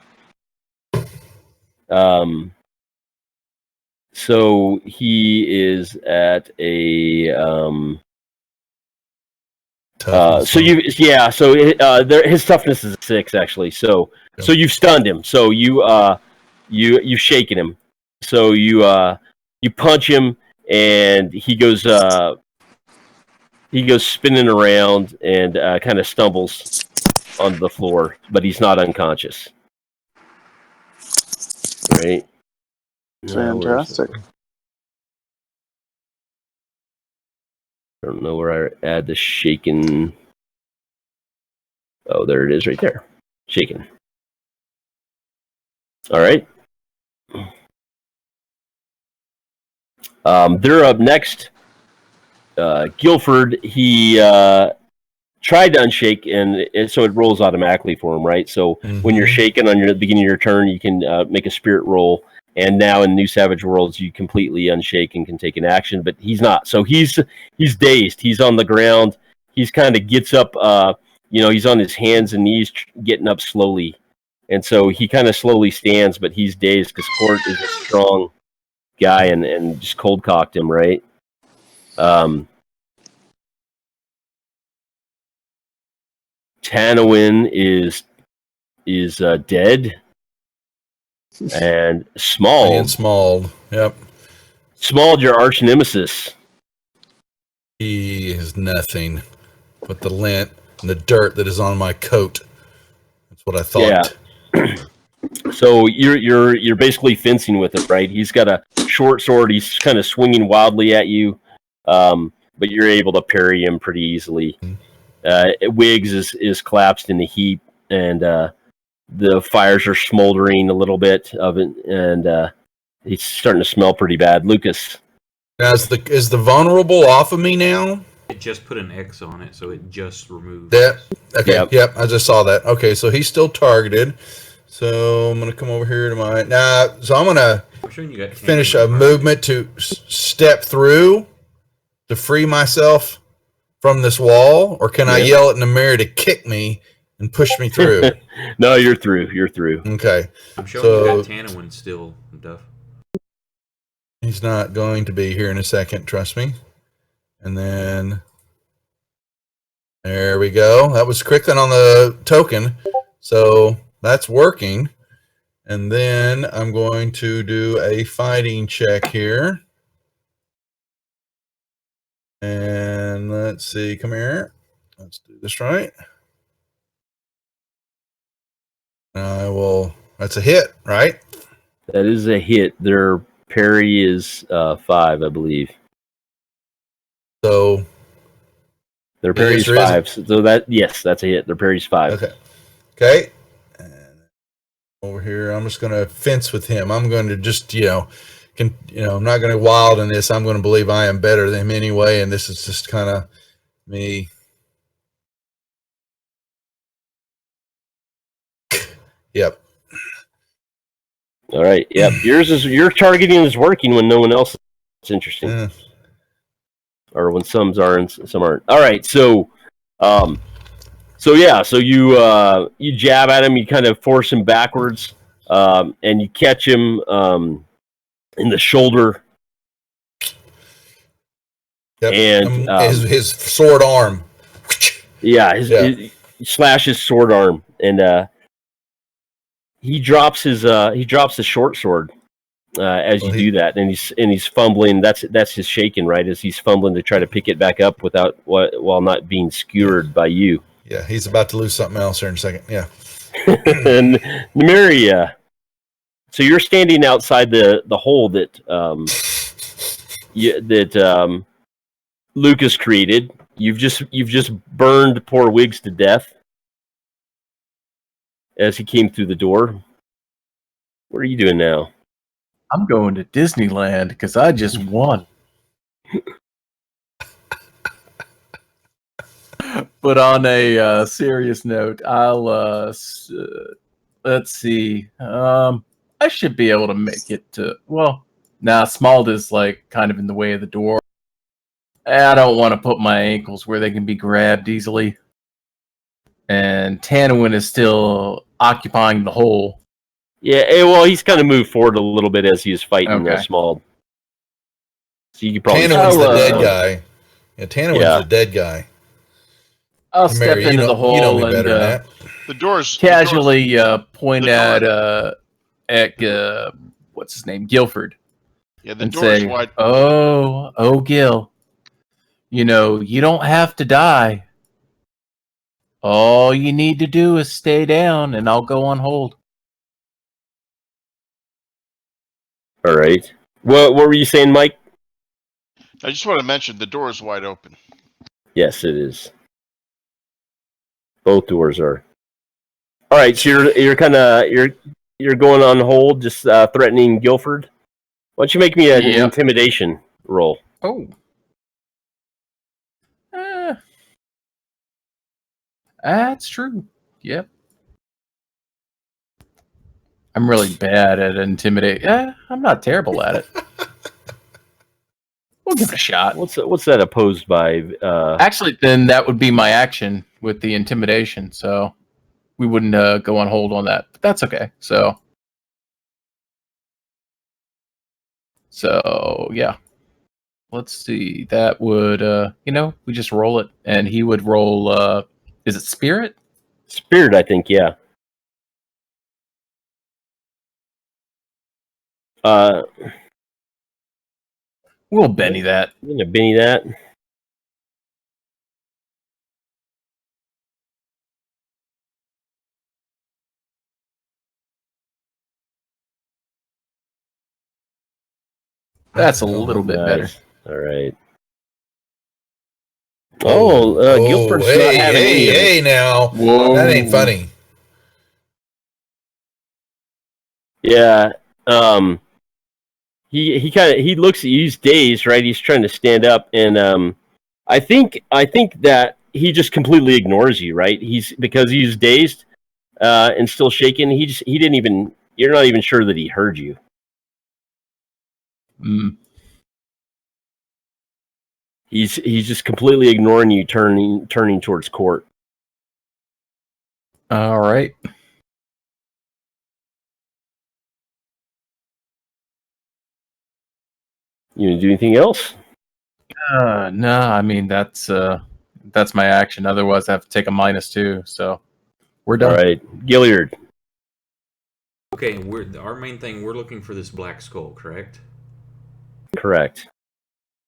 So he is at a his toughness is a 6 actually. So you've stunned him. So you've shaken him. So you punch him and he goes spinning around and kind of stumbles onto the floor, but he's not unconscious. Right. Fantastic. I don't know where I add the shaken. Oh, there it is right there. Shaken. All right. They're up next. Guilford, he tried to unshake, and so it rolls automatically for him, right? So when you're shaken on the beginning of your turn, you can make a spirit roll. And now in New Savage Worlds, you completely unshake and can take an action, but he's not. So he's dazed. He's on the ground. He's kind of gets up. He's on his hands and knees, getting up slowly, and so he kind of slowly stands, but he's dazed because Court is a strong guy and just cold cocked him, right? Tanawin is is dead. And Smald. And Smald. Yep. Smald, your arch nemesis. He is nothing but the lint and the dirt that is on my coat. That's what I thought. Yeah. So you're basically fencing with it, right? He's got a short sword. He's kind of swinging wildly at you, but you're able to parry him pretty easily. Wiggs is collapsed in a heap, and the fires are smoldering a little bit of it, and he's starting to smell pretty bad. Lucas. Now, is the vulnerable off of me now? It just put an X on it, so it just removed. That okay? Yep. Yep, I just saw that. Okay, so he's still targeted. So I'm gonna come over here to my So I'm gonna finish a movement to step through to free myself from this wall, or can I yell at Namir to kick me and push me through? No, you're through. You're through. Okay. I'm showing you got Tanawin still, Duff. He's not going to be here in a second, trust me. And then there we go. That was clicking on the token. So that's working. And then I'm going to do a fighting check here. And let's see. Come here. Let's do this right. That's a hit, right? That is a hit. Their parry is 5, I believe. So their parry is 5. So that's a hit. Their parry is 5. Okay. And over here, I'm just going to fence with him. I'm going to just, I'm not going to wild in this. I'm going to believe I am better than him anyway, and this is just kind of me. Yep. All right. Yep. Your targeting is working when no one else. It's interesting. Yeah. Or when some are and some aren't. All right. So you jab at him. You kind of force him backwards, and you catch him in the shoulder. Yep. And his sword arm. Yeah. He slashes his sword arm, and he drops his short sword as you do that, and he's fumbling. That's his shaking, right? As he's fumbling to try to pick it back up while not being skewered by you. Yeah, he's about to lose something else here in a second. Yeah. And Nymeria, so you're standing outside the hole that Lucas created. You've just burned poor Wiggs to death as he came through the door. What are you doing now? I'm going to Disneyland because I just won. But on a serious note, I'll let's see. I should be able to make it to. Well, now Smald is like kind of in the way of the door. I don't want to put my ankles where they can be grabbed easily. And Tanawin is still occupying the hole. Yeah, well, he's kind of moved forward a little bit as he is fighting Smald. So you could probably Tanawin's the dead guy. Yeah, Tanawin's the dead guy. I'll step into the hole and the doors casually point at what's his name, Guilford. Yeah, the and door is say, wide. Oh, Gil, you don't have to die. All you need to do is stay down, and I'll go on hold. All right. What were you saying, Mike? I just want to mention the door is wide open. Yes, it is. Both doors are. All right, so you're going on hold, just threatening Guilford. Why don't you make me an intimidation roll? Oh. That's true. Yep. I'm really bad at intimidate. I'm not terrible at it. We'll give it a shot. What's that opposed by? Actually, then that would be my action with the intimidation. So we wouldn't go on hold on that. But that's okay. So yeah. Let's see. That would we just roll it, and he would roll. Is it spirit? Spirit, I think. Yeah. Uh, We'll Benny that. I'm gonna Benny that. That's a little bit better. Nice. All right. Guilford's not having any of it. Hey, now. Whoa. That ain't funny. Yeah. He looks, he's dazed, right? He's trying to stand up, and I think that he just completely ignores you, right? Because he's dazed and still shaking. He didn't even. You're not even sure that he heard you. Mm. He's just completely ignoring you, turning towards Court. All right. You gonna do anything else? No, I mean that's my action. Otherwise, I have to take a -2. So we're All done. right, Gilliard. Okay, our main thing. We're looking for this black skull, correct? Correct.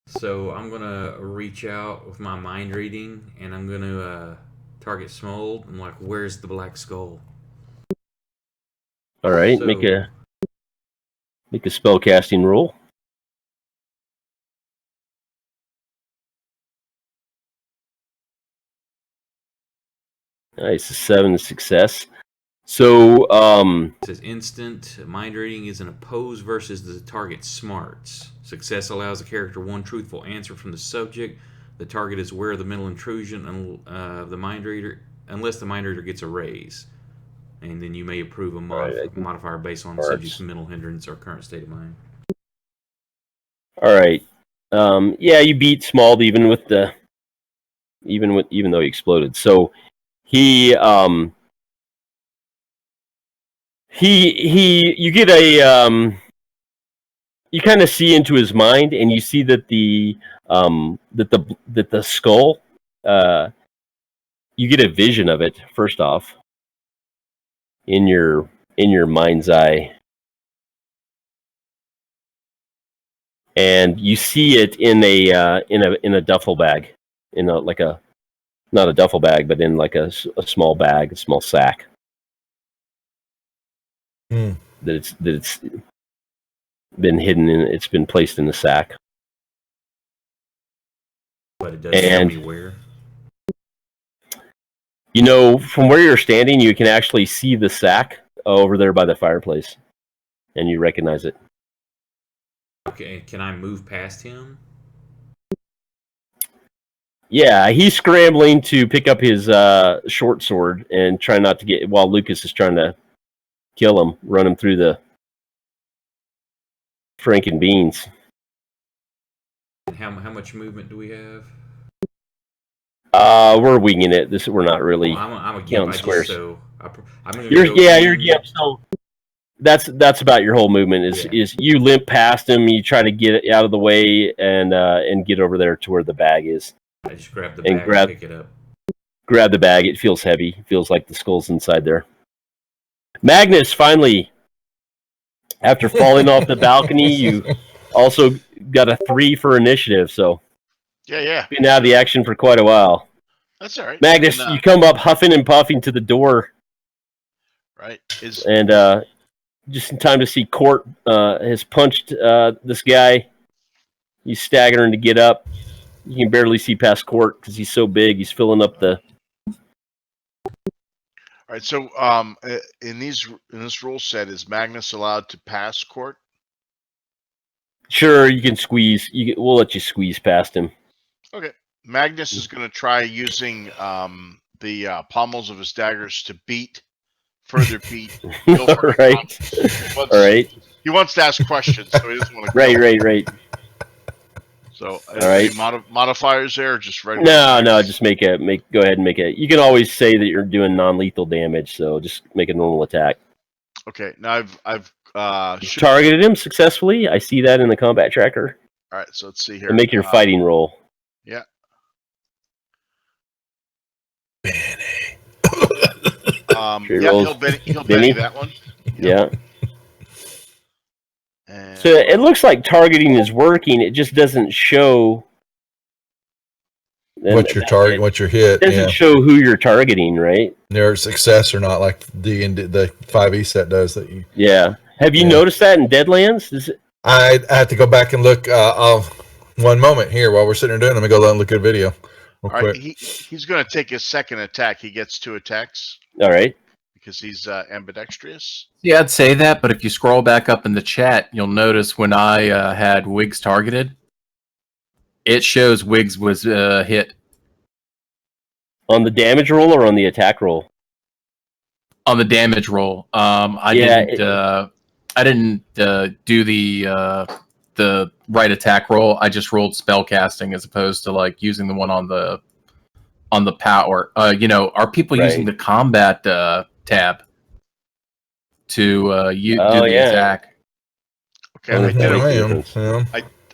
So I'm gonna reach out with my mind reading, and I'm gonna target Smold. I'm like, "Where's the black skull?" All right, So- make a spell casting roll. Nice, a 7 success. So, It says instant mind reading is an oppose versus the target's smarts. Success allows the character one truthful answer from the subject. The target is aware of the mental intrusion of the mind reader, unless the mind reader gets a raise. And then you may approve a modifier based on the subject's mental hindrance or current state of mind. all right. Yeah, you beat Smald even though he exploded. So you get you kind of see into his mind, and you see that the skull, you get a vision of it first off in your mind's eye, and you see it in a duffel bag, not a duffel bag, but in like a small bag, a small sack. Hmm. That it's been hidden in. It's been placed in the sack. But it doesn't tell me where. You know, from where you're standing, you can actually see the sack over there by the fireplace, and you recognize it. Okay, can I move past him? Yeah, he's scrambling to pick up his short sword and try not to get, while Lucas is trying to kill him, run him through the Franken beans. And how much movement do we have? We're winging it. We're not really. Well, I'm a counting gimp. squares. I'm gonna You're go you're gimp. So that's about your whole movement. Is you limp past him, you try to get it out of the way, and get over there to where the bag is. I just grab the bag and pick it up. Grab the bag. It feels heavy. It feels like the skull's inside there. Magnus, finally, after falling off the balcony, you also got a 3 for initiative. So Yeah. been out of the action for quite a while. That's all right. Magnus, And, you come up huffing and puffing to the door, right. and just in time to see Court has punched this guy. He's staggering to get up. You can barely see past Court because he's so big. He's filling up the. All right. So, in this rule set, is Magnus allowed to pass Court? Sure, you can squeeze. We'll let you squeeze past him. Okay. Magnus is going to try using the pommels of his daggers to further beat. All right. All right. He wants to ask questions, so he doesn't want to. Right. So, all right. Modifiers there, or just right? No. Just go ahead and make it. You can always say that you're doing non-lethal damage, so just make a normal attack. Okay. Now I've targeted him successfully. I see that in the combat tracker. All right. So let's see here. And make your fighting roll. Yeah. He'll Benny that one. Yeah. And So it looks like targeting is working. It just doesn't show What your target, what your hit. It doesn't show who you're targeting, right? Their success or not, like the 5e set does. That you. Yeah. Have you noticed that in Deadlands? I have to go back and look. One moment here while we're sitting there doing. Let me go and look at a video. All right, he's going to take his second attack. He gets 2 attacks. All right. Because he's ambidextrous. Yeah, I'd say that, but if you scroll back up in the chat, you'll notice when I had Wiggs targeted, it shows Wiggs was hit. On the damage roll or on the attack roll? On the damage roll. I didn't do the right attack roll. I just rolled spell casting as opposed to like using the one on the power. Are people using the combat tab to do the attack? Okay,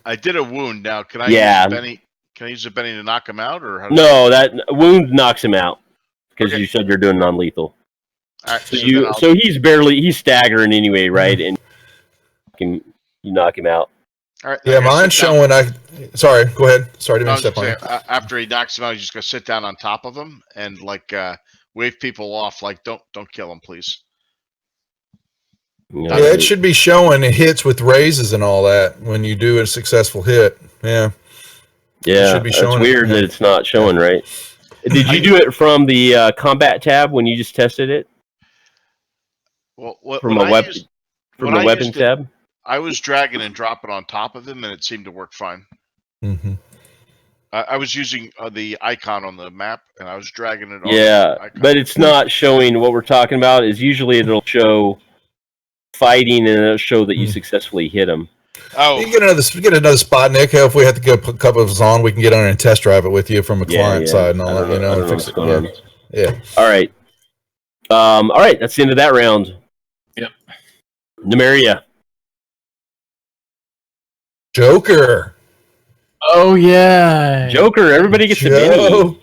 I did a wound. Now can I use Benny? Can I use a Benny to knock him out, or no? That wound knocks him out because you said you're doing non-lethal. Right, so he's staggering anyway, right? And you knock him out. All right. Yeah, mine's showing. Sorry, go ahead. Sorry to step on you. After he knocks him out, he's just gonna sit down on top of him and like wave people off. Like, don't kill him, please. Yeah, it should be showing hits with raises and all that when you do a successful hit. Yeah. Yeah, should be showing. It's weird that it's not showing, right? Did you do it from the combat tab when you just tested it? Well, from a weapon weapon tab. I was dragging and dropping on top of him, and it seemed to work fine. Mm-hmm. I was using the icon on the map, and I was dragging it. Yeah, but it's not showing what we're talking about. Is usually it'll show fighting, and it'll show that you successfully hit him. Oh, you get another spot, Nick. If we have to get a couple of us on, we can get on and test drive it with you from a client side and all that. You know, fix it. Yeah. All right. All right. That's the end of that round. Yep. Nymeria. Joker. Oh yeah. Joker. Everybody gets a Benny.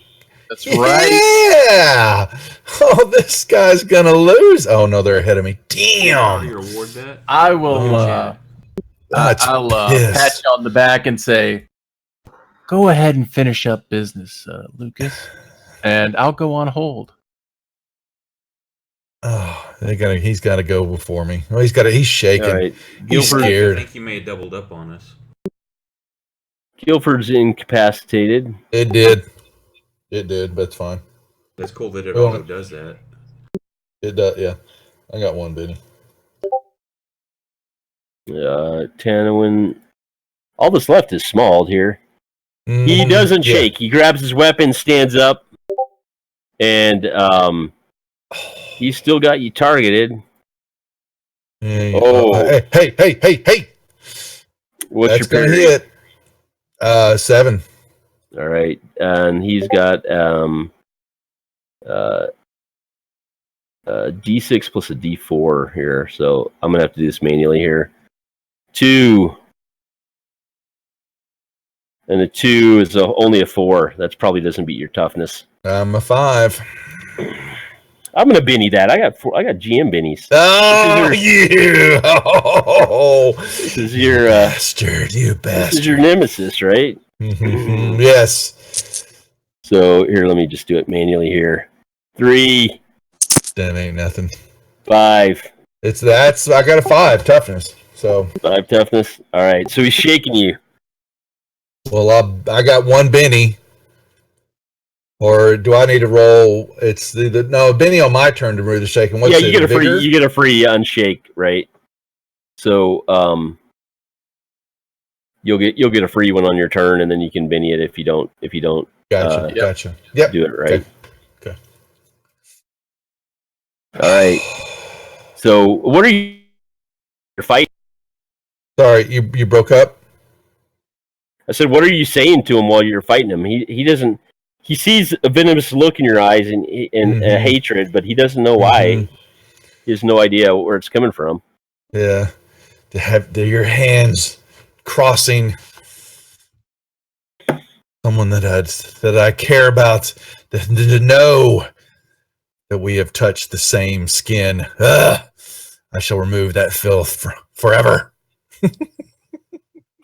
That's right. Yeah. Oh, this guy's gonna lose. Oh no, they're ahead of me. Damn. I will. I'll pat you on the back and say, "Go ahead and finish up business, Lucas, and I'll go on hold." Oh, he's got to go before me. Oh, he's shaking. Right. He's scared. I think you may have doubled up on us. Guilford's incapacitated. It did, but it's fine. That's cool that it auto does that. It does, yeah. I got one, Benny. Tanawin. All that's left is Smalled here. He doesn't shake. He grabs his weapon, stands up, and he's still got you targeted. Hey! What's your parry? Hit? 7. All right, and he's got D6 plus a D4 here, so I'm gonna have to do this manually here. 2, and the 2 is only a 4. That probably doesn't beat your toughness. I'm a 5. I'm gonna Benny that. I got GM Bennies. Oh, you! Oh, this is your bastard! You bastard! This is your nemesis, right? Yes. So here, let me just do it manually here. 3. That ain't nothing. 5. I got a 5 toughness. So 5 toughness. All right. So he's shaking you. Well, I got 1 Benny. Or do I need to roll? It's no Benny on my turn to move the shaking. What's you get a free. You get a free unshake, right? So you'll get a free one on your turn, and then you can Benny it if you don't. Gotcha. Yep. Do it right. Okay. All right. So what are you? You're fighting. Sorry, you broke up. I said, what are you saying to him while you're fighting him? He doesn't. He sees a venomous look in your eyes and hatred, but he doesn't know why. He has no idea where it's coming from. Yeah, to have your hands crossing someone that I care about, to know that we have touched the same skin. I shall remove that filth forever.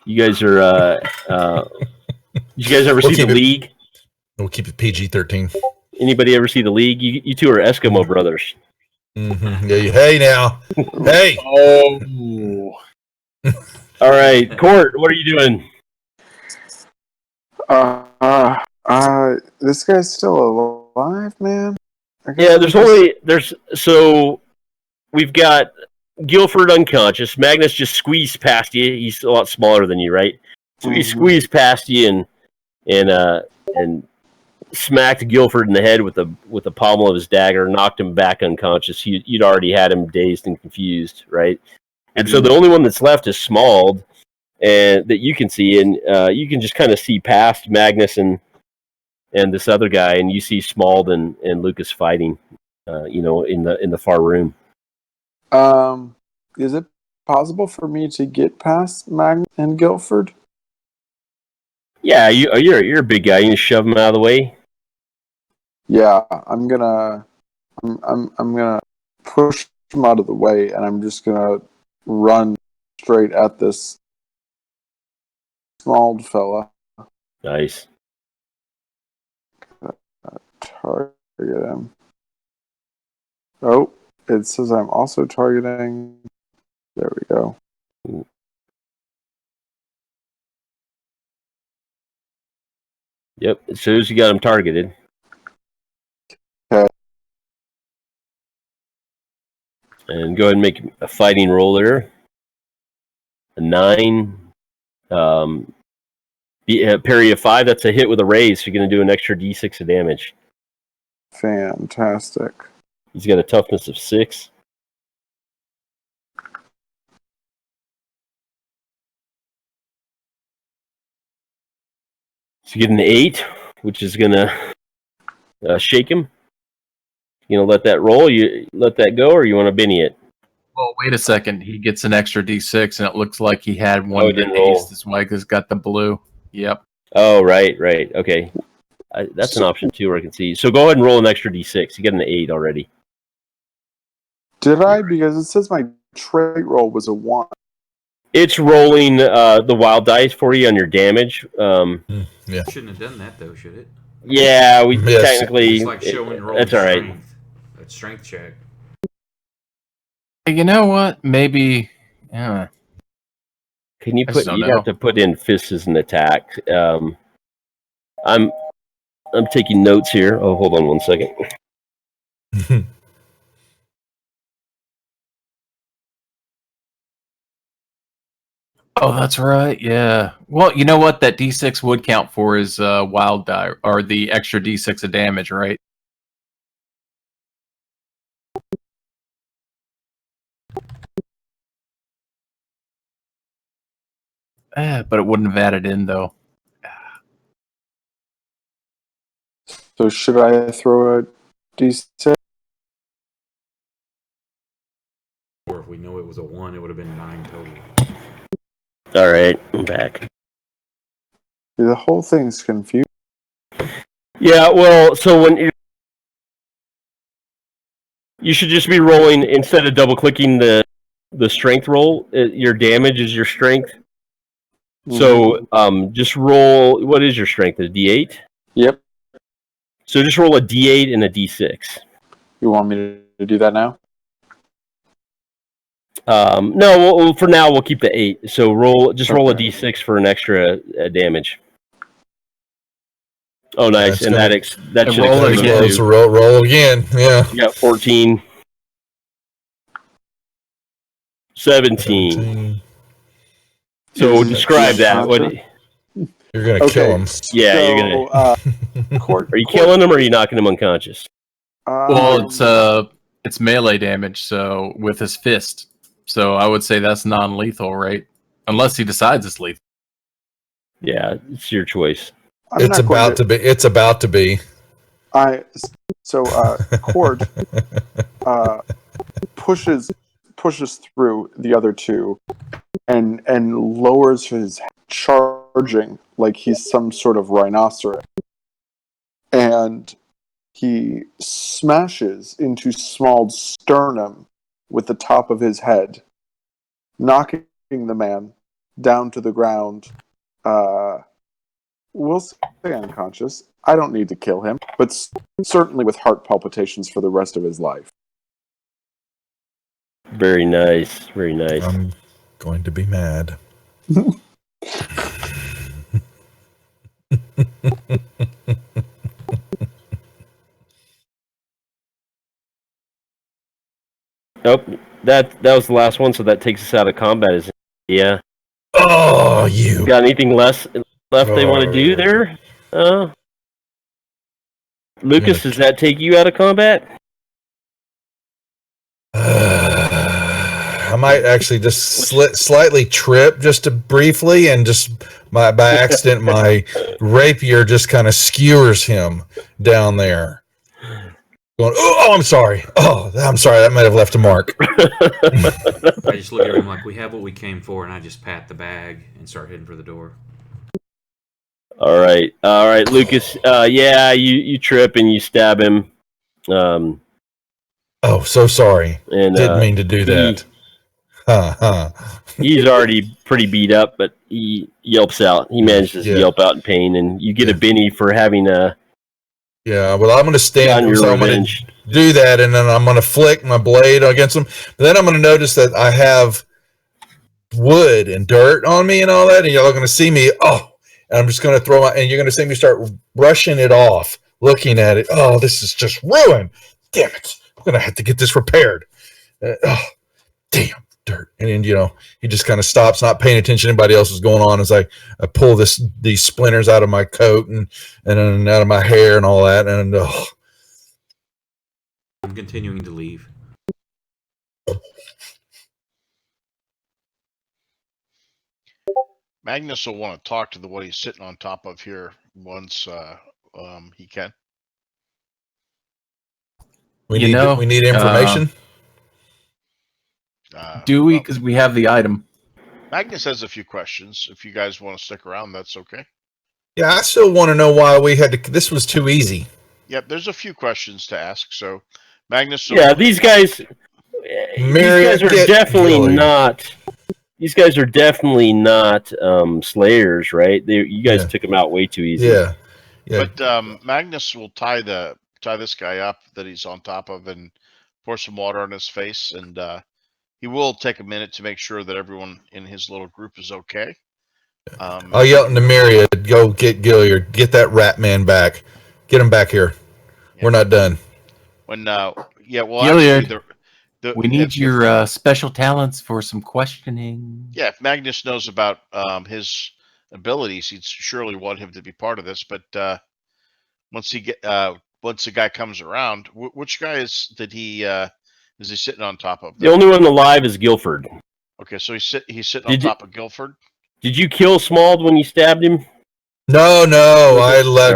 You guys are. Did you guys ever see The League? We'll keep it PG-13. Anybody ever see The League? You two are Eskimo brothers. Mm-hmm. Yeah, hey now, hey. Oh. All right, Court. What are you doing? This guy's still alive, man. Yeah, so we've got Guilford unconscious. Magnus just squeezed past you. He's a lot smaller than you, right? So he squeezed past you and smacked Guilford in the head with the pommel of his dagger, knocked him back unconscious. You'd already had him dazed and confused, right? And so the only one that's left is Smald, and that you can see, and you can just kind of see past Magnus and this other guy, and you see Smald and Lucas fighting, in the far room. Is it possible for me to get past Magnus and Guilford? Yeah, you're a big guy. You can shove him out of the way. Yeah, I'm gonna push him out of the way, and I'm just gonna run straight at this small fella. Nice. Target him. Oh, it says I'm also targeting. There we go. Yep, as soon as you got him targeted. Okay. And go ahead and make a fighting roll there. A 9. Parry of 5, that's a hit with a raise. So you're going to do an extra d6 of damage. Fantastic. He's got a toughness of 6. So you get an 8, which is going to shake him. You know, let that roll. You let that go, or you want to Benny it? Well, wait a second. He gets an extra D6, and it looks like he had one it didn't roll. This Waga's got the blue. Yep. Oh, right. Okay. That's an option too, where I can see. So go ahead and roll an extra d6. You get an 8 already. Did I? Because it says my trait roll was a 1. It's rolling the wild dice for you on your damage. Yeah. Shouldn't have done that though, should it? Yeah, we Yes. technically. It's like showing rolling That's all right. strength. A strength check. You know what? Maybe. Yeah. Can you I put? just don't You'd know. have to put in fists as an attack. I'm taking notes here. Oh, hold on one second. Oh, that's right. Yeah. Well, you know what? That D6 would count for his wild die, or the extra D6 of damage, right? But it wouldn't have added in, though. So should I throw a d6? Or if we know it was a 1, it would have been 9 total. All right, I'm back. The whole thing's confused. Yeah, well, so when you should just be rolling instead of double clicking the strength roll. Your damage is your strength. So just roll. What is your strength? A D8. Yep. So just roll a D8 and a D6. You want me to do that now? No. For now, we'll keep the 8. So roll a D6 for an extra damage. Oh, nice! That's and that should roll it again. So roll again. Yeah. Yeah, 14, 17. So describe that. What? You're gonna kill him. Yeah, so, you're gonna. Court, Are you killing him, or are you knocking him unconscious? Well, it's melee damage, so with his fist. So I would say that's non-lethal, right? Unless he decides it's lethal. Yeah, it's your choice. It's about to be. It's about to be. Cord pushes through the other two and lowers his charging like he's some sort of rhinoceros, and he smashes into Smald's sternum with the top of his head, knocking the man down to the ground. We'll say unconscious. I don't need to kill him, but certainly with heart palpitations for the rest of his life. Very nice. Very nice. I'm going to be mad. Nope. That was the last one, so that takes us out of combat. Yeah. Oh, you. Got anything left they want to do there? Lucas, does that take you out of combat? I might actually just slightly trip just briefly, and just by accident, my rapier just kind of skewers him down there. Going, oh, I'm sorry. Oh, I'm sorry. That might have left a mark. I just look at him like, we have what we came for, and I just pat the bag and start heading for the door. All right, Lucas. Yeah, you trip and you stab him. Oh, so sorry. And didn't mean to do that. He's already pretty beat up, but he yelps out. He manages to yelp out in pain, and you get a Benny for having a. Yeah, well, I'm going to stand your so I'm going to do that, and then I'm going to flick my blade against him. But then I'm going to notice that I have wood and dirt on me and all that, and you're going to see me. Oh, and I'm just going to throw my, and you're going to see me start brushing it off, looking at it. Oh, this is just ruined. Damn it. I'm going to have to get this repaired. Oh, damn. Dirt. And then, he just kind of stops, not paying attention to anybody else is going on as I pull these splinters out of my coat and then out of my hair and all that. And I'm continuing to leave. Magnus will want to talk to what he's sitting on top of here once he can. We need information. Do we? Because we have the item. Magnus has a few questions. If you guys want to stick around, that's okay. Yeah, I still want to know why we had to. This was too easy. Yep, there's a few questions to ask. So, Magnus. Yeah, these guys. These guys are definitely not. These guys are definitely not slayers, right? You guys took them out way too easy. Yeah. But Magnus will tie this guy up that he's on top of and pour some water on his face, and he will take a minute to make sure that everyone in his little group is okay. I'll yell at Nymeria, go get Gilliard, get that rat man back, get him back here. Yeah. We're not done. Gilliard, we need your special talents for some questioning. Yeah, if Magnus knows about his abilities, he'd surely want him to be part of this. But once the guy comes around, which guy is he sitting on top of? The only one alive is Guilford. Okay, so he's sitting on top of Guilford. Did you kill Smald when you stabbed him? No,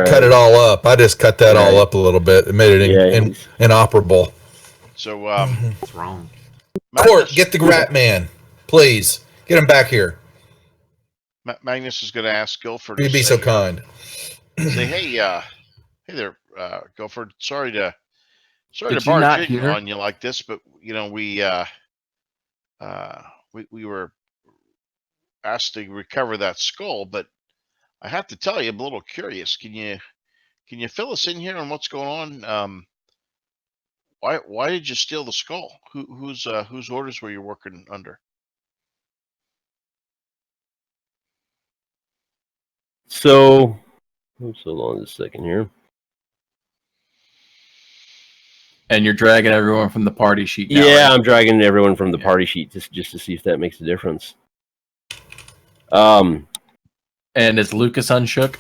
cut it all up. I just cut that all up a little bit. It made it inoperable. So what's wrong? Court, get the rat man, please. Get him back here. Magnus is going to ask Guilford. You'd be so kind. Say, hey there, Guilford. Sorry to barge in on you like this, but we were asked to recover that skull, but I have to tell you, I'm a little curious. Can you fill us in here on what's going on? Why did you steal the skull? Whose orders were you working under? So, hold on a second here. And you're dragging everyone from the party sheet now, Yeah, right? I'm dragging everyone from the party sheet just to see if that makes a difference. And is Lucas unshook?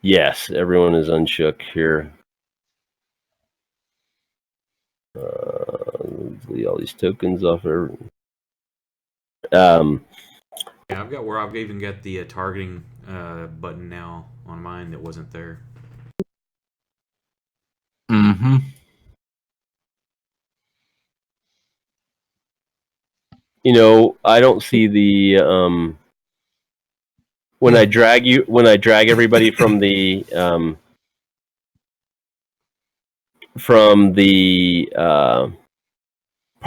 Yes, everyone is unshook here. Leave all these tokens off everyone. Yeah, I've even got the targeting button now on mine that wasn't there. Mm-hmm. I don't see the when I drag everybody from the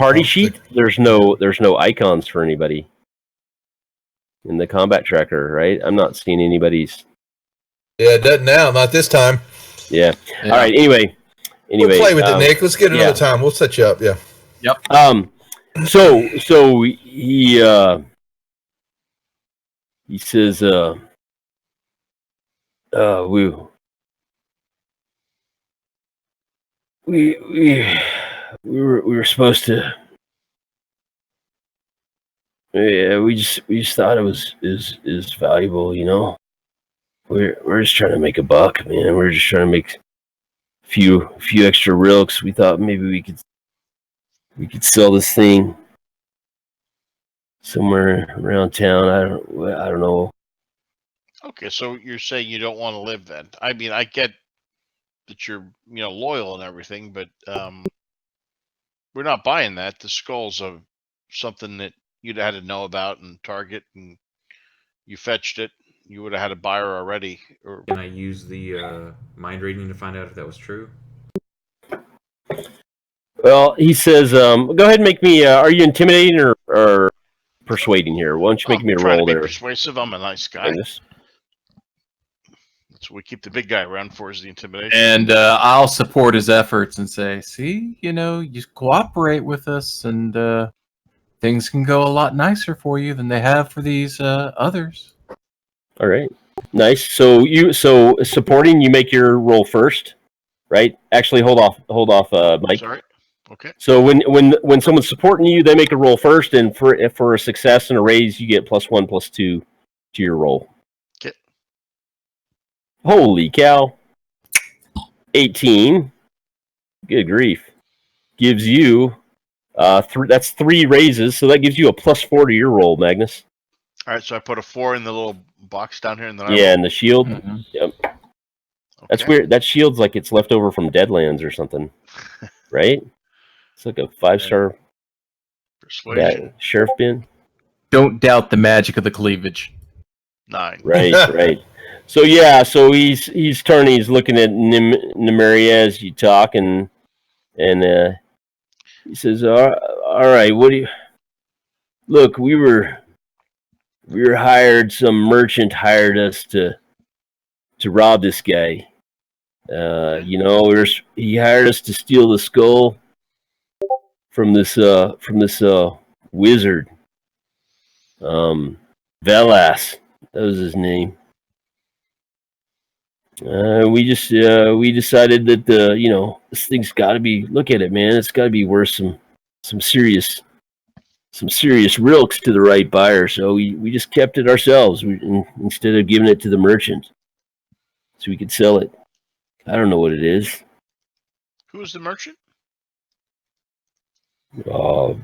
party Oh, sheet, there's no icons for anybody in the combat tracker, right? I'm not seeing anybody's. Yeah, it doesn't now. Not this time. Yeah. Yeah. All right. Anyway, We'll play with it, Nick. Let's get another yeah. time. We'll set you up. Yeah. So he says we were supposed to. Yeah, we just thought it was is valuable, you know. We're just trying to make a buck, man. We're just trying to make a few extra rilks. We thought maybe we could sell this thing somewhere around town. I don't know. Okay, so you're saying you don't want to live then? I mean, I get that you're loyal and everything, but we're not buying that. The skull's something that you'd had to know about and target, and you fetched it. You would have had a buyer already. Or Can I use the mind reading to find out if that was true? Well, he says, go ahead and make me. Are you intimidating or persuading here? Why don't you make me a trying roll to be there? persuasive. I'm a nice guy. Magnus? That's what we keep the big guy around for, is the intimidation. And I'll support his efforts and say, see, you cooperate with us, and things can go a lot nicer for you than they have for these others. All right, nice. So supporting, you make your roll first, right? Actually, hold off, Mike. Sorry. Okay. So when someone's supporting you, they make a roll first, and for a success and a raise, you get +1, +2 to your roll. Okay. Holy cow! 18. Good grief! Gives you that's 3 raises, so that gives you a +4 to your roll, Magnus. All right, so I put a 4 in the little box down here, and then And the shield. Mm-hmm. Yep. Okay. That's weird. That shield's like it's left over from Deadlands or something, right? It's like a 5-star Persuasion. sheriff bin. Don't doubt the magic of the cleavage. 9. Right, right. So he's turning. He's looking at Nymeria as you talk, and he says, "All right, what do you look? We were hired. Some merchant hired us to rob this guy. He hired us to steal the skull from this wizard. Velas, that was his name. We decided that this thing's got to be. Look at it, man. It's got to be worth some serious rilks to the right buyer. So we just kept it ourselves instead of giving it to the merchant, so we could sell it. I don't know what it is. Who is the merchant? Hell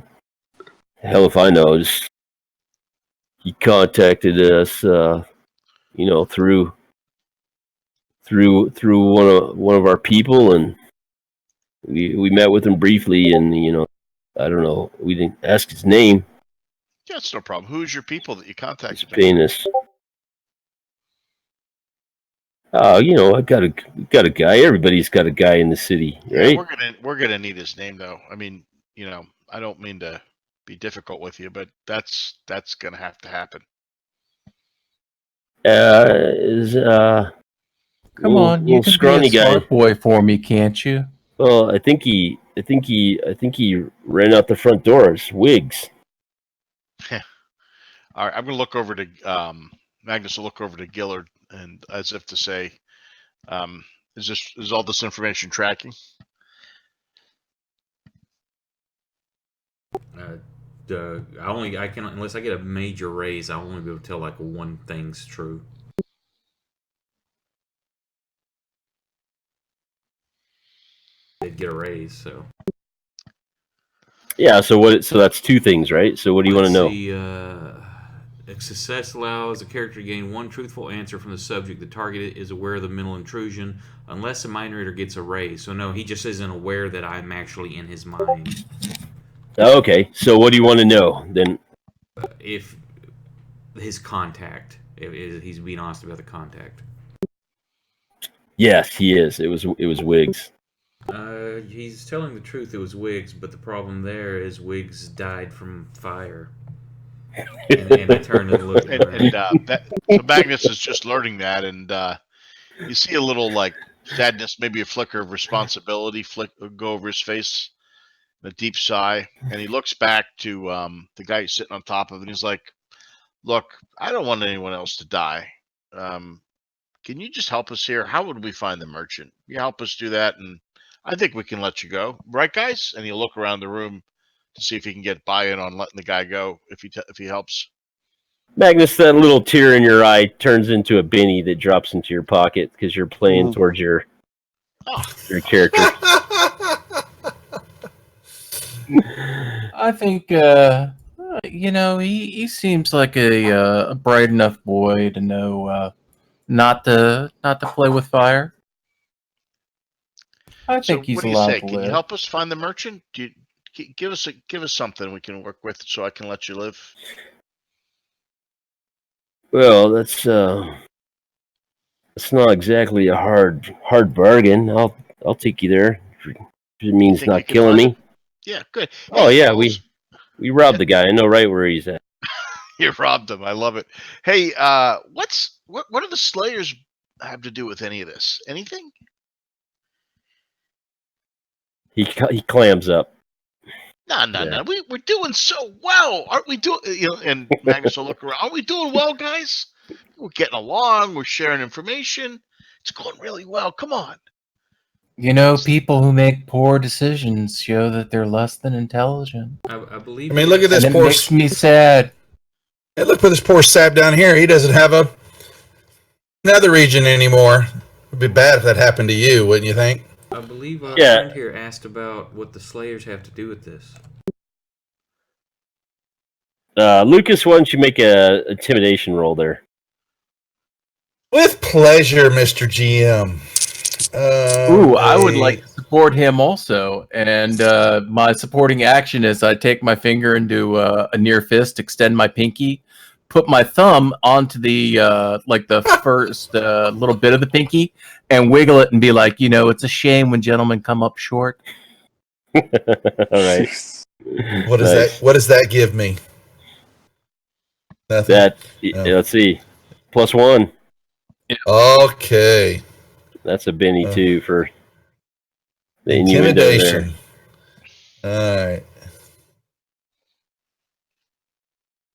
if I know. He contacted us, through one of our people, and we met with him briefly, and I don't know. We didn't ask his name. Yeah, it's no problem. Who's your people that you He's contacted? paying us. I got a guy. Everybody's got a guy in the city, right? Yeah, we're gonna need his name though. I mean, I don't mean to be difficult with you, but that's gonna have to happen. Come on, you can be a smart boy for me, can't you? Well, I think he ran out the front door. It's Wiggs. All right, I'm gonna look over to Magnus will look over to Gillard, and as if to say, is all this information tracking? I can unless I get a major raise, I'll only be able to tell like one thing's true. They'd get a raise, so. Yeah. So that's 2 things, right? So what do you want to know? A success allows a character to gain 1 truthful answer from the subject. The target is aware of the mental intrusion, unless the mind reader gets a raise. So no, he just isn't aware that I'm actually in his mind. Okay. So what do you want to know then? If his contact, if he's being honest about the contact. Yes, he is. It was Wiggs. He's telling the truth. It was Wiggs, but the problem there is Wiggs died from fire. And I turned and looked at him. So Magnus is just learning that, and you see a little like sadness, maybe a flicker of responsibility go over his face, a deep sigh, and he looks back to the guy he's sitting on top of, and he's like, "Look, I don't want anyone else to die. Can you just help us here? How would we find the merchant? You help us do that, and I think we can let you go, right, guys?" And he'll look around the room to see if he can get buy-in on letting the guy go if he helps. Magnus, that little tear in your eye turns into a Benny that drops into your pocket because you're playing towards your character. I think he seems like a bright enough boy to know not to play with fire. I So think he's what do you allowed say? to Can you live. help us find the merchant? Give us something we can work with so I can let you live? Well, that's not exactly a hard bargain. I'll take you there. If it means think you not can killing find me. Yeah, good. Oh Hey, yeah, we robbed the guy. I know right where he's at. you robbed him. I love it. Hey, what do the Slayers have to do with any of this? Anything? He clams up. No. We're doing so well, aren't we doing? And Magnus will look around. Aren't we doing well, guys? We're getting along. We're sharing information. It's going really well. Come on. People who make poor decisions show that they're less than intelligent. I believe. I mean, look at this And it poor. makes me sad. Hey, look for this poor sap down here. He doesn't have a nether region anymore. It'd be bad if that happened to you, wouldn't you think? I believe our Yeah. friend here asked about what the Slayers have to do with this. Lucas, why don't you make a intimidation roll there? With pleasure, Mr. GM. I would like to support him also. And my supporting action is I take my finger into a near fist, extend my pinky, put my thumb onto the the first little bit of the pinky, and wiggle it and be like, it's a shame when gentlemen come up short. All right. What does that? What does that give me? Nothing. Let's see. +1. Okay. That's a Benny too for the intimidation. All right.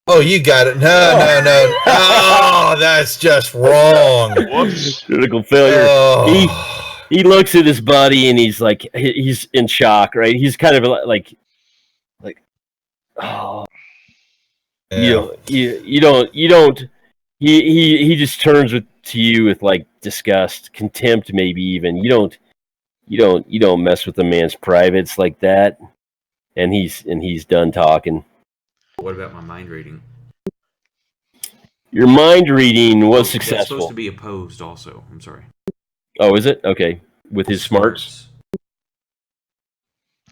Oh, you got it. No. Oh, that's just wrong. Whoops. Critical failure. Oh. He looks at his buddy and he's like, he's in shock, right? He's kind of like, oh, yeah. You don't. He just turns to you with like disgust, contempt, maybe even. You don't mess with a man's privates like that. And he's done talking. What about my mind reading? Your mind reading was successful. That's supposed to be opposed also. I'm sorry. Oh, is it? Okay. With his smarts?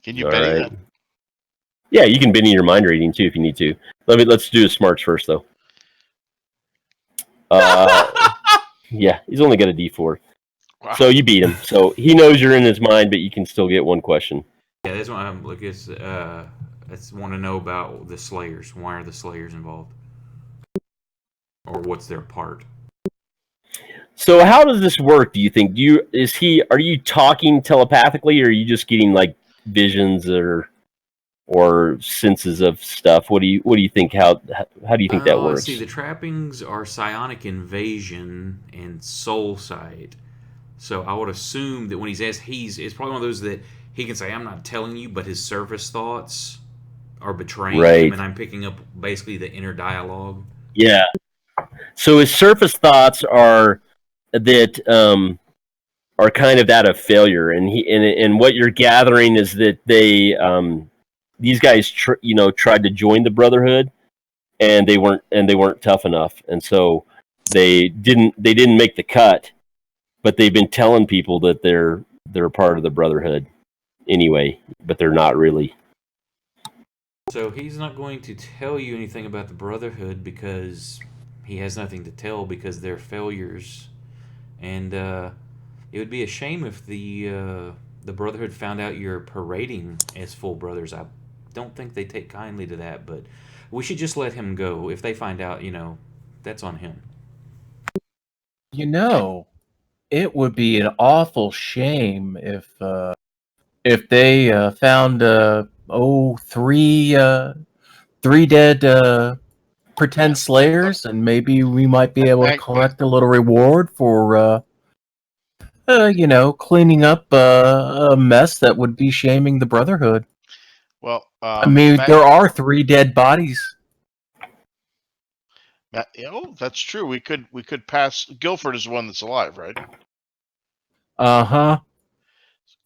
Can you Benny that? Yeah, you can Benny your mind reading too if you need to. Let's do his smarts first though. Yeah, he's only got a D4. Wow. So you beat him. So he knows you're in his mind, but you can still get one question. Yeah, that's why I'm looking. I just want to know about the Slayers. Why are the Slayers involved? Or what's their part? So how does this work, do you think? Are you talking telepathically, or are you just getting like visions or senses of stuff? What do you think? How do you think that works? See, the trappings are psionic invasion and soul sight. So I would assume that when he's asked, it's probably one of those that he can say, "I'm not telling you," but his surface thoughts are betraying him, and I'm picking up basically the inner dialogue. Yeah. So his surface thoughts are that are kind of that of failure, and what you're gathering is that these guys tried to join the Brotherhood, and they weren't tough enough, and so they didn't make the cut, but they've been telling people that they're a part of the Brotherhood anyway, but they're not really. So he's not going to tell you anything about the Brotherhood because he has nothing to tell because they're failures, and it would be a shame if the the Brotherhood found out you're parading as full brothers, I don't think they take kindly to that, but we should just let him go. If they find out, that's on him. It would be an awful shame if they found three dead pretend slayers, and maybe we might be able to collect a little reward for cleaning up a mess that would be shaming the Brotherhood. Well, I mean, there are 3 dead bodies. that's true. We could pass. Guilford is the one that's alive, right? Uh-huh.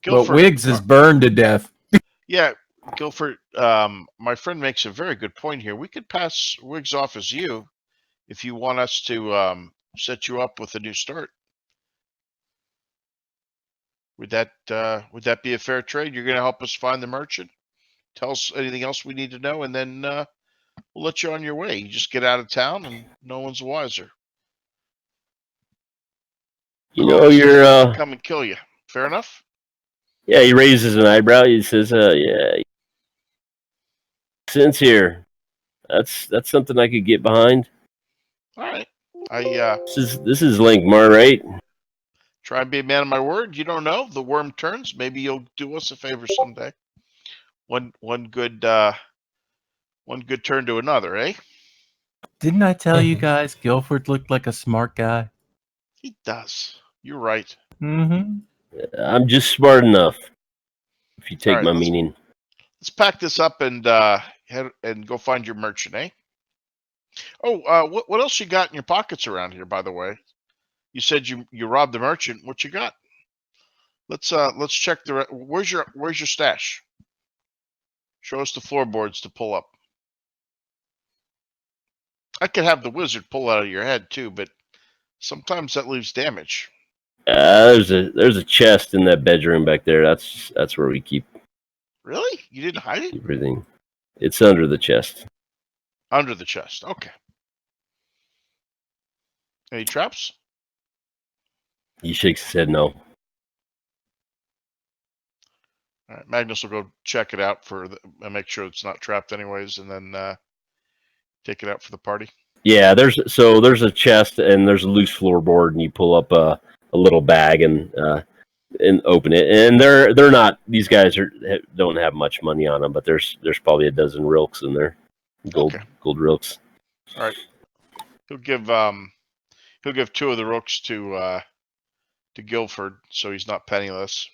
Guilford, But Wiggs is burned to death. Yeah, Guilford. My friend makes a very good point here. We could pass Wiggs off as you, if you want us to set you up with a new start. Would that be a fair trade? You're going to help us find the merchant, tell us anything else we need to know, and then we'll let you on your way. You just get out of town, and no one's wiser. You're come and kill you. Fair enough. Yeah, he raises an eyebrow. He says, "Yeah, since here, that's something I could get behind." All right. This is Lankhmar, right? Try and be a man of my word. You don't know. The worm turns. Maybe you'll do us a favor someday. One good turn to another, eh? Didn't I tell you guys Guilford looked like a smart guy? He does. You're right. Mm-hmm. I'm just smart enough. If you take my meaning. Let's pack this up and head and go find your merchant, eh? Oh, what else you got in your pockets around here, by the way? You said you robbed the merchant. What you got? Let's check the. Where's your stash? Show us the floorboards to pull up. I could have the wizard pull out of your head too, but sometimes that leaves damage. There's a chest in that bedroom back there. That's where we keep. Really? You didn't hide it? Everything. It's under the chest. Under the chest. Okay. Any traps? He shakes his head no. All right, Magnus will go check it out and make sure it's not trapped anyways, and then take it out for the party. Yeah, there's a chest and there's a loose floorboard, and you pull up a little bag and open it, and they're not. These guys don't have much money on them, but there's probably a dozen rilks in there, gold rilks. All right, he'll give 2 of the rooks to Guilford, so he's not penniless.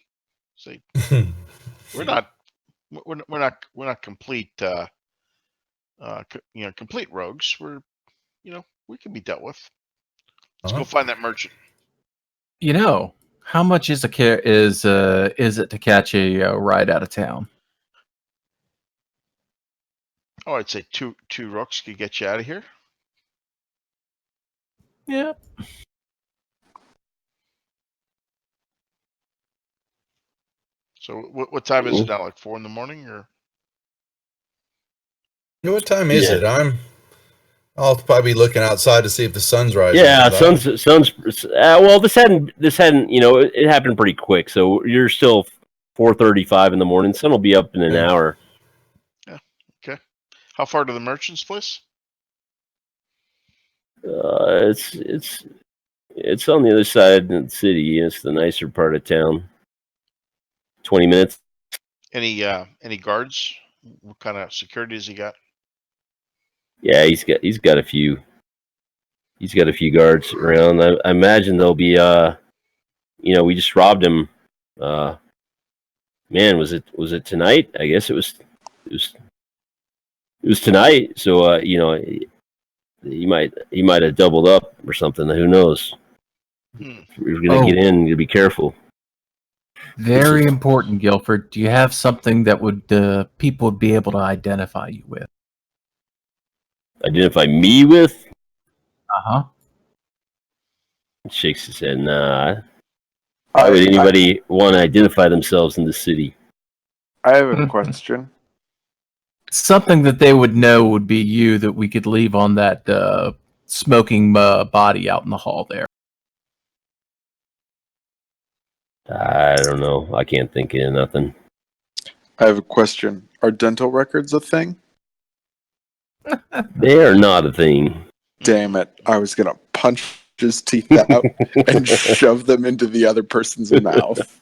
See, we're not complete complete rogues. We're we can be dealt with. Let's go find that merchant. How much is it to catch a ride out of town? Oh, I'd say two rooks could get you out of here. Yeah. So what time is it now? Like 4 a.m, or? What time is it? I'll probably be looking outside to see if the sun's rising. Yeah, sun's. Well, this hadn't. It happened pretty quick. So you're still 4:35 in the morning. Sun will be up in an hour. Yeah. Okay. How far to the merchant's place? It's on the other side of the city. It's the nicer part of town. 20 minutes. Any guards? What kind of security has he got? Yeah, he's got a few. He's got a few guards around. I imagine there'll be we just robbed him. Man, was it tonight? I guess it was tonight. So he might have doubled up or something. Who knows? If we're gonna get in, you be careful. Very important, Guilford. Do you have something that would people would be able to identify you with? Identify me with? Uh-huh. Shakes his head. Nah. Why would anybody want to identify themselves in the city? I have a question. Something that they would know would be you, that we could leave on that smoking body out in the hall there. I don't know. I can't think of nothing. I have a question. Are dental records a thing? They are not a thing. Damn it. I was going to punch his teeth out and shove them into the other person's mouth.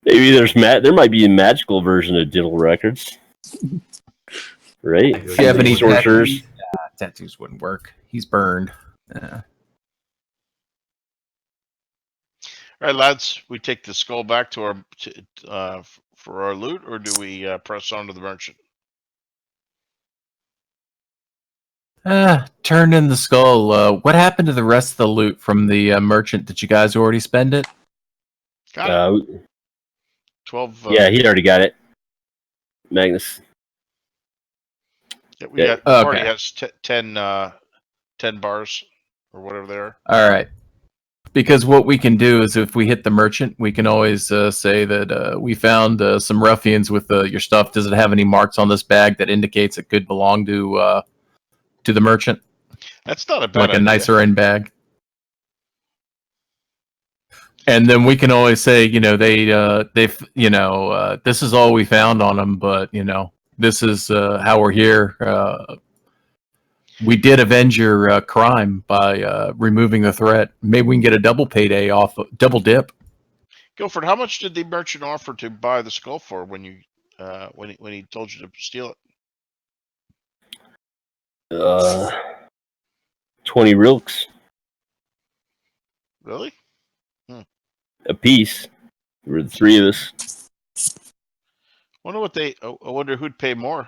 Maybe there might be a magical version of dental records, right? If you have any sorcerers? Tattoos wouldn't work. He's burned. All right, lads, we take the skull back to our for our loot, or do we press on to the merchant? Turned in the skull. What happened to the rest of the loot from the merchant? Did you guys already spend it? Got it. 12. Yeah, he already got it. Magnus. Yeah, we got. Okay. Already has 10 bars or whatever they are. All right. Because what we can do is if we hit the merchant, we can always say that we found some ruffians with your stuff. Does it have any marks on this bag that indicates it could belong to the merchant? That's not a bad Like a idea. nicer end bag. And then we can always say, they've, this is all we found on them, but this is how we're here. We did avenge your crime by removing the threat. Maybe we can get a double payday off, double dip. Guilford, how much did the merchant offer to buy the skull for when you when he told you to steal it? 20 rilks Really? a piece for the three of us. I wonder who'd pay more.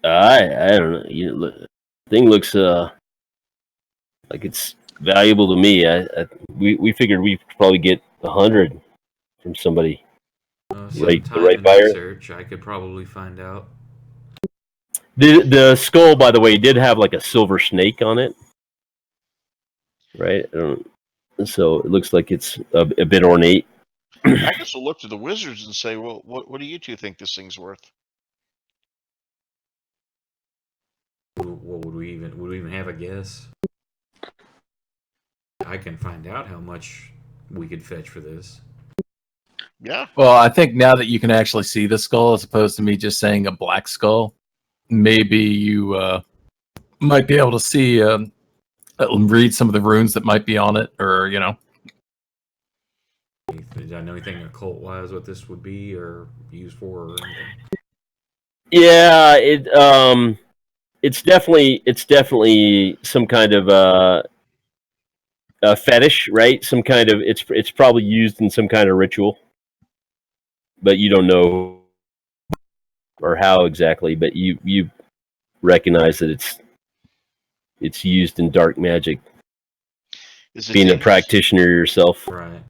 I don't know. The thing looks like it's valuable to me. We figured we'd probably get 100 from somebody. Sometime the right in buyer? research, I could probably find out. The skull, by the way, did have like a silver snake on it, right? So it looks like it's a bit ornate. I guess we'll look to the wizards and say, well, what do you two think this thing's worth? What would we even have a guess? I can find out how much we could fetch for this. Yeah. Well, I think now that you can actually see the skull as opposed to me just saying a black skull, maybe you might be able to see, read some of the runes that might be on it, or Did I know anything occult-wise what this would be or used for or anything? Yeah, it's definitely some kind of a fetish, right? Some kind of it's probably used in some kind of ritual, but you don't know or how exactly. But you recognize that it's used in dark magic. Is it Being a dangerous? practitioner yourself, Right.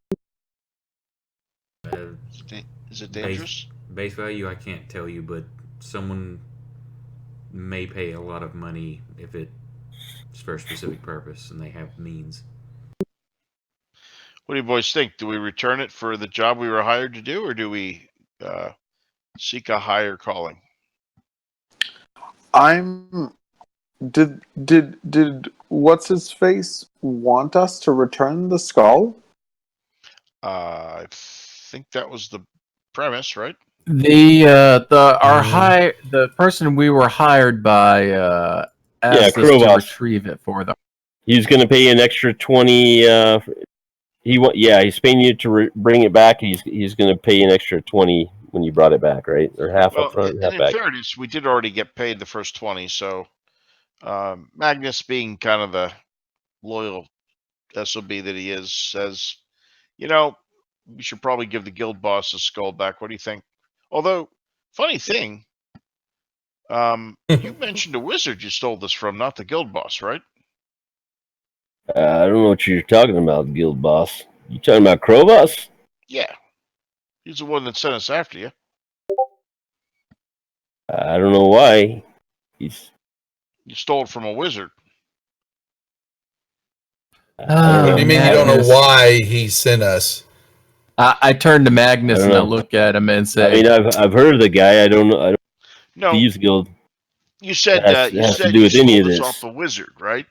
Is it dangerous? Base value, I can't tell you, but someone may pay a lot of money if it's for a specific purpose and they have means. What do you boys think? Do we return it for the job we were hired to do, or do we seek a higher calling? Did what's his face want us to return the skull? I think that was the premise, right? the person we were hired by asked us to Krovos. retrieve it for them. he's going to pay an extra 20. He's paying you to bring it back. He's going to pay an extra 20 when you brought it back, right? Or half Well, up front, and half in back. fairness, we did already get paid the first 20, so Magnus, being kind of the loyal SOB that he is, says, we should probably give the guild boss a skull back. What do you think? Although, funny thing, you mentioned a wizard you stole this from, not the guild boss, right? I don't know what you're talking about, guild boss. You talking about Krovos? Yeah. He's the one that sent us after you. I don't know why. You stole it from a wizard. I don't know. What do you mean you don't know why he sent us? I turned to Magnus I and don't I know. look at him and say, I mean, I've heard of the guy. I don't know. No, Thieves Guild. you said has you to said do you with any stole of this this. off a wizard, right?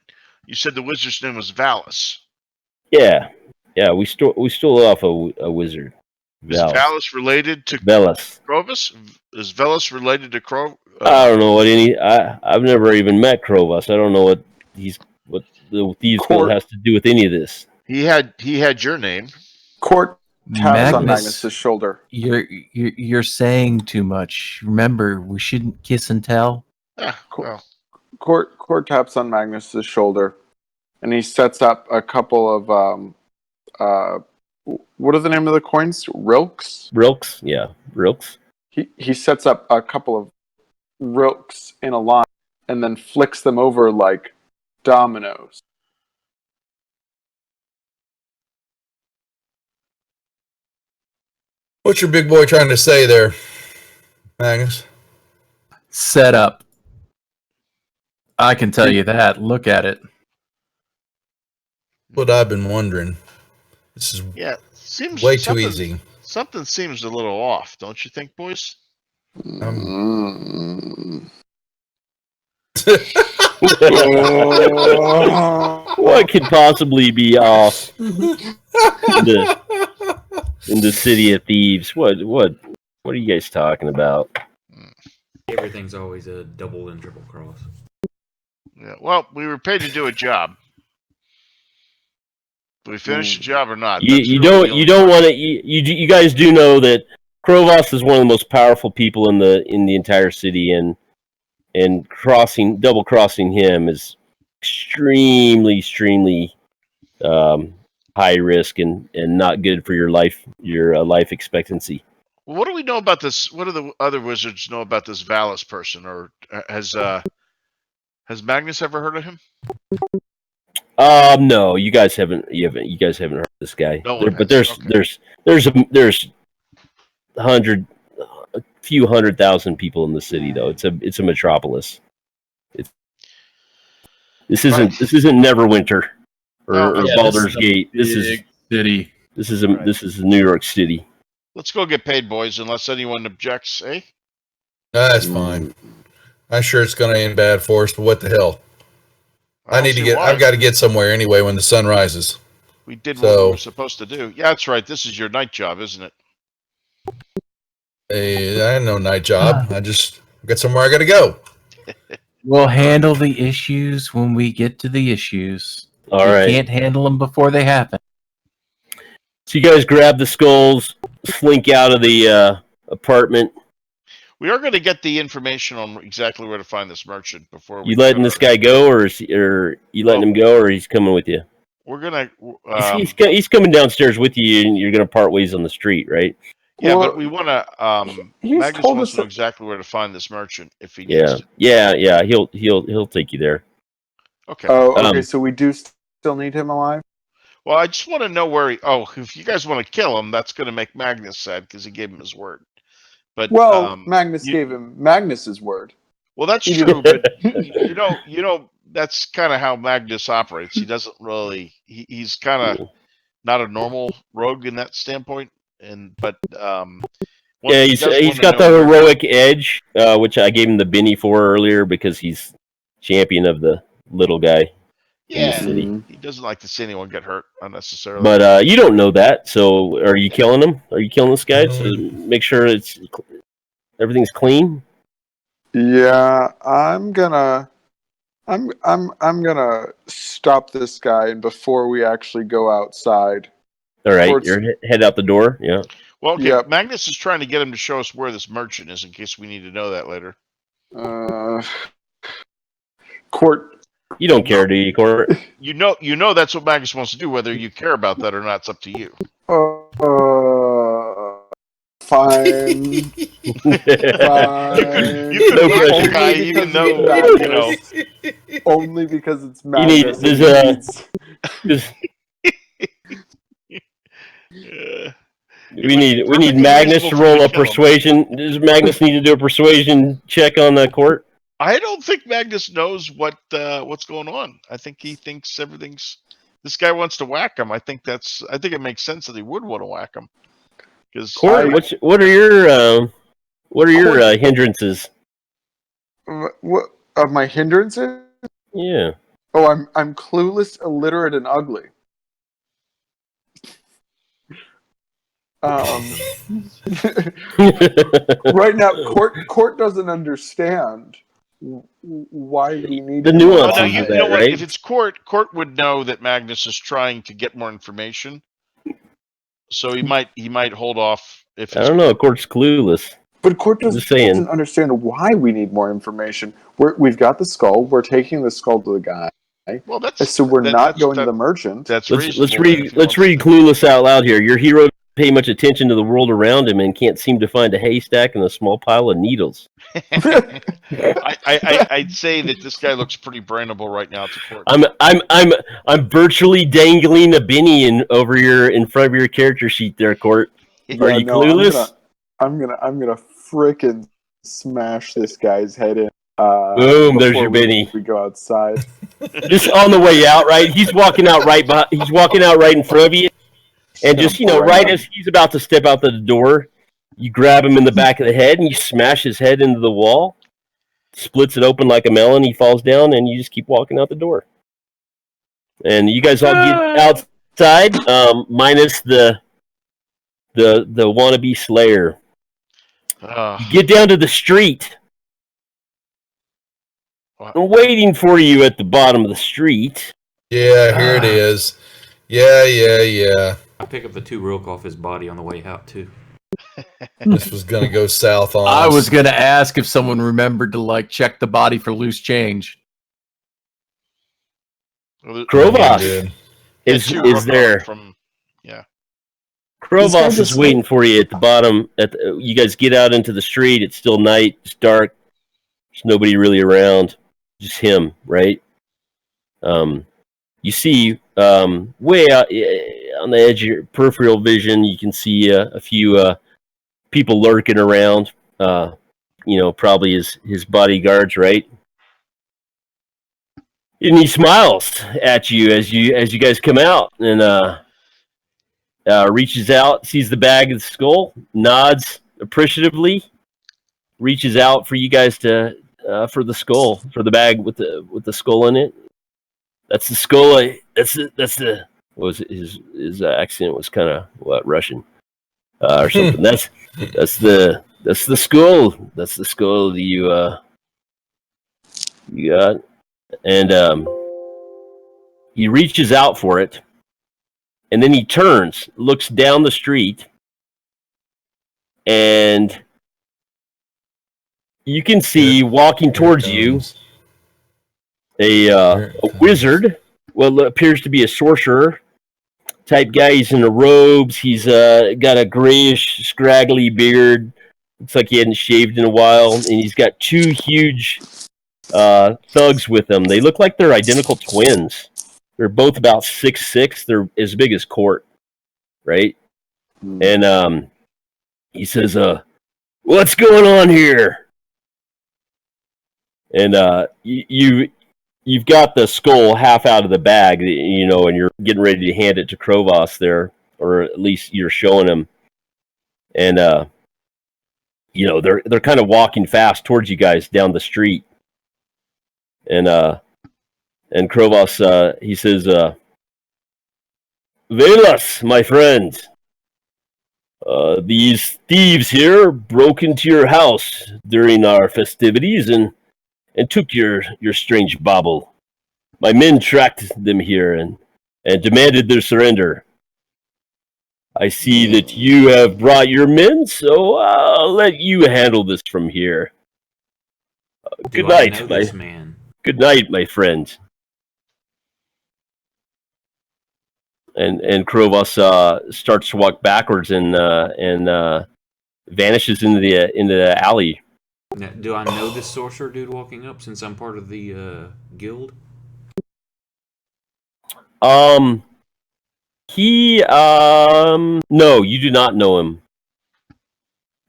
You said the wizard's name was Valus. Yeah, we stole off a wizard. Is Valus related to Velas. Crovus? Is Velus related to Crovus? I don't know what I've never even met Krovas. I don't know what the Thieves Guild has to do with any of this. He had your name. Court taps on Magnus. Magnus's shoulder. You're saying too much. Remember, we shouldn't kiss and tell. Well, Court taps on Magnus's shoulder, and he sets up a couple of what are the name of the coins? Rilks. Rilks, yeah, Rilks. He sets up a couple of Rilks in a line, and then flicks them over like dominoes. What's your big boy trying to say there, Magnus? Set up. I can tell you that. Look at it. What I've been wondering. This is seems way too easy. Something seems a little off, don't you think, boys? What could possibly be off in the city of thieves? What are you guys talking about? Everything's always a double and triple cross. Yeah. Well, we were paid to do a job. Do we finish the job or not? You don't want to. You guys do know that Krovas is one of the most powerful people in the entire city, and double crossing him is extremely high risk and not good for your life expectancy. Well, what do we know about this? What do the other wizards know about this Valus person? Or has Magnus ever heard of him? No, you guys haven't. You guys haven't heard of this guy. No one But has. there's a few 100,000 people in the city, though. It's a metropolis. This isn't Neverwinter or Baldur's Gate. This is city. This is New York City. Let's go get paid, boys, unless anyone objects, eh? That's fine. I'm sure it's going to end bad for us, but what the hell? I've got to get somewhere anyway when the sun rises. We did what we were supposed to do. Yeah, that's right. This is your night job, isn't it? Hey, I had no night job. I just got somewhere I got to go. We'll handle the issues when we get to the issues. All right. Can't handle them before they happen. So you guys grab the skulls, slink out of the apartment. We are going to get the information on exactly where to find this merchant before we. You letting this guy go, or you letting him go, or he's coming with you? We're gonna. He's coming downstairs with you, and you're gonna part ways on the street, right? Yeah, but we want to. Magnus wants to know exactly where to find this merchant if he needs to. Yeah. He'll take you there. Okay. Oh, okay. So we do still need him alive. Well, I just want to know where he. Oh, if you guys want to kill him, that's going to make Magnus sad because he gave him his word. But Magnus gave him Magnus's word. Well, that's true, but you know, that's kind of how Magnus operates. He doesn't really. He's kind of not a normal rogue in that standpoint, he's got the heroic edge, which I gave him the Benny for earlier because he's champion of the little guy. Yeah, he doesn't like to see anyone get hurt unnecessarily. But you don't know that, so are you killing him? Are you killing this guy to make sure everything's clean? Yeah, I'm gonna stop this guy, and before we actually go outside. All right, you're head out the door. Yeah. Well, okay. Yep. Magnus is trying to get him to show us where this merchant is, in case we need to know that later. Court. You don't care, do you, Court? You know that's what Magnus wants to do. Whether you care about that or not, it's up to you. Fine. You can be the whole guy, even though only because it's Magnus. We need Magnus to roll a persuasion. Does Magnus need to do a persuasion check on the Court? I don't think Magnus knows what's going on. I think he thinks everything's. This guy wants to whack him. I think it makes sense that he would want to whack him. Court, what are your hindrances? What of my hindrances? Yeah. Oh, I'm clueless, illiterate, and ugly. Right now, court doesn't understand why we need The him Well, nuances no, of alive. you know that, what? right? If it's Court would know that Magnus is trying to get more information, so he might hold off if I it's don't know. Court's clueless. But court Just saying. doesn't understand why we need more information. We've got the skull. We're taking the skull to the guy. Well, that's So we're not going to that- the merchant. That's Let's reasonable. read if he wants to- Clueless out loud here. Your hero doesn't pay much attention to the world around him and can't seem to find a haystack in a small pile of needles. I'd say that this guy looks pretty brainable right now to Court. I'm virtually dangling a Benny in front of your character sheet there, Court. Are you clueless? I'm gonna frickin' smash this guy's head in. Boom! There's your Benny. We go outside. Just on the way out, right? He's walking out right in front of you, and just right as he's about to step out the door, you grab him in the back of the head and you smash his head into the wall. Splits it open like a melon. He falls down, and you just keep walking out the door. And you guys all get outside, minus the wannabe Slayer. You get down to the street. I'm waiting for you at the bottom of the street. Yeah, here it is. Yeah. I pick up the 2 Rook off his body on the way out too. This was gonna go south on I us. was gonna ask if someone remembered to check the body for loose change. Krovos is there. Krovos is waiting for you at the bottom. You guys get out into the street. It's still night. It's dark. There's nobody really around. Just him, right? You see way out on the edge of your peripheral vision, you can see a few people lurking around. Probably his bodyguards, right? And he smiles at you as you guys come out, and reaches out, sees the bag of the skull, nods appreciatively, reaches out for you guys to for the skull, for the bag with the skull in it. That's the skull. That's the what was it? His accent was kind of Russian or something. That's the skull. That's the skull that you got. And he reaches out for it, and then he turns, looks down the street, and you can see walking towards you a wizard, what appears to be a sorcerer type guy. He's in the robes. He's got a grayish, scraggly beard. Looks like he hadn't shaved in a while, and he's got 2 huge thugs with him. They look like they're identical twins. They're both about 6'6". They're as big as Court, right? And he says, "What's going on here?" And you've got the skull half out of the bag, and you're getting ready to hand it to Krovos there, or at least you're showing him. And they're kind of walking fast towards you guys down the street. And Krovos, he says, "Velas, my friend, these thieves here broke into your house during our festivities and took your strange bauble. My men tracked them here and demanded their surrender. I see that you have brought your men, so I'll let you handle this from here. Good night, Good night, my friend." And Krovos starts to walk backwards and vanishes into the alley. Now, do I know this sorcerer dude walking up since I'm part of the guild? No, you do not know him.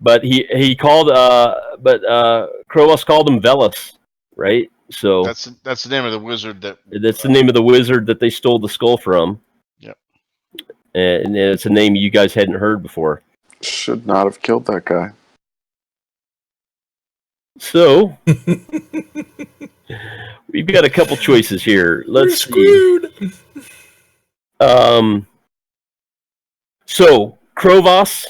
But he called Krovos called him Velas, right? So that's the name of the wizard that's the name of the wizard that they stole the skull from. Yep. And it's a name you guys hadn't heard before. Should not have killed that guy. So We've got a couple choices here. Let's We're see. screwed. So Krovos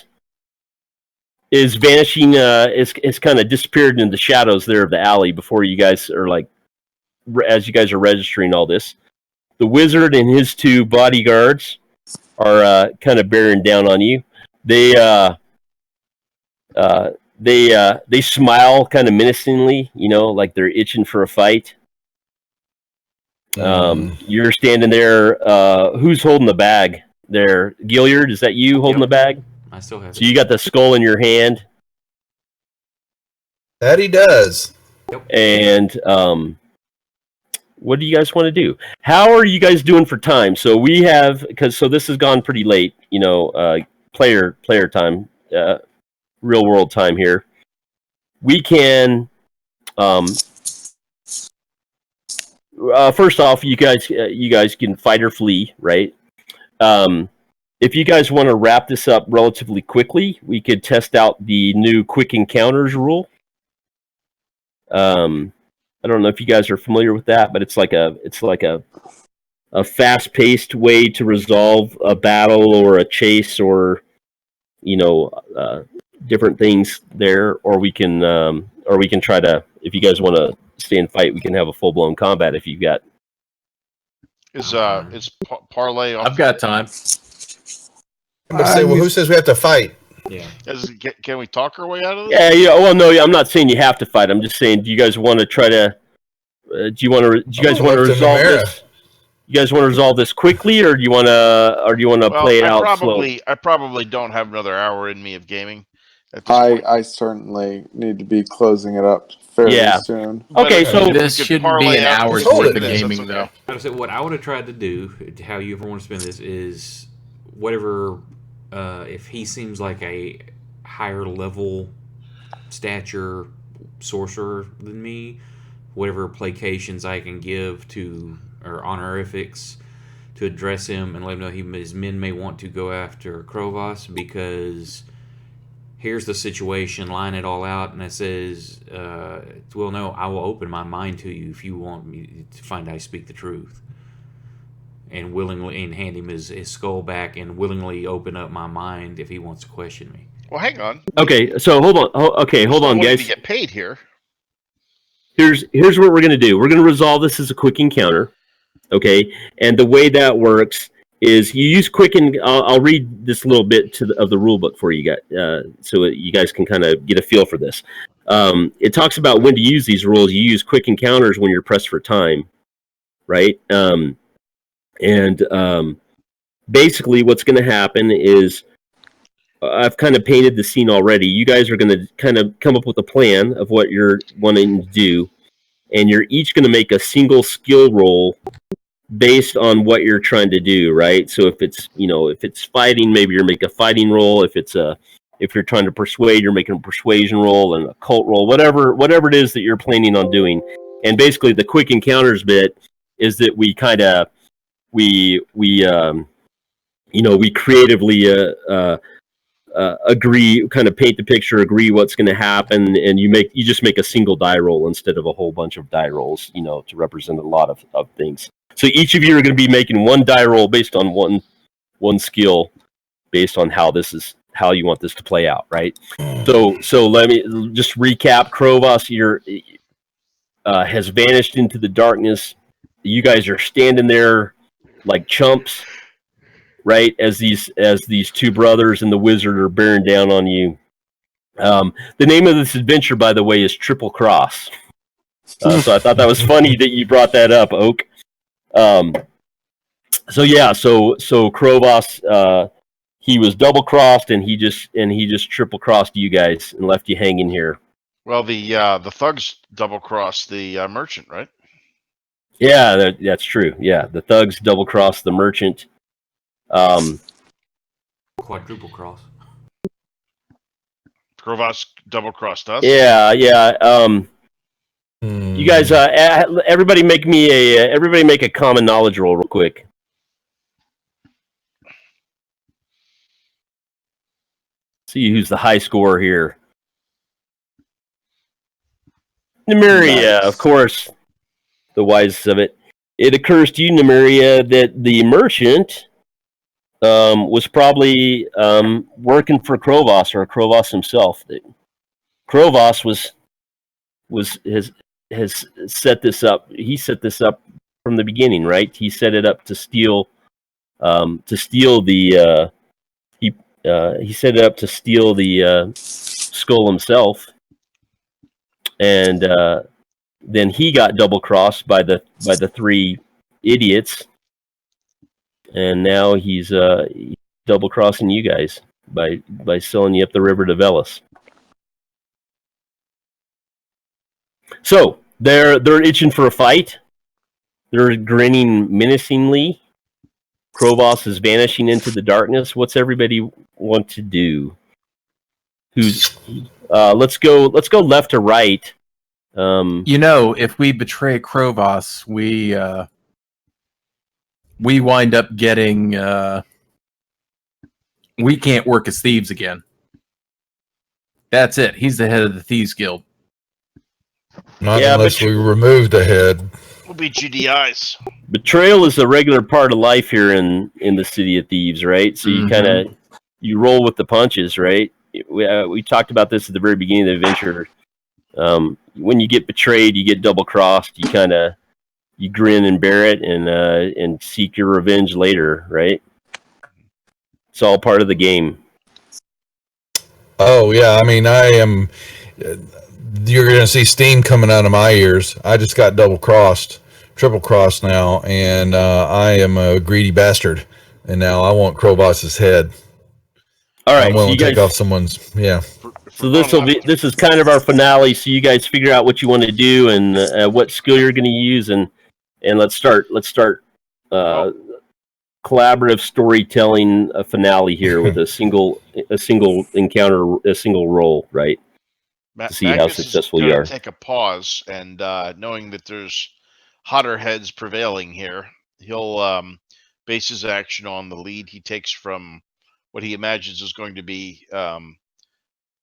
is vanishing. Is kind of disappeared in the shadows there of the alley before you guys are as you guys are registering all this. The wizard and his two bodyguards are kind of bearing down on you. They smile kind of menacingly, like they're itching for a fight. You're standing there. Who's holding the bag there? Gilliard, is that you holding the bag? I still have it. So you got the skull in your hand. That he does. And what do you guys want to do? How are you guys doing for time? So we have so this has gone pretty late. Player time, real world time here. We can. First off, you guys can fight or flee, right? If you guys want to wrap this up relatively quickly, we could test out the new quick encounters rule. I don't know if you guys are familiar with that, but it's like a fast-paced way to resolve a battle or a chase or different things there. Or we can try to, if you guys want to stay and fight, we can have a full-blown combat if you've got. Is parlay off? I've got time. I'm going to say, well, who says we have to fight? Yeah. Can we talk our way out of this? Yeah. Well, no, I'm not saying you have to fight. I'm just saying, do you guys want to try to? Do you guys want to resolve this? You guys want to resolve this quickly, or do you want to play it out slowly? I probably don't have another hour in me of gaming. I certainly need to be closing it up fairly soon. Okay, so this shouldn't be an hour's worth of gaming, though. I would say what I would have tried to do, how you ever want to spend this, is whatever. If he seems like a higher level stature sorcerer than me, whatever placations I can give to, or honorifics to address him and let him know his men may want to go after Krovos, because here's the situation, line it all out, and it says, well, no, I will open my mind to you if you want me to find I speak the truth. And willingly, and hand him his skull back, and willingly open up my mind if he wants to question me. Well, hang on. Okay, so hold on. Hold on, guys. To get paid here. Here's what we're gonna do. We're gonna resolve this as a quick encounter. Okay, and the way that works is you use quick and I'll read this little bit of the rule book for you guys, so you guys can kind of get a feel for this. It talks about when to use these rules. You use quick encounters when you're pressed for time, right? Basically what's going to happen is I've kind of painted the scene already. You guys are going to kind of come up with a plan of what you're wanting to do, and you're each going to make a single skill roll based on what you're trying to do, right? So if it's fighting, maybe you're making a fighting roll. If you're trying to persuade, you're making a persuasion roll, and a cult roll, whatever it is that you're planning on doing. And basically the quick encounters bit is that we kind of we creatively agree, kind of paint the picture, agree what's going to happen, and you just make a single die roll instead of a whole bunch of die rolls, to represent a lot of things. So each of you are going to be making one die roll based on one skill, based on how you want this to play out, right? So let me just recap. Krovos has vanished into the darkness. You guys are standing there like chumps, right? As these two brothers and the wizard are bearing down on you. The name of this adventure, by the way, is Triple Cross. So I thought that was funny that you brought that up, Oak. So Krovos, he was double crossed, and he just triple crossed you guys and left you hanging here. Well, the thugs double crossed the merchant, right? Yeah, that's true. Yeah, the thugs double crossed the merchant. Quadruple cross. Krovos double crossed us. Yeah. You guys, everybody make a common knowledge roll real quick. See who's the high scorer here. Nymeria, of course. the wisest of it. It occurs to you, Nymeria, that the merchant was probably working for Krovos or Krovos himself. Krovos has set this up. He set this up from the beginning, right? He set it up to steal the he set it up to steal the skull himself, and then he got double crossed by the three idiots, and now he's double crossing you guys by selling you up the river to Velis. So they're itching for a fight. They're grinning menacingly. Krovos is vanishing into the darkness. What's everybody want to do? Who's let's go left to right. If we betray Krovos, we wind up getting we can't work as thieves again. That's it. He's the head of the Thieves Guild. Not unless we remove the head. We'll be GDIs. Betrayal is a regular part of life here in the City of Thieves, right? So you kind of roll with the punches, right? We talked about this at the very beginning of the adventure. When you get betrayed, you get double crossed. You grin and bear it, and seek your revenge later, right? It's all part of the game. Oh yeah, I mean, I am. You're going to see steam coming out of my ears. I just got double crossed, triple crossed now, and I am a greedy bastard. And now I want Krovos's head. All right, I'm willing to take off someone's. Yeah. So this is kind of our finale. So you guys figure out what you want to do and what skill you're going to use, and let's start collaborative storytelling finale here with a single encounter, a single roll, right? To see how successful you are. Take a pause, and knowing that there's hotter heads prevailing here, he'll base his action on the lead he takes from what he imagines is going to be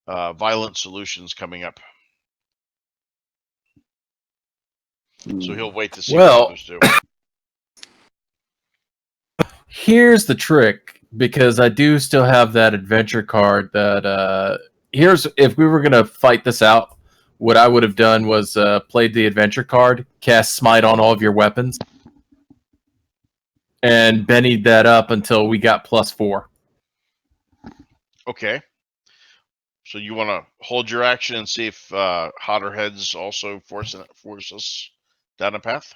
violent solutions coming up. So he'll wait to see what others do. Here's the trick, because I do still have that adventure card that if we were going to fight this out, what I would have done was played the adventure card, cast Smite on all of your weapons, and bennied that up until we got +4. Okay. So you want to hold your action and see if hotter heads also force us down a path?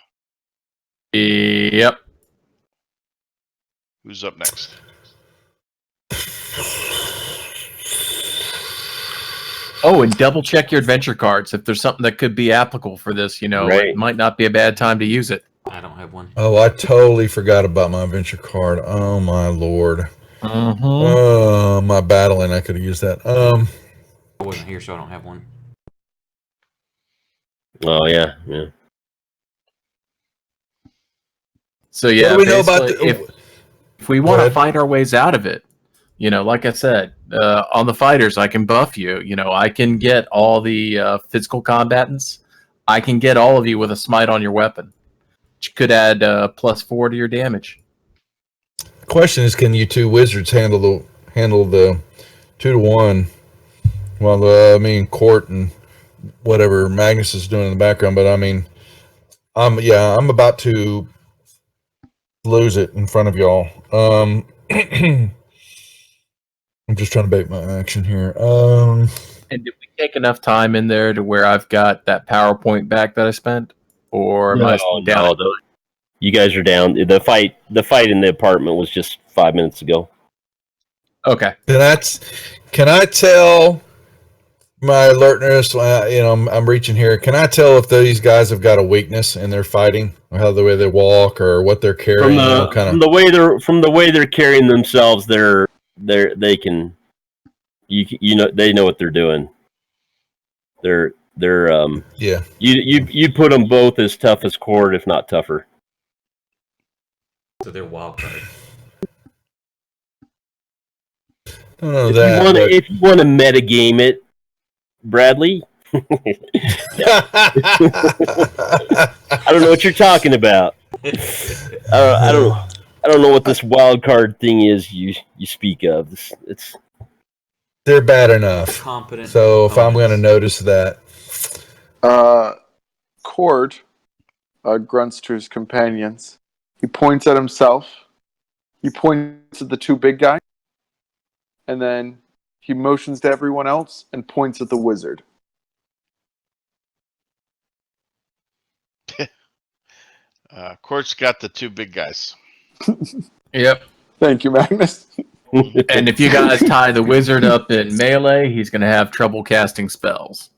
Yep. Who's up next? Oh, and double check your adventure cards. If there's something that could be applicable for this, Right. It might not be a bad time to use it. I don't have one. Oh, I totally forgot about my adventure card. Oh my lord. Mm-hmm. Oh, my battling. I could have used that. I wasn't here, so I don't have one. Oh yeah. So yeah, what do we know about if we want to find our ways out of it, like I said, on the fighters, I can buff you. I can get all the physical combatants. I can get all of you with a smite on your weapon, which could add +4 to your damage. The question is, can you two wizards handle the 2-to-1? Well, Court and whatever Magnus is doing in the background, but I'm about to lose it in front of y'all. I'm just trying to bait my action here. And did we take enough time in there to where I've got that PowerPoint back that I spent, or am I down? No, you guys are down. The fight in the apartment was just 5 minutes ago. Okay. Can I tell my alertness? I'm reaching here. Can I tell if these guys have got a weakness in their fighting, or how the way they walk, or what they're carrying? From the way they're carrying themselves, they can, they know what they're doing. They're yeah. You put them both as tough as Cord, if not tougher. So they're wild card. I don't know if you want to metagame it, Bradley, I don't know what you're talking about. I don't know what this wild card thing is you speak of. It's They're bad enough. Competent. So if I'm going to opponents. notice that, Cord grunts to his companions. He points at himself. He points at the two big guys. And then he motions to everyone else and points at the wizard. Court's got the two big guys. Yep. Thank you, Magnus. And if you guys tie the wizard up in melee, he's going to have trouble casting spells.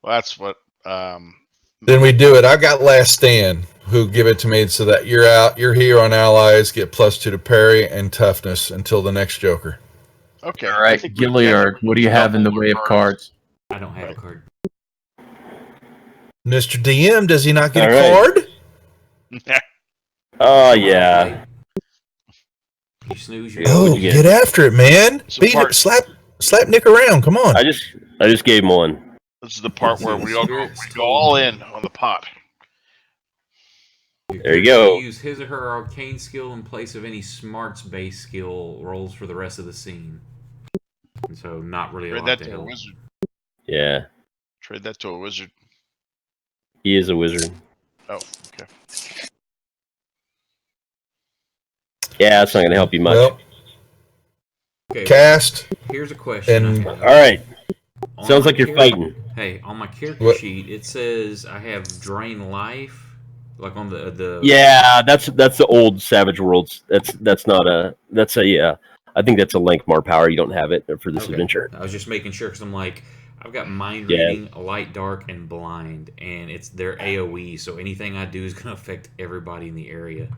Well, that's what. then we do it. I got last stand, who give it to me so that you're out. Your hero and allies get +2 to parry and toughness until the next Joker. Okay. All right, Gilliard, what do you have in the way of cards? I don't have a card. Mr. DM, does he not get All a right. card? oh yeah. You snooze, you Oh, what'd you get get? after it, man! It's a Beat part- it, slap Nick around. Come on. I just gave him one. This is the part where we go all in on the pot. There you go. Use his or her arcane skill in place of any smarts-based skill rolls for the rest of the scene. And so, not really a Trade lot that to to a help. wizard. Yeah, Trade that to a wizard. he is a wizard. Oh, okay. Yeah, it's not going to help you much. Well, Okay, cast. here's a question. And- I have. All right. On Sounds my like you're character- fighting. Hey, on my character What? sheet, it says I have drain life. Like on the Yeah, that's the old Savage Worlds. That's not a that's a I think that's a Lankhmar power. You don't have it for this Okay. adventure. I was just making sure because I'm like, I've got mind Yeah. reading, light, dark, and blind, and it's their AOE. So anything I do is going to affect everybody in the area.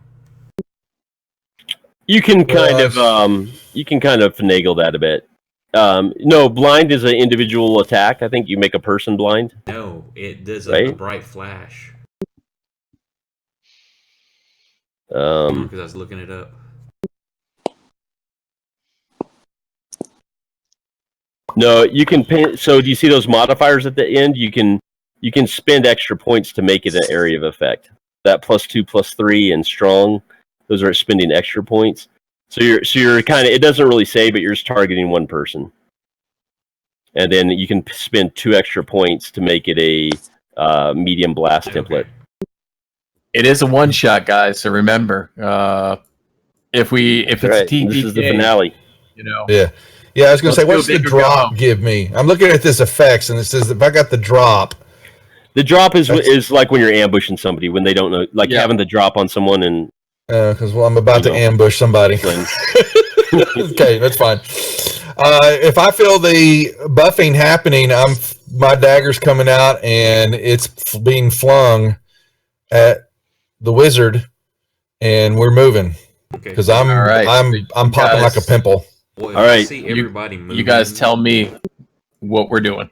You can Well, you can kind of finagle that a bit. No, blind is an individual attack. I think you make a person blind. No, it does a Right? bright flash. Um, Because I was looking it up. no, you can pay, so do you see those modifiers at the end? You can spend extra points to make it an area of effect. That +2, +3, and strong, those are spending extra points. So you're kind of, it doesn't really say, but you're just targeting one person. And then you can spend 2 extra points to make it a medium blast template. Okay. It is a one shot, guys. So remember, if it's Right. a TPK, This is the finale. you know, Yeah. I was going to Let's say, do a what's the bigger drop go. give me? I'm looking at this effects, and it says if I got the drop, The drop is like when you're ambushing somebody when they don't know, like Yeah. having the drop on someone and because I'm about to You know. ambush somebody. when Okay, that's fine. If I feel the buffing happening, my dagger's coming out and it's being flung at the wizard, and we're moving Okay. because I'm All right. I'm popping like a Guys. pimple. Well, if All I right. see everybody moving. you guys tell me what we're doing.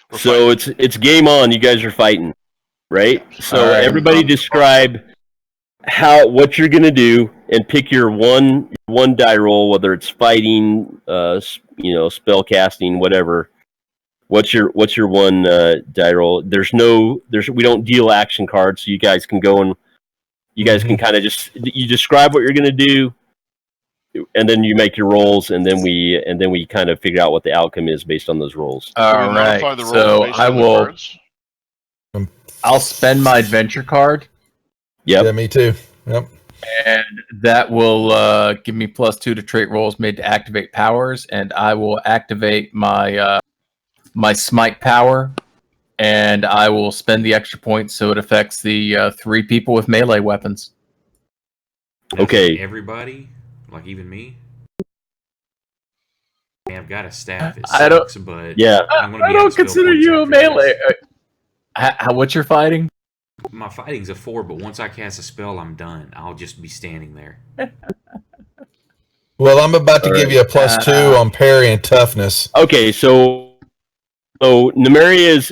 We're so fighting. it's game on. You guys are fighting, right? So All right. everybody describe what you're gonna do and pick your one die roll, whether it's fighting, spell casting, whatever. What's your one die roll? We don't deal action cards, so you guys can go and you guys can kind of you describe what you're gonna do, and then you make your rolls, and then we kind of figure out what the outcome is based on those rolls. Do we All modify right. the rolls So based I on the will. cards? I'll spend my adventure card, Yep. Yeah, me too. Yep. and that will give me +2 to trait rolls made to activate powers, and I will activate my my smite power, and I will spend the extra points so it affects the 3 people with melee weapons. That's Okay. Everybody, like even me. I mean, I've got a staff. It I don't- sucks, but Yeah. I'm gonna be I out don't of skill consider points you a after this. melee. What's your fighting? My fighting's a 4, but once I cast a spell, I'm done. I'll just be standing there. Well, I'm about to All give right. you a +2 on parry and toughness. Okay, so Nymeria is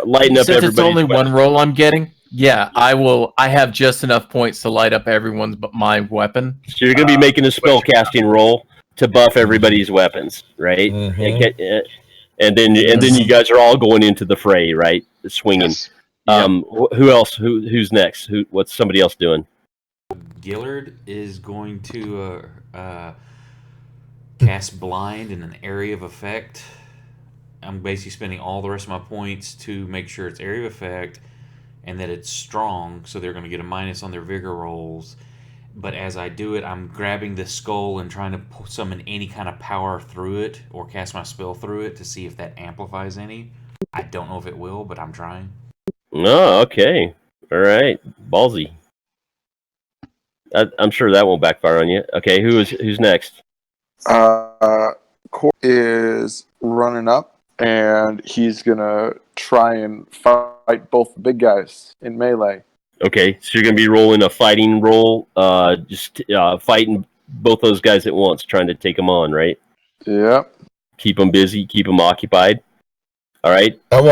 lighting up Since it's everybody's only weapon. one roll I'm getting, yeah, I will. I have just enough points to light up everyone's but my weapon. So you're going to be making a spell casting roll to buff everybody's weapons, right? Mhm. And And then you guys are all going into the fray, right? Swinging. Yes. Who else? Who's next? What's somebody else doing? Gillard is going to cast blind in an area of effect. I'm basically spending all the rest of my points to make sure it's area of effect and that it's strong, so they're going to get a minus on their vigor rolls. But as I do it, I'm grabbing the skull and trying to summon any kind of power through it or cast my spell through it to see if that amplifies any. I don't know if it will, but I'm trying. Oh, okay. All right. Ballsy. I'm sure that won't backfire on you. Okay, who's next? Cor is running up, and he's gonna try and fight both the big guys in melee. Okay, so you're going to be rolling a fighting roll, just fighting both those guys at once, trying to take them on, right? Yep. Keep them busy, keep them occupied. All right. I'm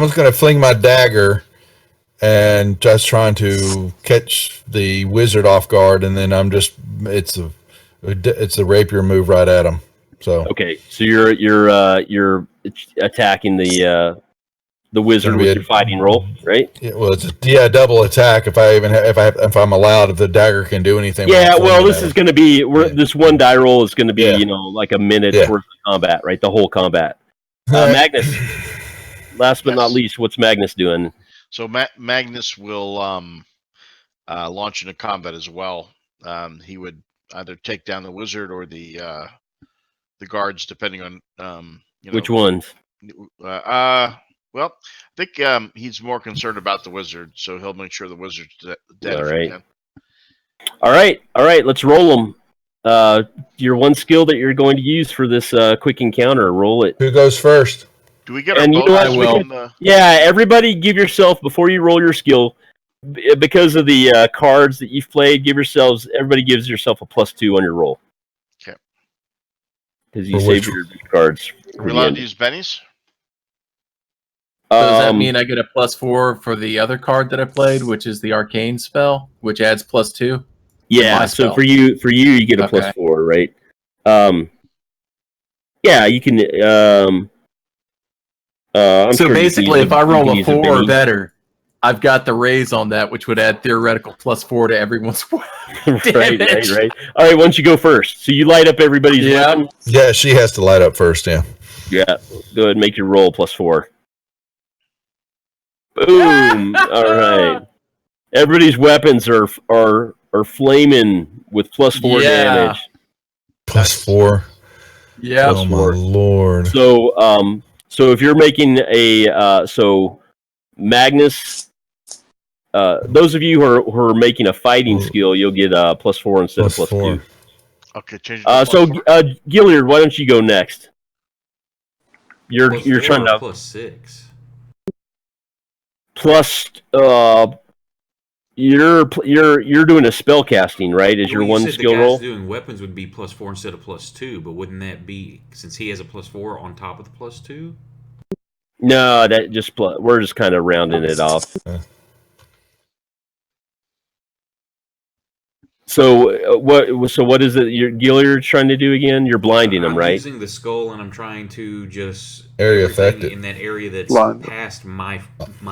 just going to fling my dagger and just trying to catch the wizard off guard, and then it's a rapier move right at him. So okay, so you're attacking the wizard with your fighting roll, right? Yeah, well, it's a double attack if I'm allowed. If the dagger can do anything. Yeah, well, this is going to be this one die roll is going to be Yeah. like a minute's worth of combat, right? The whole combat. Magnus, last but not least, what's Magnus doing? So Magnus will launch into combat as well. He would either take down the wizard or the guards, depending on which ones. Well, I think he's more concerned about the wizard, so he'll make sure the wizard's dead. All if he right. can. All right. Let's roll them. Your one skill that you're going to use for this quick encounter. Roll it. Who goes first? Do we get And our you know what, bonus I will. from Yeah, everybody, give yourself before you roll your skill. Because of the cards that you've played, everybody gives yourself a +2 on your roll. Okay. Because you For saved which- your cards. Are we allowed to use bennies? So does that mean I get a +4 for the other card that I played, which is the arcane spell, which adds +2? Yeah, my so spell? for you you get a Okay. +4, right? Yeah, you can. I'm So sure basically, if I you roll can a use 4 or Benny. better, I've got the raise on that, which would add theoretical +4 to everyone's right. damage. All right, why don't you go first? So you light up everybody's Yeah. weapon. Yeah, she has to light up first. Yeah. Yeah, go ahead and make your roll +4. Boom! All right, everybody's weapons are flaming with +4 Yeah. damage. +4. Yeah. Oh my lord. So if you're making a Magnus, those of you who are making a fighting skill, you'll get a +4 instead of +2. Okay, change it to So +4. Gilliard, why don't you go next? You're +4 trying or to +6. plus. You're doing a spell casting, right? Is your Well, you one said skill the guys roll? doing weapons would be +4 instead of +2, but wouldn't that be since he has a +4 on top of the +2? No, that just we're just kind of rounding it off. So what is it Gilliard's trying to do again? You're blinding them, I'm right? using the skull and I'm trying to just Area everything affect it. in that area that's Blind. past my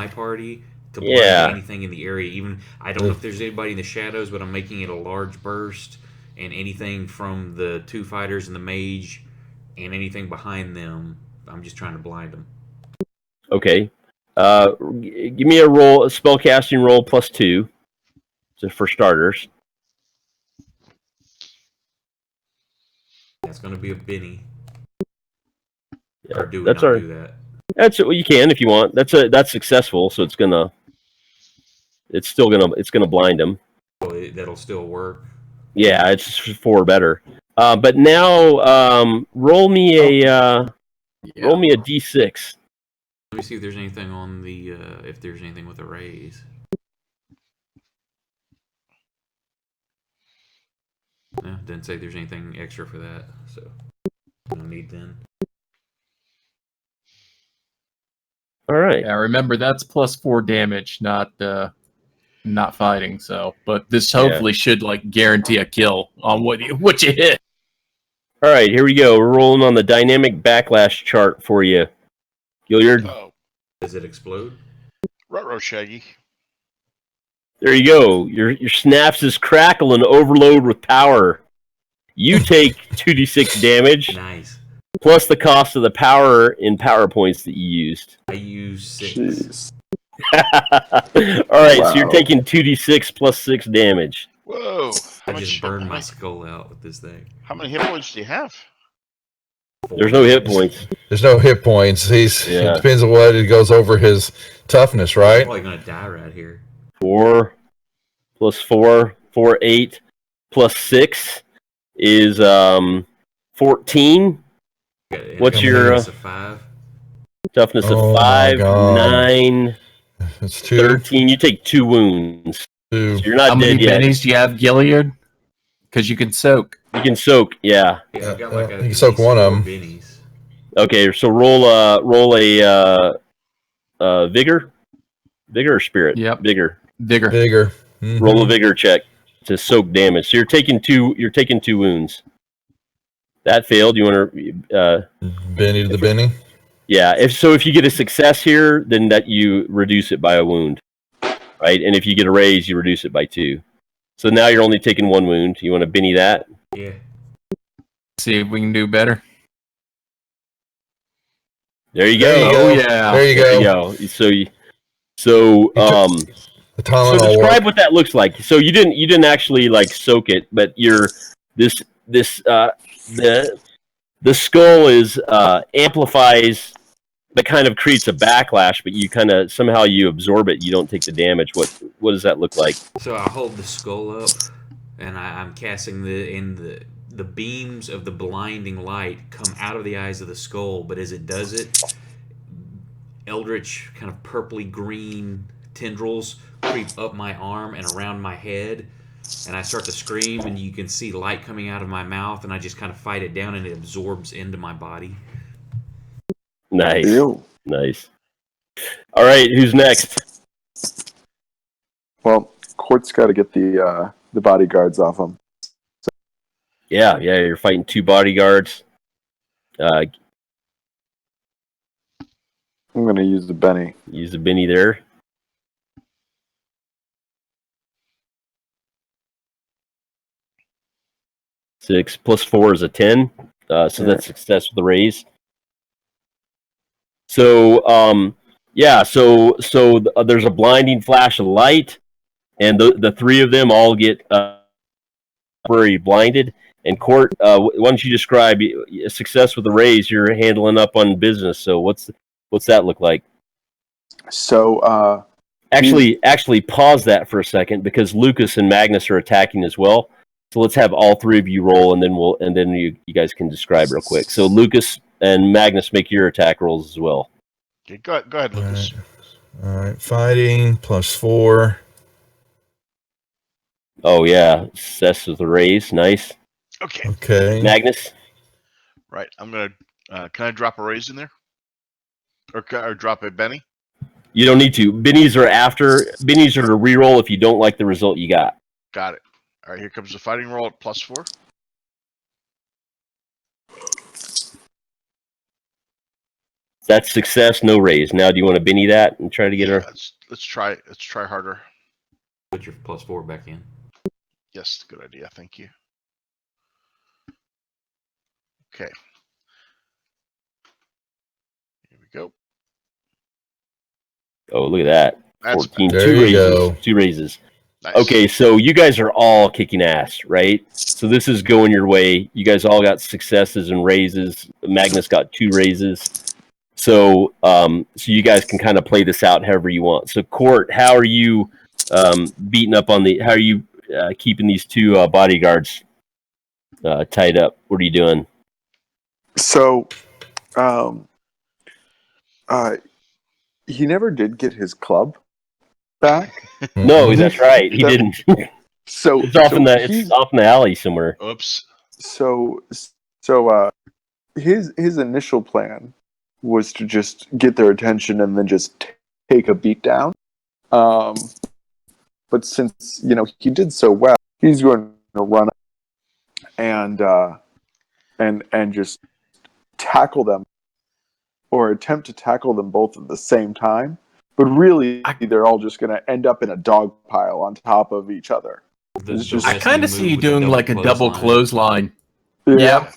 party to blind Yeah. anything in the area. Even I don't know if there's anybody in the shadows, but I'm making it a large burst, and anything from the two fighters and the mage and anything behind them, I'm just trying to blind them. Okay. Give me a spell casting roll +2, so for starters. That's going to be a Benny. Yeah, Or do we that's not all right. do that? That's you can if you want. That's successful, so it's gonna blind them. Well, that'll still work. Yeah, it's 4 better. But now roll me a d6. Let me see if there's anything on the if there's anything with a raise. No, didn't say there's anything extra for that, so no need then. All right. Yeah, remember that's +4 damage, not fighting. So, but this hopefully should like guarantee a kill on what you hit. All right, here we go. We're rolling on the dynamic backlash chart for you, Gilliard. Oh, Does it explode? ruh-roh, Shaggy. There you go. Your snaps is crackle and overload with power. You take 2d6 damage Nice. plus the cost of the power in power points that you used. I use 6. Jeez. All right, so you're Wow. taking 2d6 plus 6 damage. Whoa! I just burned my skull out with this thing. How many hit points do you have? 4. There's no hit points. There's no hit points. Yeah. It depends on what it goes over his toughness, I'm right? probably gonna die right here. 4 plus 4, 8 plus 6 is 14. What's your Toughness of 5? toughness Oh of my 5, God. 9, It's 2. 13. You take 2 wounds. 2. So you're not How many dead yet. bennies do you have, Gilliard? Because you can soak. You can soak, yeah. Yeah, I've got like you a can soak one of 'em. bennies. Okay, so roll a vigor or spirit. Yep. Vigor. Vigor. Bigger. Mhm. Roll a vigor check to soak damage. So you're taking 2 wounds. That failed. You want to Benny to the Benny. yeah, if you get a success here, then that you reduce it by a wound. Right? And if you get a raise, you reduce it by 2. So now you're only taking 1 wound. You want to Benny that? Yeah. See if we can do better. There you There go. you go. Oh, yeah. There you There go. you go. So The Tylenol so describe work. what that looks like. So you didn't actually like soak it, but the skull is amplifies, but kind of creates a backlash. But you kind of somehow you absorb it. You don't take the damage. What does that look like? So I hold the skull up, and I'm casting the beams of the blinding light come out of the eyes of the skull. But as it does it, eldritch kind of purpley green tendrils creep up my arm and around my head, and I start to scream, and you can see light coming out of my mouth, and I just kind of fight it down, and it absorbs into my body. Nice, Ew. nice. All right, who's next? Well, Court's got to get the bodyguards off him. Yeah, you're fighting 2 bodyguards. I'm going to use the Benny. Use the Benny there. Six plus 4 is a 10. So that's success with the raise. So there's a blinding flash of light, and the 3 of them all get very blinded. And Court, why don't you describe success with the raise? You're handling up on business. So what's that look like? So Actually, pause that for a second because Lucas and Magnus are attacking as well. So let's have all 3 of you roll, and then you guys can describe real quick. So Lucas and Magnus, make your attack rolls as well. Okay, go ahead, Lucas. All right. Fighting plus 4. Oh yeah, success with the raise, nice. Okay, Okay. Magnus, right. I'm gonna. Can I drop a raise in there, or drop a Benny? you don't need to. Bennies are to reroll if you don't like the result you got. Got it. All right, here comes the fighting roll at plus 4. That's success, no raise. Now, do you want to Benny that and try to get her? Let's try harder. Put your plus 4 back in. Yes, good idea. Thank you. Okay. Here we go. Oh, look at that. That's 14, There 2 you raises. go. 2 raises. nice. Okay, so you guys are all kicking ass, right? So this is going your way. You guys all got successes and raises. Magnus got 2 raises. So you guys can kind of play this out however you want. So Court, how are you beating up on how are you keeping these 2 bodyguards tied up? What are you doing? So, he never did get his club back. No, that's right. He didn't. So It's off in the alley somewhere. Oops. So his initial plan was to just get their attention and then just take a beat down. But since he did so well, he's going to run up and and just tackle them, or attempt to tackle them both at the same time. But really, they're all just going to end up in a dog pile on top of each other. I kind of see you doing like a double clothesline. Yeah.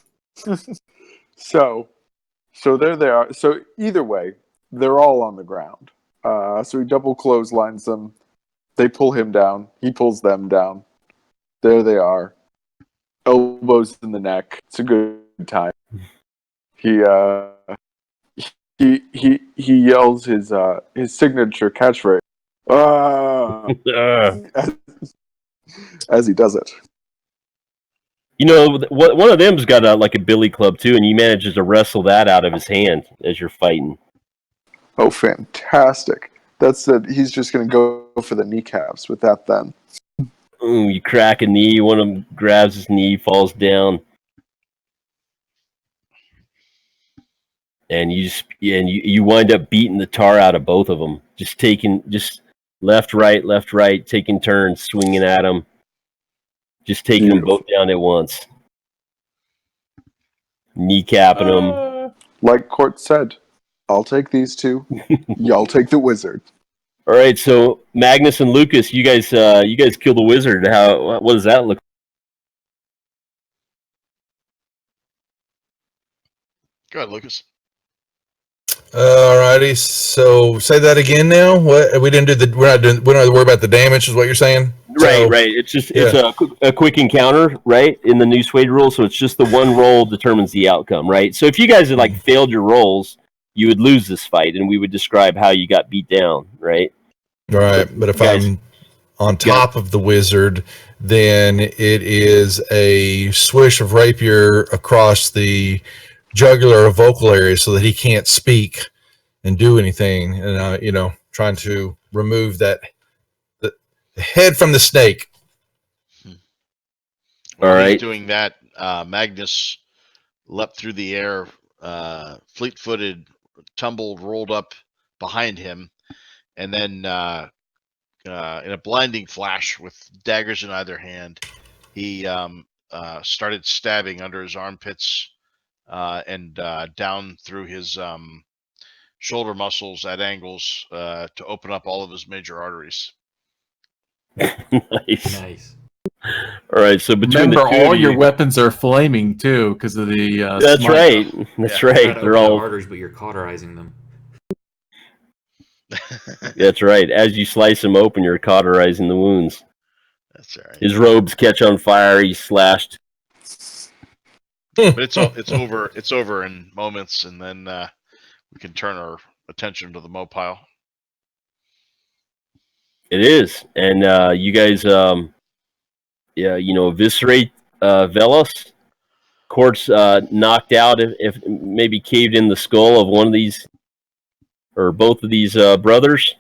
So there they are. So either way, they're all on the ground. So he double clotheslines them. They pull him down. He pulls them down. There they are. Elbows in the neck. It's a good time. He yells his signature catchphrase. As he does it. You know, one of them's got like a billy club too, and he manages to wrestle that out of his hand as you're fighting. Oh, fantastic! That's it. He's just going to go for the kneecaps with that. Then You crack a knee. One of them grabs his knee, falls down, and you wind up beating the tar out of both of them. Just left, right, taking turns, swinging at them. Just taking them both down at once. Kneecapping them. Like Court said, I'll take these two. Y'all take the wizard. All right, so Magnus and Lucas, you guys kill the wizard. What does that look like? Go ahead, Lucas. Alrighty, so say that again now. What we didn't do we don't worry about the damage, is what you're saying? Right. It's just it's a quick encounter, right? In the new Suede rule, so it's just the one roll determines the outcome, right? So if you guys had failed your rolls, you would lose this fight, and we would describe how you got beat down, right? Right, but if I'm on top of the wizard, then it is a swish of rapier across the jugular or vocal area so that he can't speak and do anything, and trying to remove the head from the snake. All right. Doing that, Magnus leapt through the air, fleet-footed, tumbled, rolled up behind him, and then in a blinding flash with daggers in either hand, he started stabbing under his armpits and down through his shoulder muscles at angles to open up all of his major arteries. Nice. All right, so between remember, all your weapons are flaming too because of the. That's right. That's right. They're all arteries, but you're cauterizing them. That's right. As you slice them open, you're cauterizing the wounds. That's right. His robes catch on fire. He's slashed. But it's over. It's over in moments, and then we can turn our attention to the mopile. It is, and you guys, eviscerate Velos. Court's knocked out. If maybe caved in the skull of one of these or both of these brothers,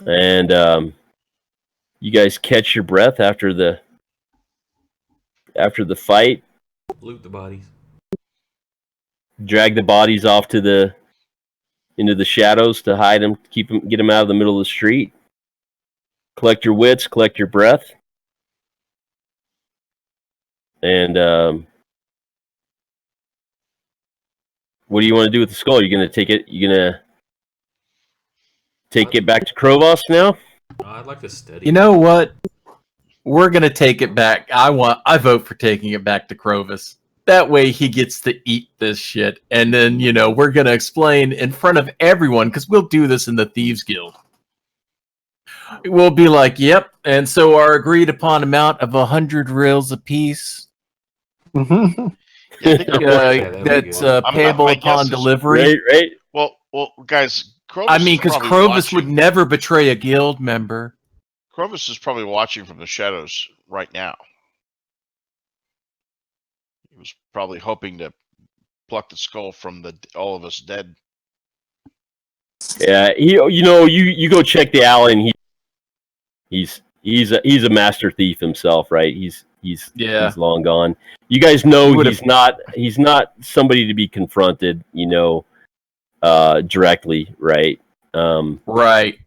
and you guys catch your breath after the fight. Loot the bodies. Drag the bodies off into the shadows to hide them, get them out of the middle of the street. Collect your wits, collect your breath, and what do you want to do with the skull? You're gonna take it. You're gonna take it back to Krovos now. I'd like to study. You know what? We're gonna take it back. I vote for taking it back to Krovos. That way he gets to eat this shit. And then, we're going to explain in front of everyone, because we'll do this in the Thieves Guild. We'll be like, yep, and so our agreed upon amount of 100 reals apiece. That's payable upon delivery. Right. Well, guys, Krovos because Krovos would never betray a guild member. Krovos is probably watching from the shadows right now. He was probably hoping to pluck the skull from all of us dead. Yeah, you go check the alley, and he's a master thief himself, right? He's long gone. You guys know he's not somebody to be confronted, directly, right? Right.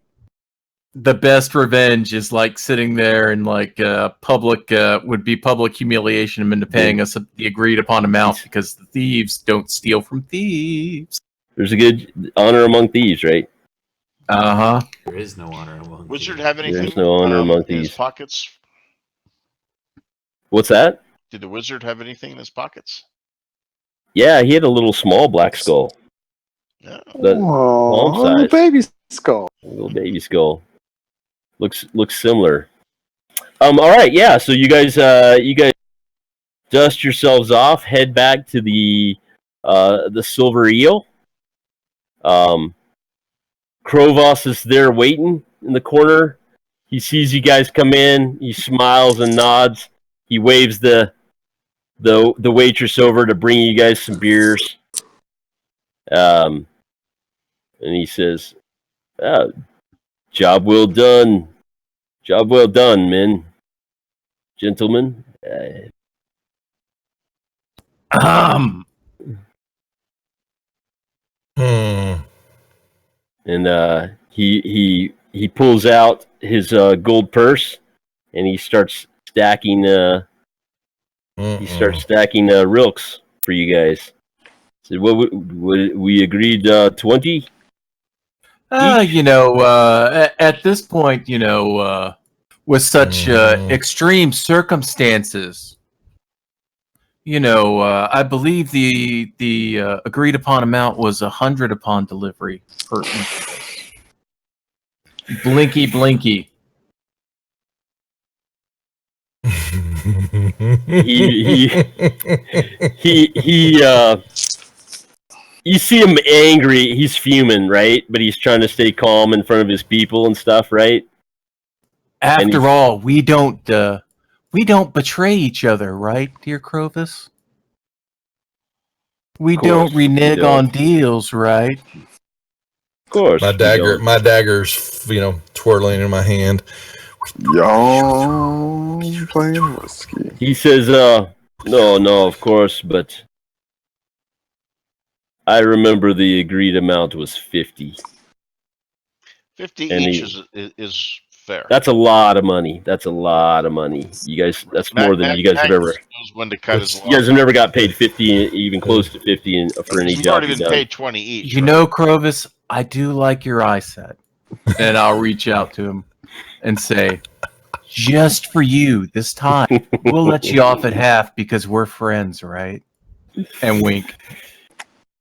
the best revenge is like sitting there and like public would be public humiliation into paying us the agreed upon amount because the thieves don't steal from thieves. There's a good honor among thieves, right? Uh-huh. There is no honor among Wizard thieves. have anything There's no honor among in his thieves. pockets? What's that? Did the wizard have anything in his pockets? Yeah, he had a little small black skull. No. The palm Oh, little size. baby skull. A little baby skull. Looks similar. All right, yeah. So you guys dust yourselves off, head back to the Silver Eel. Krovos is there waiting in the corner. He sees you guys come in. He smiles and nods. He waves the waitress over to bring you guys some beers. And he says, "Job well done. Job well done, men, gentlemen." And he pulls out his gold purse and he starts stacking rilks for you guys. So what we agreed 20? At this point, with such extreme circumstances, I believe the agreed upon amount was 100 upon delivery for each of us. Blinky, blinky. You see him angry. He's fuming, right? But he's trying to stay calm in front of his people and stuff, right? After all, we don't betray each other, right, dear Krovis? We don't renege on deals, right? Of course. My dagger's twirling in my hand. Y'all playing whiskey. He says, no, of course, but I remember the agreed amount was 50. 50 And each is fair. That's a lot of money. You guys, that's more than you guys have ever. When to cut his You guys have never got paid 50, even close to 50 for any We've job. already been paid 20 each. Krovis, I do like your eyesight. And I'll reach out to him and say, just for you this time, we'll let you off at half because we're friends, right? And wink.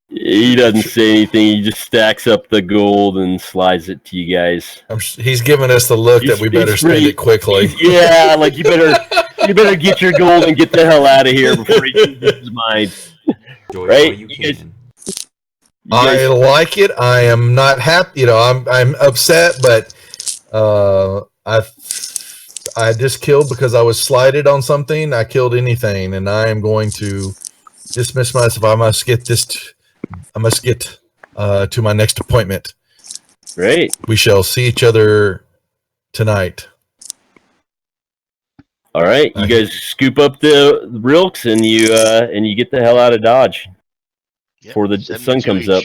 He doesn't say anything. He just stacks up the gold and slides it to you guys. He's giving us the look that we better spend it quickly. Yeah, like you better get your gold and get the hell out of here before he changes his mind. Enjoy Right? while you can. I like it. I am not happy. I'm upset, but I just killed because I was slighted on something. I killed anything, and I am going to dismiss myself. I must get to my next appointment. Great. We shall see each other tonight. All right, you guys scoop up the rilks and you get the hell out of Dodge before the sun comes up.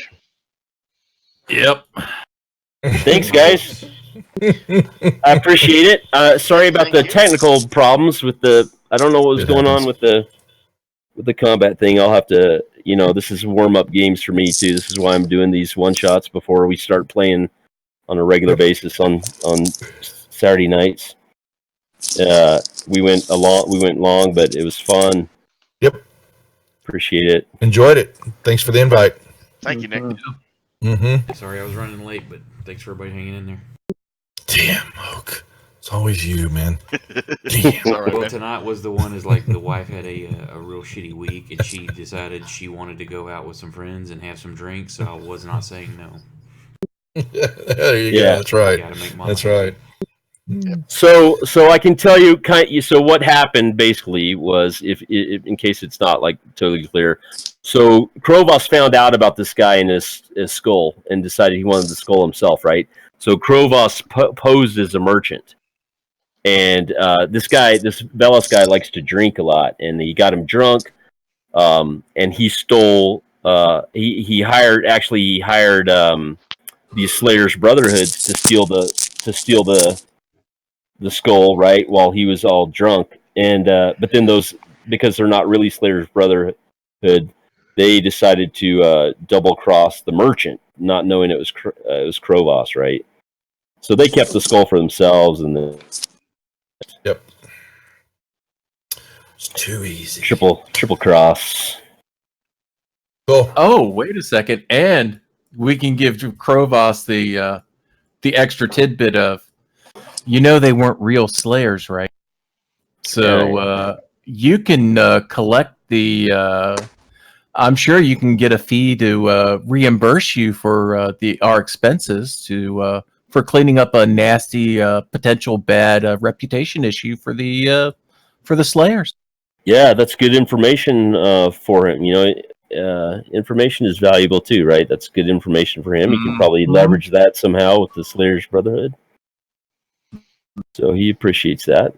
Yep. Thanks, guys. I appreciate it. Sorry about the technical problems with the. I don't know what was going on with the combat thing. I'll have to. This is warm-up games for me too. This is why I'm doing these one-shots before we start playing on a regular basis on Saturday nights. We went long, but it was fun. Yep. Appreciate it. Enjoyed it. Thanks for the invite. Thank you, Nick. Mm-hmm. Sorry I was running late, but thanks for everybody hanging in there. Damn, Moke. It's always you, man. Damn. Well, tonight was the one is like the wife had a real shitty week, and she decided she wanted to go out with some friends and have some drinks, so I was not saying no. There you go. That's right. That's right. So I can tell you so what happened basically was if in case it's not like totally clear. So Krovos found out about this guy in his skull and decided he wanted the skull himself, right? So Krovos posed as a merchant. And this Velos guy likes to drink a lot, and he got him drunk, and he stole he hired these Slayers Brotherhoods to to steal the skull, right, while he was all drunk. And but then those, because they're not really Slayer's Brotherhood, they decided to double cross the merchant, not knowing it was Krovos, right? So they kept the skull for themselves, and then Yep. It's too easy. triple cross. Cool. Oh, wait a second, and we can give Krovos the extra tidbit of, they weren't real Slayers, right? So you can collect the. I'm sure you can get a fee to reimburse you for our expenses for cleaning up a nasty potential bad reputation issue for the Slayers. Yeah, that's good information for him. Information is valuable too, right? That's good information for him. He can probably leverage that somehow with the Slayer's Brotherhood. So he appreciates that.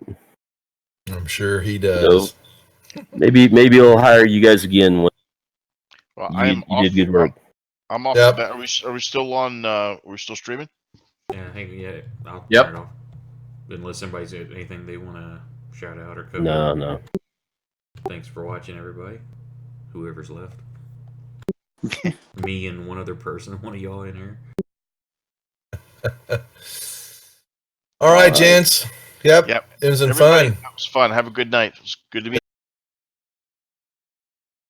I'm sure he does. So maybe he'll hire you guys again. Well, You did good work. I'm off Yep. the bat. Are we still on? We're still streaming? Yeah, I'll Yep. turn it off. Unless somebody's got anything they want to shout out or cover. No. Thanks for watching, everybody. Whoever's left. Me and one other person, one of y'all in here. All right, gents. Yep. Yep. It was Everybody, fun. that was fun. Have a good night. It was good to be.